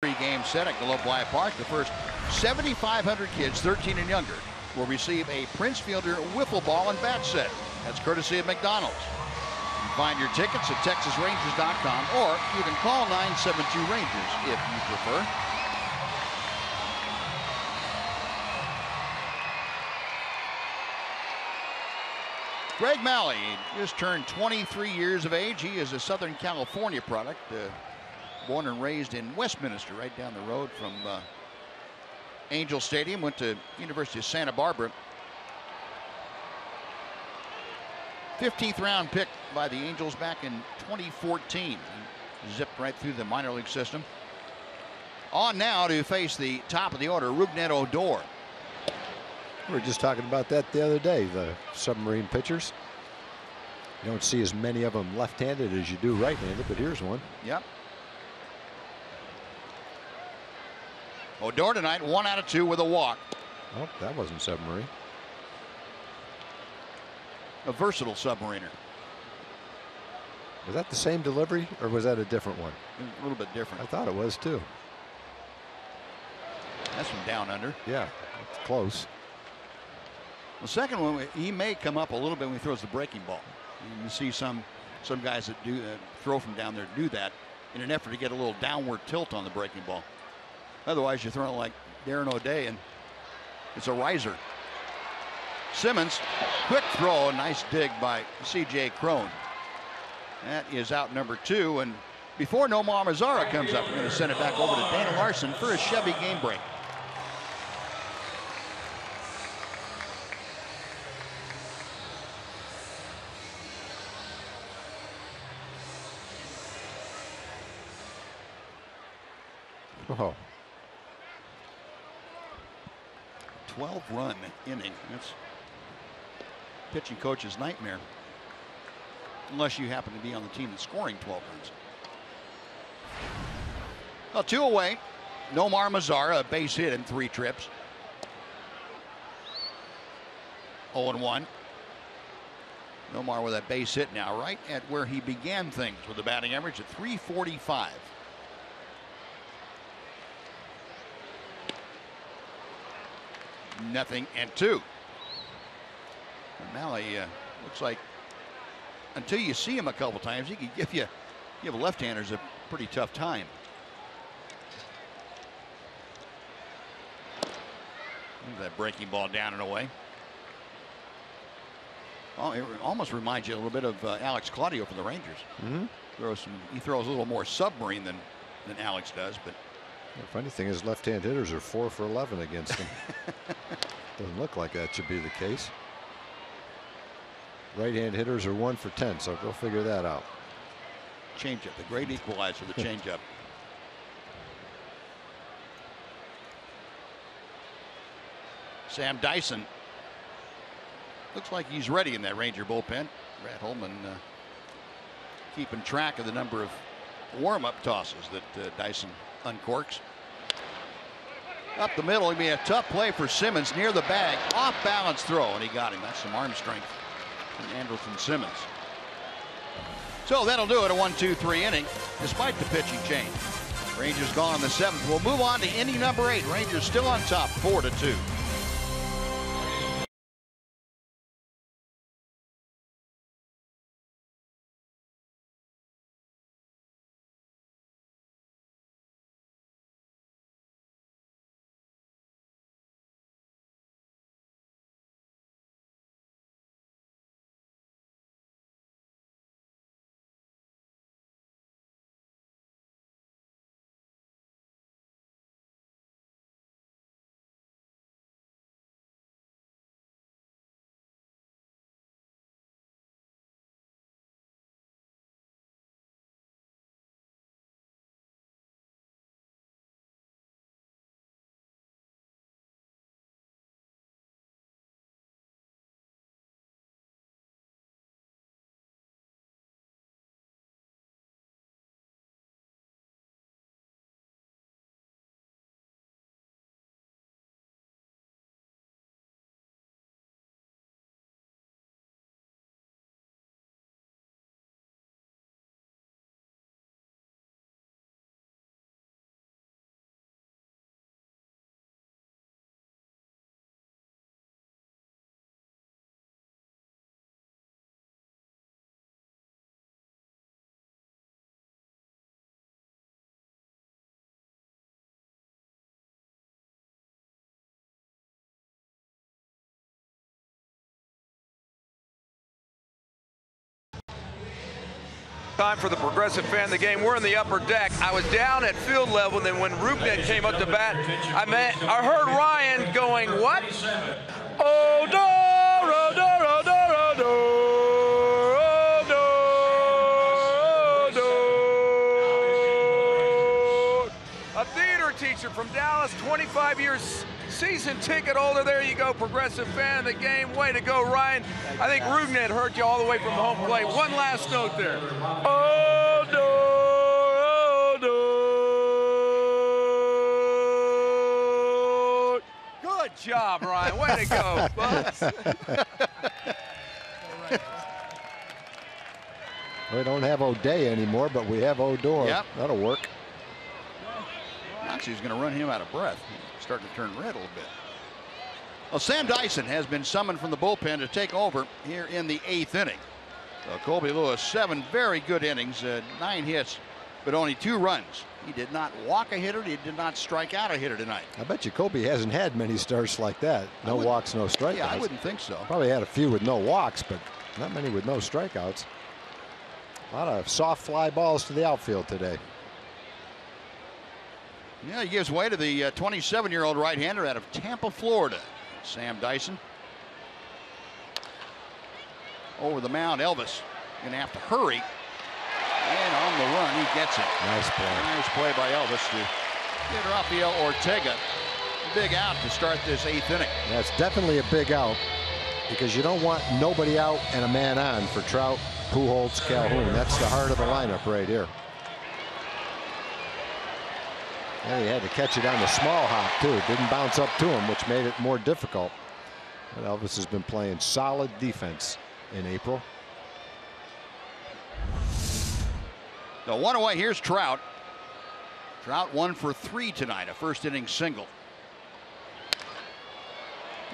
Three-game set at Globe Life Park. The first 7,500 kids 13 and younger will receive a Prince Fielder wiffle ball and bat set. That's courtesy of McDonald's. You can find your tickets at TexasRangers.com, or you can call 972-RANGERS if you prefer. Greg Malley just turned 23 years of age. He is a Southern California product. Born and raised in Westminster, right down the road from Angel Stadium. Went to University of Santa Barbara. 15th round pick by the Angels back in 2014. He zipped right through the minor league system. On now to face the top of the order, Rougned Odor. We were just talking about that the other day, the submarine pitchers. You don't see as many of them left-handed as you do right-handed, but here's one. Yep. Odor tonight, 1 out of 2 with a walk. Oh, that wasn't submarine. A versatile submariner. Was that the same delivery, or was that a different one? A little bit different. I thought it was too. That's from down under. Yeah, it's close. The second one, he may come up a little bit when he throws the breaking ball. You see some guys that do throw from down there do that in an effort to get a little downward tilt on the breaking ball. Otherwise, you're throwing like Darren O'Day, and it's a riser. Simmons, quick throw, a nice dig by C.J. Cron. That is out number 2, and before Nomar Mazara comes up, we're going to send it back over to Dana Larson for a Chevy game break. Oh. 12-run inning. That's pitching coach's nightmare. Unless you happen to be on the team that's scoring 12 runs. Well, 2 away. Nomar Mazara, a base hit in 3 trips. 0-1. Nomar with that base hit now, right at where he began things with a batting average at .345. Nothing and 2. And Malley looks like until you see him a couple times, he can give left-handers a pretty tough time. That breaking ball down and away. Oh, it almost reminds you a little bit of Alex Claudio for the Rangers. He throws a little more submarine than Alex does, but the funny thing is left-hand hitters are 4 for 11 against him. Doesn't look like that should be the case. Right-hand hitters are 1 for 10, so go figure that out. Changeup, the great equalizer, the changeup. Sam Dyson looks like he's ready in that Ranger bullpen. Brad Holman keeping track of the number of warm-up tosses that Dyson uncorks. Up the middle, it'll be a tough play for Simmons near the bag. Off balance throw, and he got him. That's some arm strength from Andrelton Simmons. So that'll do it, a 1-2-3 inning, despite the pitching change. Rangers gone in the 7th. We'll move on to inning number 8. Rangers still on top, 4-2. Time for the Progressive Fan of the Game. We're in the upper deck. I was down at field level, and then when Rubnik came up to bat, I heard Ryan going, what? Oh, do, do, do, do, do, do. A theater teacher from Dallas, 25 years season ticket holder. There you go, Progressive Fan of the Game. Way to go, Ryan. I think Rubnet heard you all the way from home plate. One last note there. Oh, no, no. Good job, Ryan. Way to go, Buzz. We don't have O'Day anymore, but we have Odor. Yep. That'll work. Actually, he's going to run him out of breath. Starting to turn red a little bit. Well, Sam Dyson has been summoned from the bullpen to take over here in the 8th inning. So Colby Lewis, 7 very good innings, 9 hits, but only 2 runs. He did not walk a hitter. He did not strike out a hitter tonight. I bet you Colby hasn't had many starts like that. No walks, no strikeouts. Yeah, I wouldn't think so. Probably had a few with no walks, but not many with no strikeouts. A lot of soft fly balls to the outfield today. Yeah, he gives way to the 27-year-old right-hander out of Tampa, Florida, Sam Dyson. Over the mound, Elvis going to have to hurry. And on the run, he gets it. Nice play. Nice play by Elvis to get Rafael Ortega. A big out to start this 8th inning. That's definitely a big out because you don't want nobody out and a man on for Trout, Pujols, Calhoun. That's the heart of the lineup right here. And he had to catch it on the small hop, too. It didn't bounce up to him, which made it more difficult. But Elvis has been playing solid defense in April. So 1 away. Here's Trout. Trout 1 for 3 tonight, a first inning single.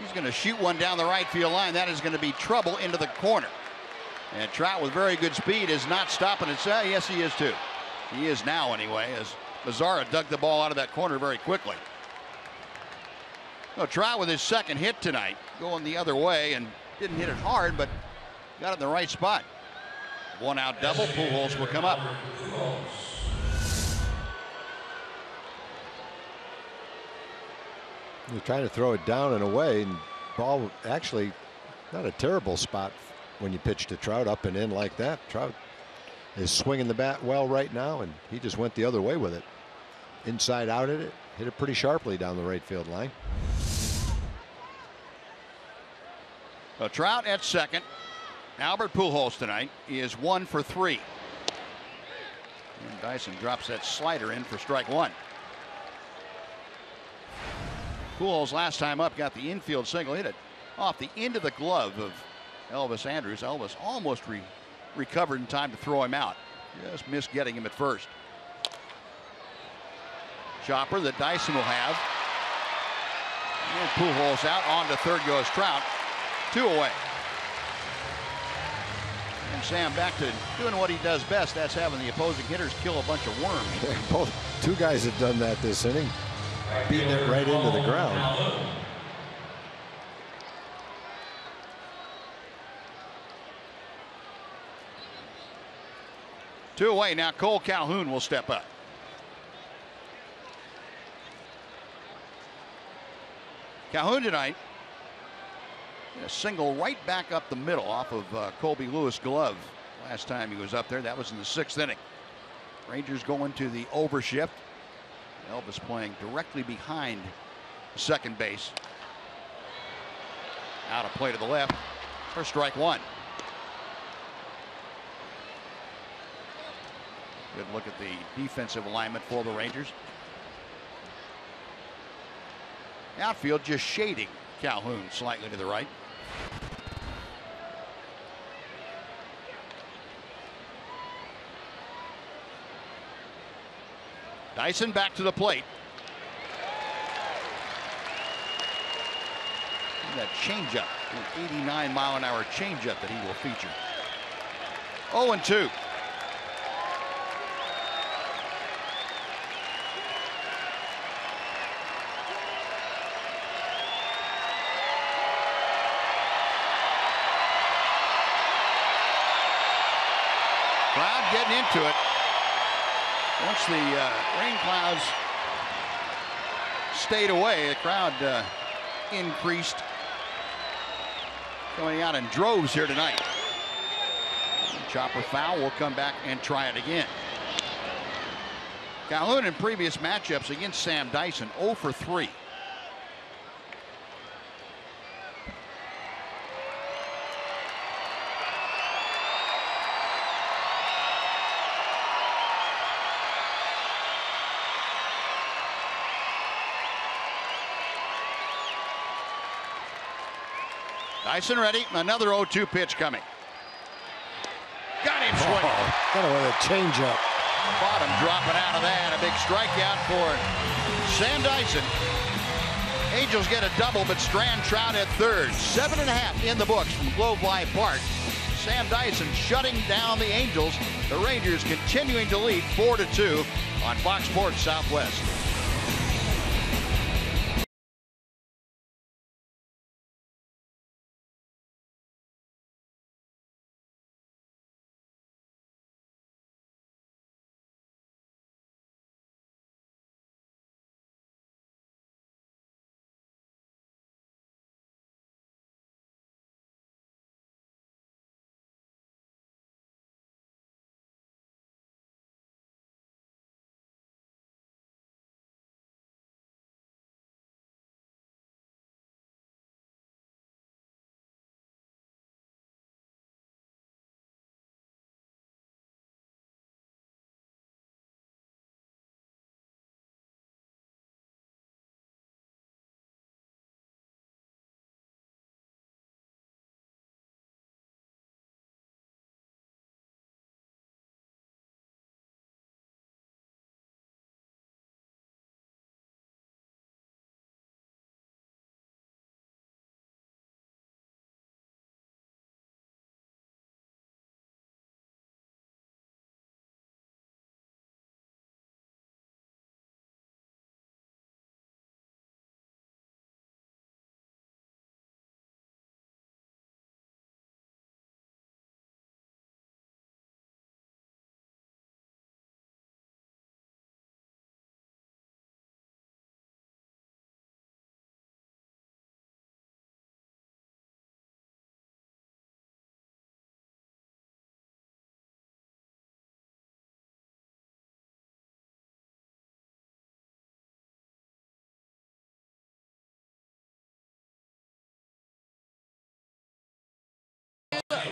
He's going to shoot one down the right field line. That is going to be trouble into the corner. And Trout with very good speed is not stopping it. Yes, he is too. He is now anyway, as Mazzara dug the ball out of that corner very quickly. So Trout with his 2nd hit tonight, going the other way, and didn't hit it hard, but got it in the right spot. 1 out double. Pujols will come up. You're trying to throw it down and away, and ball actually not a terrible spot when you pitch to Trout, up and in like that. Trout is swinging the bat well right now, and he just went the other way with it. Inside out at it, hit it pretty sharply down the right field line. So Trout at second. Albert Pujols tonight is 1 for 3. And Dyson drops that slider in for strike 1. Pujols last time up got the infield single, hit it off the end of the glove of Elvis Andrus. Elvis almost recovered in time to throw him out. Just missed getting him at first. Chopper that Dyson will have. And Pujols out. On to third goes Trout. 2 away. And Sam back to doing what he does best. That's having the opposing hitters kill a bunch of worms. Both 2 guys have done that this inning. Beating it right into the ground. Two away now. Cole Calhoun will step up. Calhoun tonight, a single right back up the middle off of Colby Lewis' glove. Last time he was up there, that was in the 6th inning. Rangers going to the overshift. Elvis playing directly behind second base. Out of play to the left for strike 1. Good look at the defensive alignment for the Rangers. Outfield just shading Calhoun slightly to the right. Dyson back to the plate. And that changeup, an 89-mile-an-hour changeup that he will feature. 0-2. Crowd getting into it. Once the rain clouds stayed away, the crowd increased, going out in droves here tonight. Chopper foul will come back and try it again. Calhoun in previous matchups against Sam Dyson 0 for 3. Dyson ready. Another 0-2 pitch coming. Got him swinging. Got away with a changeup. Bottom dropping out of that. A big strikeout for Sam Dyson. Angels get a double, but Strand Trout at third. 7.5 in the books from Globe Life Park. Sam Dyson shutting down the Angels. The Rangers continuing to lead 4-2 on Fox Sports Southwest.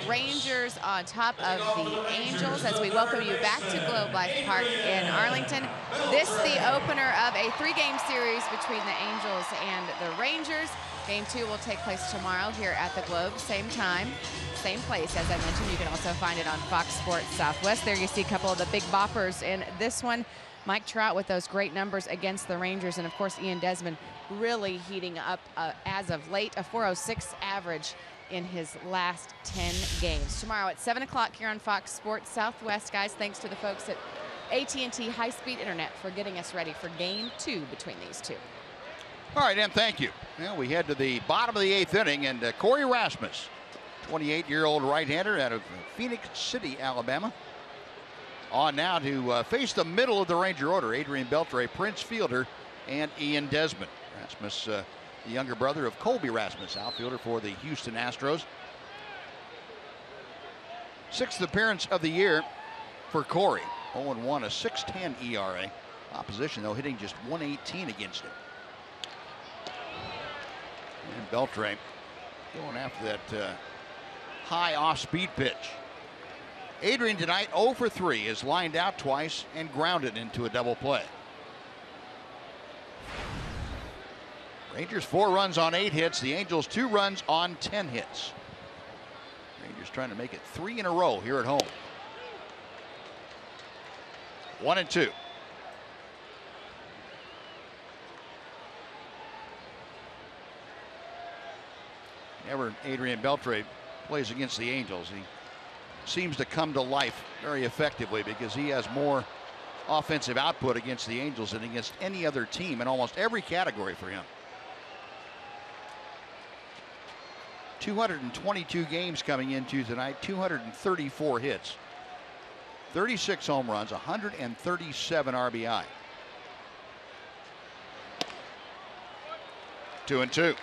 Rangers on top of the Angels as we welcome you back to Globe Life Park in Arlington. This the opener of a 3-game series between the Angels and the Rangers. Game 2 will take place tomorrow here at the Globe, same time, same place. As I mentioned, you can also find it on Fox Sports Southwest. There you see a couple of the big boppers in this one. Mike Trout with those great numbers against the Rangers, and of course Ian Desmond really heating up as of late, a 406 average in his last 10 games. Tomorrow at 7 o'clock here on Fox Sports Southwest. Guys, thanks to the folks at AT high-speed internet for getting us ready for game 2 between these two. All right, Em, thank you. Well, we head to the bottom of the 8th inning, and Corey Rasmus, 28-year-old right-hander out of Phoenix City, Alabama, on now to face the middle of the Ranger order: Adrian Beltre, Prince Fielder, and Ian Desmond. Rasmus, the younger brother of Colby Rasmus, outfielder for the Houston Astros. 6th appearance of the year for Corey. 0-1, a 6.10 ERA. Opposition, though, hitting just .118 against him. And Beltre going after that high off-speed pitch. Adrian tonight 0 for 3, is lined out twice and grounded into a double play. Rangers 4 runs on 8 hits. The Angels 2 runs on 10 hits. Rangers trying to make it 3 in a row here at home. 1-2. Whenever Adrian Beltre plays against the Angels, he seems to come to life very effectively because he has more offensive output against the Angels than against any other team in almost every category for him. 222 games coming into tonight, 234 hits, 36 home runs, 137 RBI. 2-2.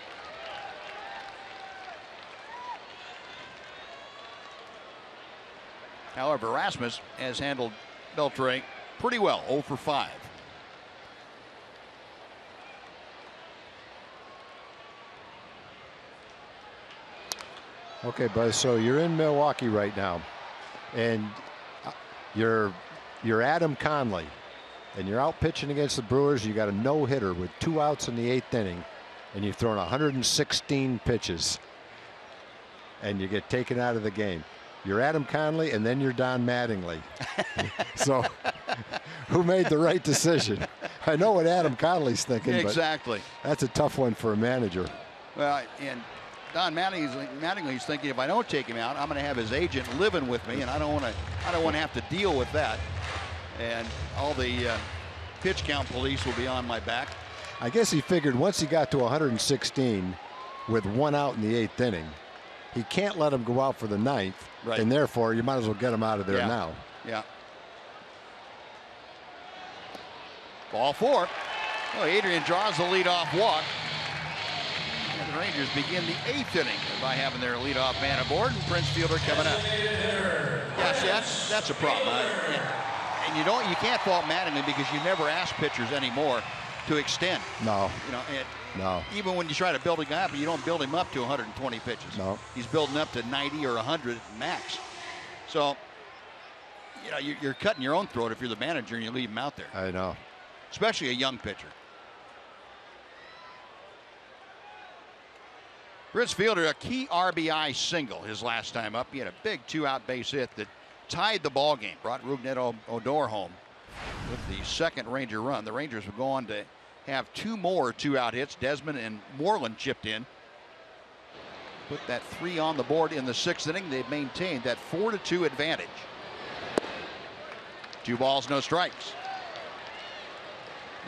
However, Rasmus has handled Beltre pretty well, 0 for 5. Okay, Buzz, so you're in Milwaukee right now, and you're Adam Conley, and you're out pitching against the Brewers. You got a no-hitter with 2 outs in the 8th inning, and you've thrown 116 pitches, and you get taken out of the game. You're Adam Conley, and then you're Don Mattingly. So who made the right decision? I know what Adam Conley's thinking, exactly. But that's a tough one for a manager. Well, and Don Mattingly's thinking, if I don't take him out, I'm going to have his agent living with me, and I don't want to have to deal with that. And all the pitch count police will be on my back. I guess he figured once he got to 116 with 1 out in the 8th inning, he can't let him go out for the 9th, right. And therefore you might as well get him out of there now. Yeah. Ball 4. Well, Adrian draws the leadoff walk. And the Rangers begin the 8th inning by having their leadoff man aboard, and Prince Fielder coming up. Yeah, see, that's a problem. And you can't fault Mattingly because you never ask pitchers anymore to extend. No. No. Even when you try to build a guy up, you don't build him up to 120 pitches. No. He's building up to 90 or 100 max. So, you're cutting your own throat if you're the manager and you leave him out there. I know. Especially a young pitcher. Prince Fielder, a key RBI single his last time up. He had a big 2-out base hit that tied the ball game, brought Rougned Odor home with the 2nd Ranger run. The Rangers would go on to have 2 more 2-out hits. Desmond and Moreland chipped in. Put that 3 on the board in the 6th inning. They've maintained that 4-2 advantage. 2 balls, no strikes.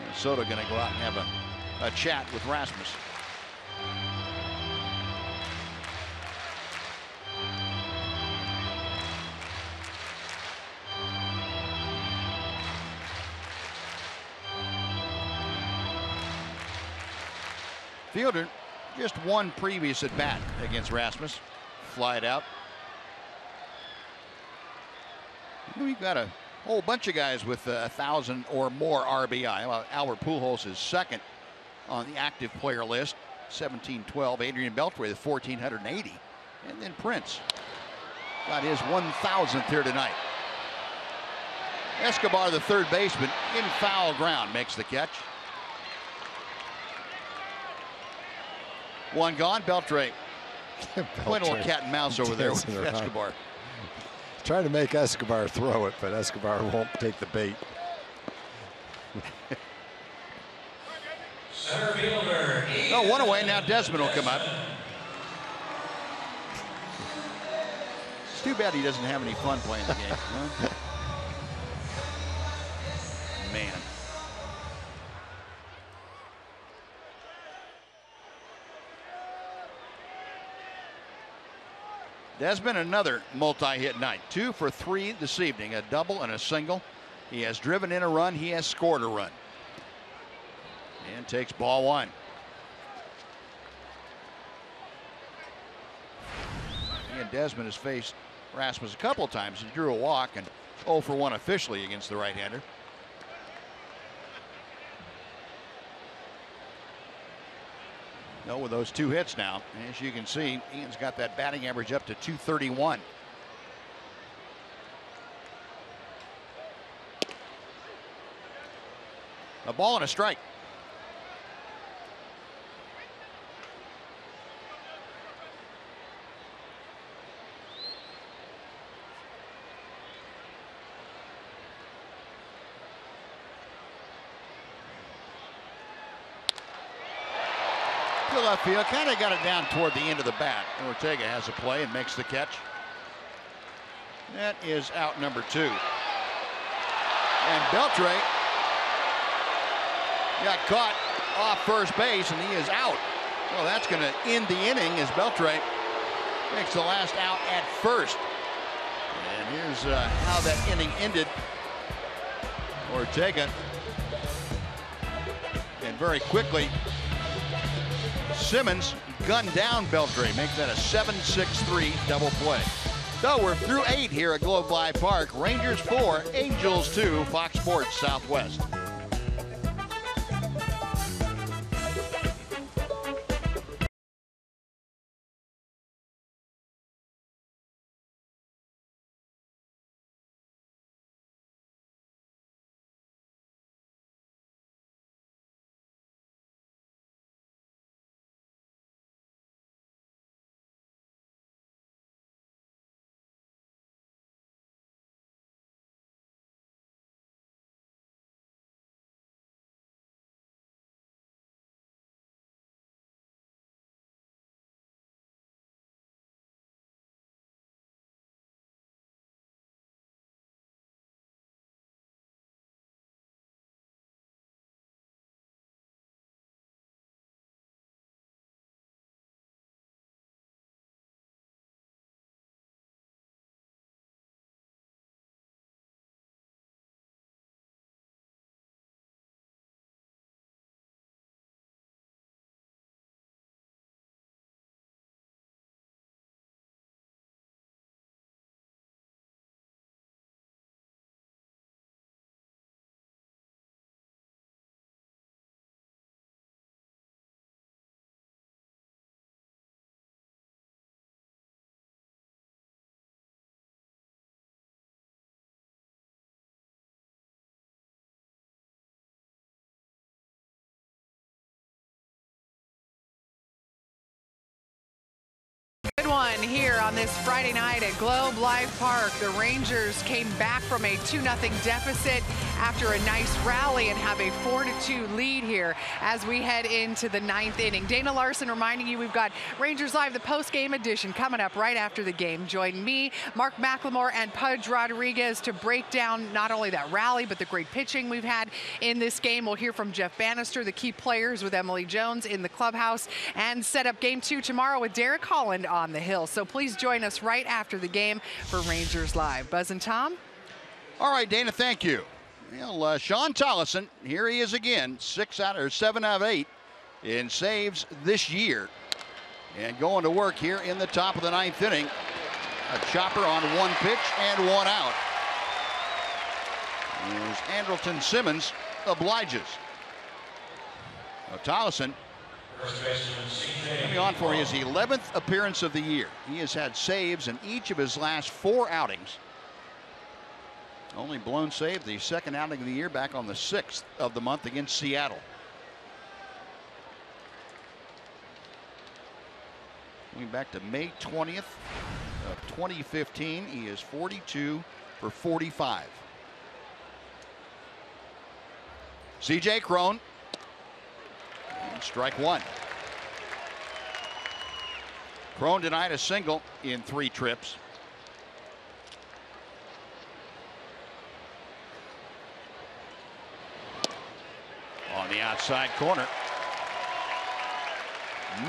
Minnesota going to go out and have a chat with Rasmus. Fielder, just 1 previous at bat against Rasmus. Fly it out. We've got a whole bunch of guys with 1,000 or more RBI. Well, Albert Pujols is 2nd on the active player list, 1,712. Adrian Beltre with 1,480, and then Prince. Got his 1,000th here tonight. Escobar, the third baseman, in foul ground, makes the catch. One gone. Beltre playing a little cat and mouse over there with Escobar. Trying to make Escobar throw it, but Escobar won't take the bait. Center fielder. No, one away. Now Desmond will come up. It's too bad he doesn't have any fun playing the game. Huh? Man. Desmond, another multi-hit night. 2 for 3 this evening, a double and a single. He has driven in a run. He has scored a run. And takes ball 1. And Desmond has faced Rasmus a couple times. He drew a walk and 0 for 1 officially against the right-hander. No, with those 2 hits now, as you can see, Ian's got that batting average up to 231. A ball and a strike. Left field, kind of got it down toward the end of the bat. Ortega has a play and makes the catch. That is out number 2. And Beltre got caught off first base and he is out. Well, that's going to end the inning as Beltre makes the last out at first. And here's how that inning ended. Ortega, and very quickly Simmons gunned down Beltre, makes that a 7-6-3 double play. So we're through 8 here at Globe Life Park. Rangers 4, Angels 2, Fox Sports Southwest. One here on this Friday night at Globe Life Park. The Rangers came back from a 2-0 deficit after a nice rally and have a 4-2 lead here as we head into the 9th inning. Dana Larson reminding you we've got Rangers Live, the post-game edition, coming up right after the game. Join me, Mark McLemore, and Pudge Rodriguez to break down not only that rally but the great pitching we've had in this game. We'll hear from Jeff Bannister, the key players with Emily Jones in the clubhouse, and set up Game 2 tomorrow with Derek Holland on the hill. So please join us right after the game for Rangers Live. Buzz and Tom? All right, Dana, thank you. Well, Sean Tollison, here he is again, 7 out of 8 in saves this year. And going to work here in the top of the 9th inning. A chopper on 1 pitch and 1 out. As Andrelton Simmons obliges. Now, Tollison Coming on for his 11th appearance of the year. He has had saves in each of his last 4 outings. Only blown save the second outing of the year back on the 6th of the month against Seattle. Going back to May 20th of 2015, he is 42 for 45. C.J. Cron. And strike 1. Cron denied a single in 3 trips. On the outside corner.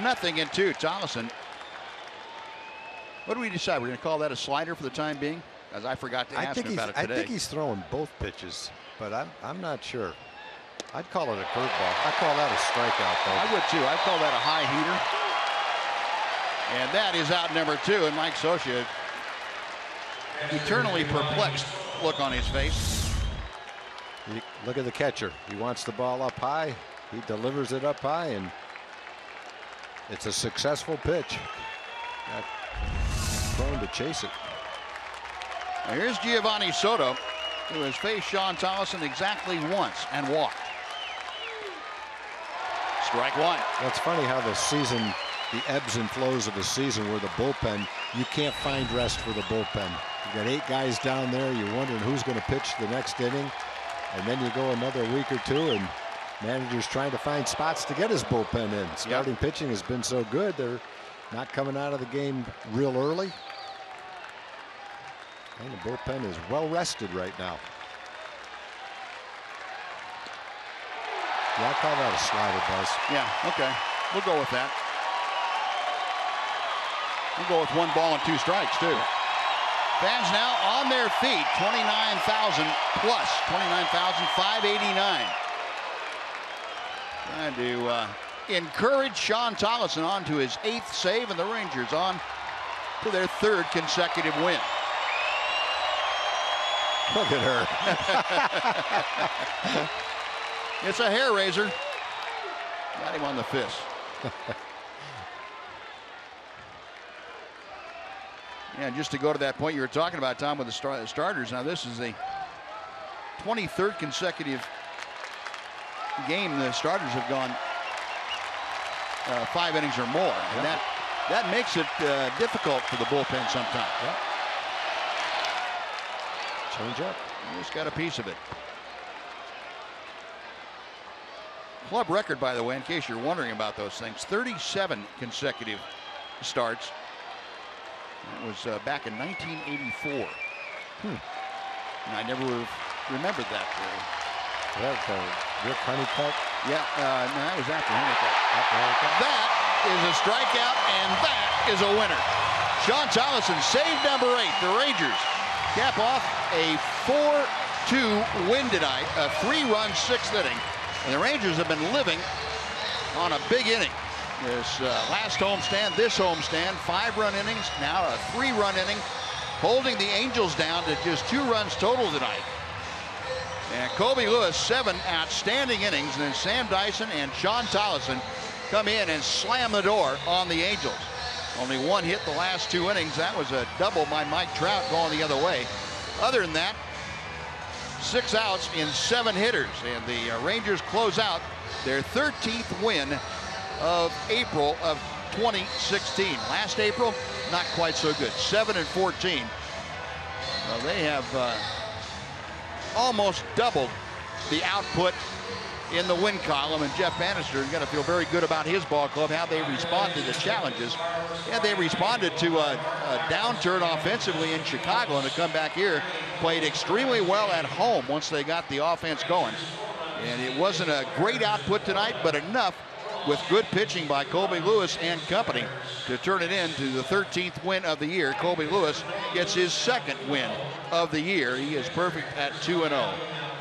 Nothing in 2. Tollison. What do we decide? We're going to call that a slider for the time being? As I forgot to ask him about it today. I think he's throwing both pitches, but I'm not sure. I'd call it a curveball. I'd call that a strikeout, though. I would too. I'd call that a high heater. And that is out number 2. And Mike Scioscia, eternally perplexed look on his face. Look at the catcher. He wants the ball up high. He delivers it up high, and it's a successful pitch. Got prone to chase it. Now here's Giovanni Soto, who has faced Sean Tollison exactly once and walked. Strike 1. That's funny how the season, the ebbs and flows of the season, where the bullpen, you can't find rest for the bullpen. You got 8 guys down there. You're wondering who's going to pitch the next inning. And then you go another week or 2, and manager's trying to find spots to get his bullpen in. Starting pitching has been so good, they're not coming out of the game real early. And the bullpen is well rested right now. Yeah, I call that a slider, Buzz. Yeah, okay. We'll go with that. We'll go with 1 ball and 2 strikes, too. Fans now on their feet, 29,000 plus, 29,589. Trying to encourage Sean Tollison on to his 8th save, and the Rangers on to their 3rd consecutive win. Look at her. It's a hair raiser. Got him on the fist. Yeah, just to go to that point you were talking about, Tom, with the starters. Now this is the 23rd consecutive game the starters have gone 5 innings or more, and that makes it difficult for the bullpen sometimes. Yep. Change up. You just got a piece of it. Club record, by the way, in case you're wondering about those things, 37 consecutive starts. That was back in 1984. And I never remembered that. Rick Honeycutt? Yeah, no, that was after Honeycutt. That is a strikeout, and that is a winner. Sean Tollison, save number 8. The Rangers cap off a 4-2 win tonight, a 3-run 6th inning. And the Rangers have been living on a big inning. This last homestand, this homestand, 5-run innings, now a 3-run inning, holding the Angels down to just 2 runs total tonight. And Colby Lewis, 7 outstanding innings, and then Sam Dyson and Sean Tollison come in and slam the door on the Angels. Only 1 hit the last 2 innings. That was a double by Mike Trout going the other way. Other than that, 6 outs in 7 hitters, and the Rangers close out their 13th win of April of 2016. Last April, not quite so good, 7-14. Well, they have almost doubled the output in the win column, and Jeff Bannister is going to feel very good about his ball club, how they responded to challenges. And they responded to a downturn offensively in Chicago, and to come back here, played extremely well at home once they got the offense going. And it wasn't a great output tonight, but enough with good pitching by Colby Lewis and company to turn it into the 13th win of the year. Colby Lewis gets his 2nd win of the year. He is perfect at 2-0.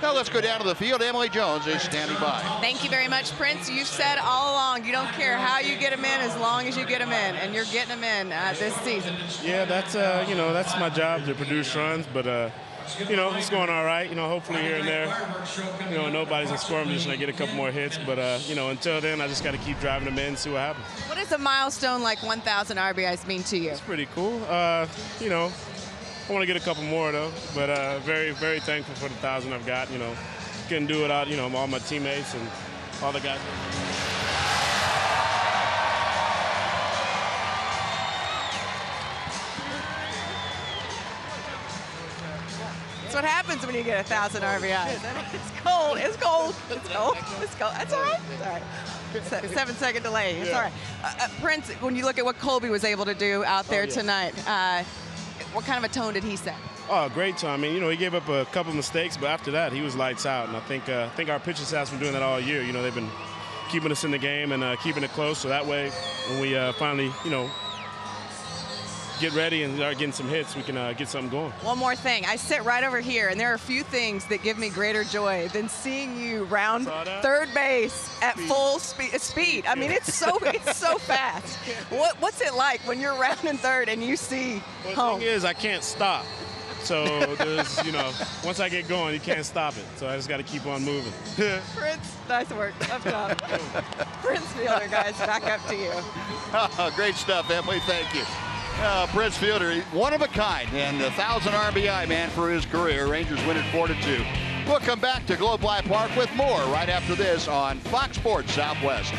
Now let's go down to the field. Emily Jones is standing by. Thank you very much, Prince. You've said all along you don't care how you get them in as long as you get them in, and you're getting them in this season. Yeah, that's that's my job, to produce runs, but you know, it's going all right. You know, hopefully here and there, you know, nobody's in scoring position, I get a couple more hits. But, you know, until then, I just got to keep driving them in and see what happens. What does a milestone like 1,000 RBIs mean to you? It's pretty cool. You know, I want to get a couple more, though. But very, very thankful for the 1,000 I've got. You know, couldn't do it without, you know, all my teammates and all the guys. That's what happens when you get 1,000 RBIs. It's cold. It's cold. It's cold. It's cold. That's all right. It's all right. 7-second delay. It's all right. Prince, when you look at what Colby was able to do out there tonight, what kind of a tone did he set? Oh, great time. I mean, you know, he gave up a couple mistakes, but after that, he was lights out. And I think our pitching staff's been doing that all year. You know, they've been keeping us in the game and keeping it close. So that way, when we finally, you know, get ready and start getting some hits, we can get something going. One more thing. I sit right over here, and there are a few things that give me greater joy than seeing you round third base at full speed. I mean, it's so fast. What's it like when you're rounding third and you see home? The thing is, I can't stop. So there's, you know, once I get going, you can't stop it. So I just got to keep on moving. Prince, nice work. Up top. Prince Fielder, guys, back up to you. Great stuff, Emily. Thank you. Prince Fielder, one of a kind, and 1,000 RBI man for his career. Rangers win it 4-2. We'll come back to Globe Life Park with more right after this on Fox Sports Southwest.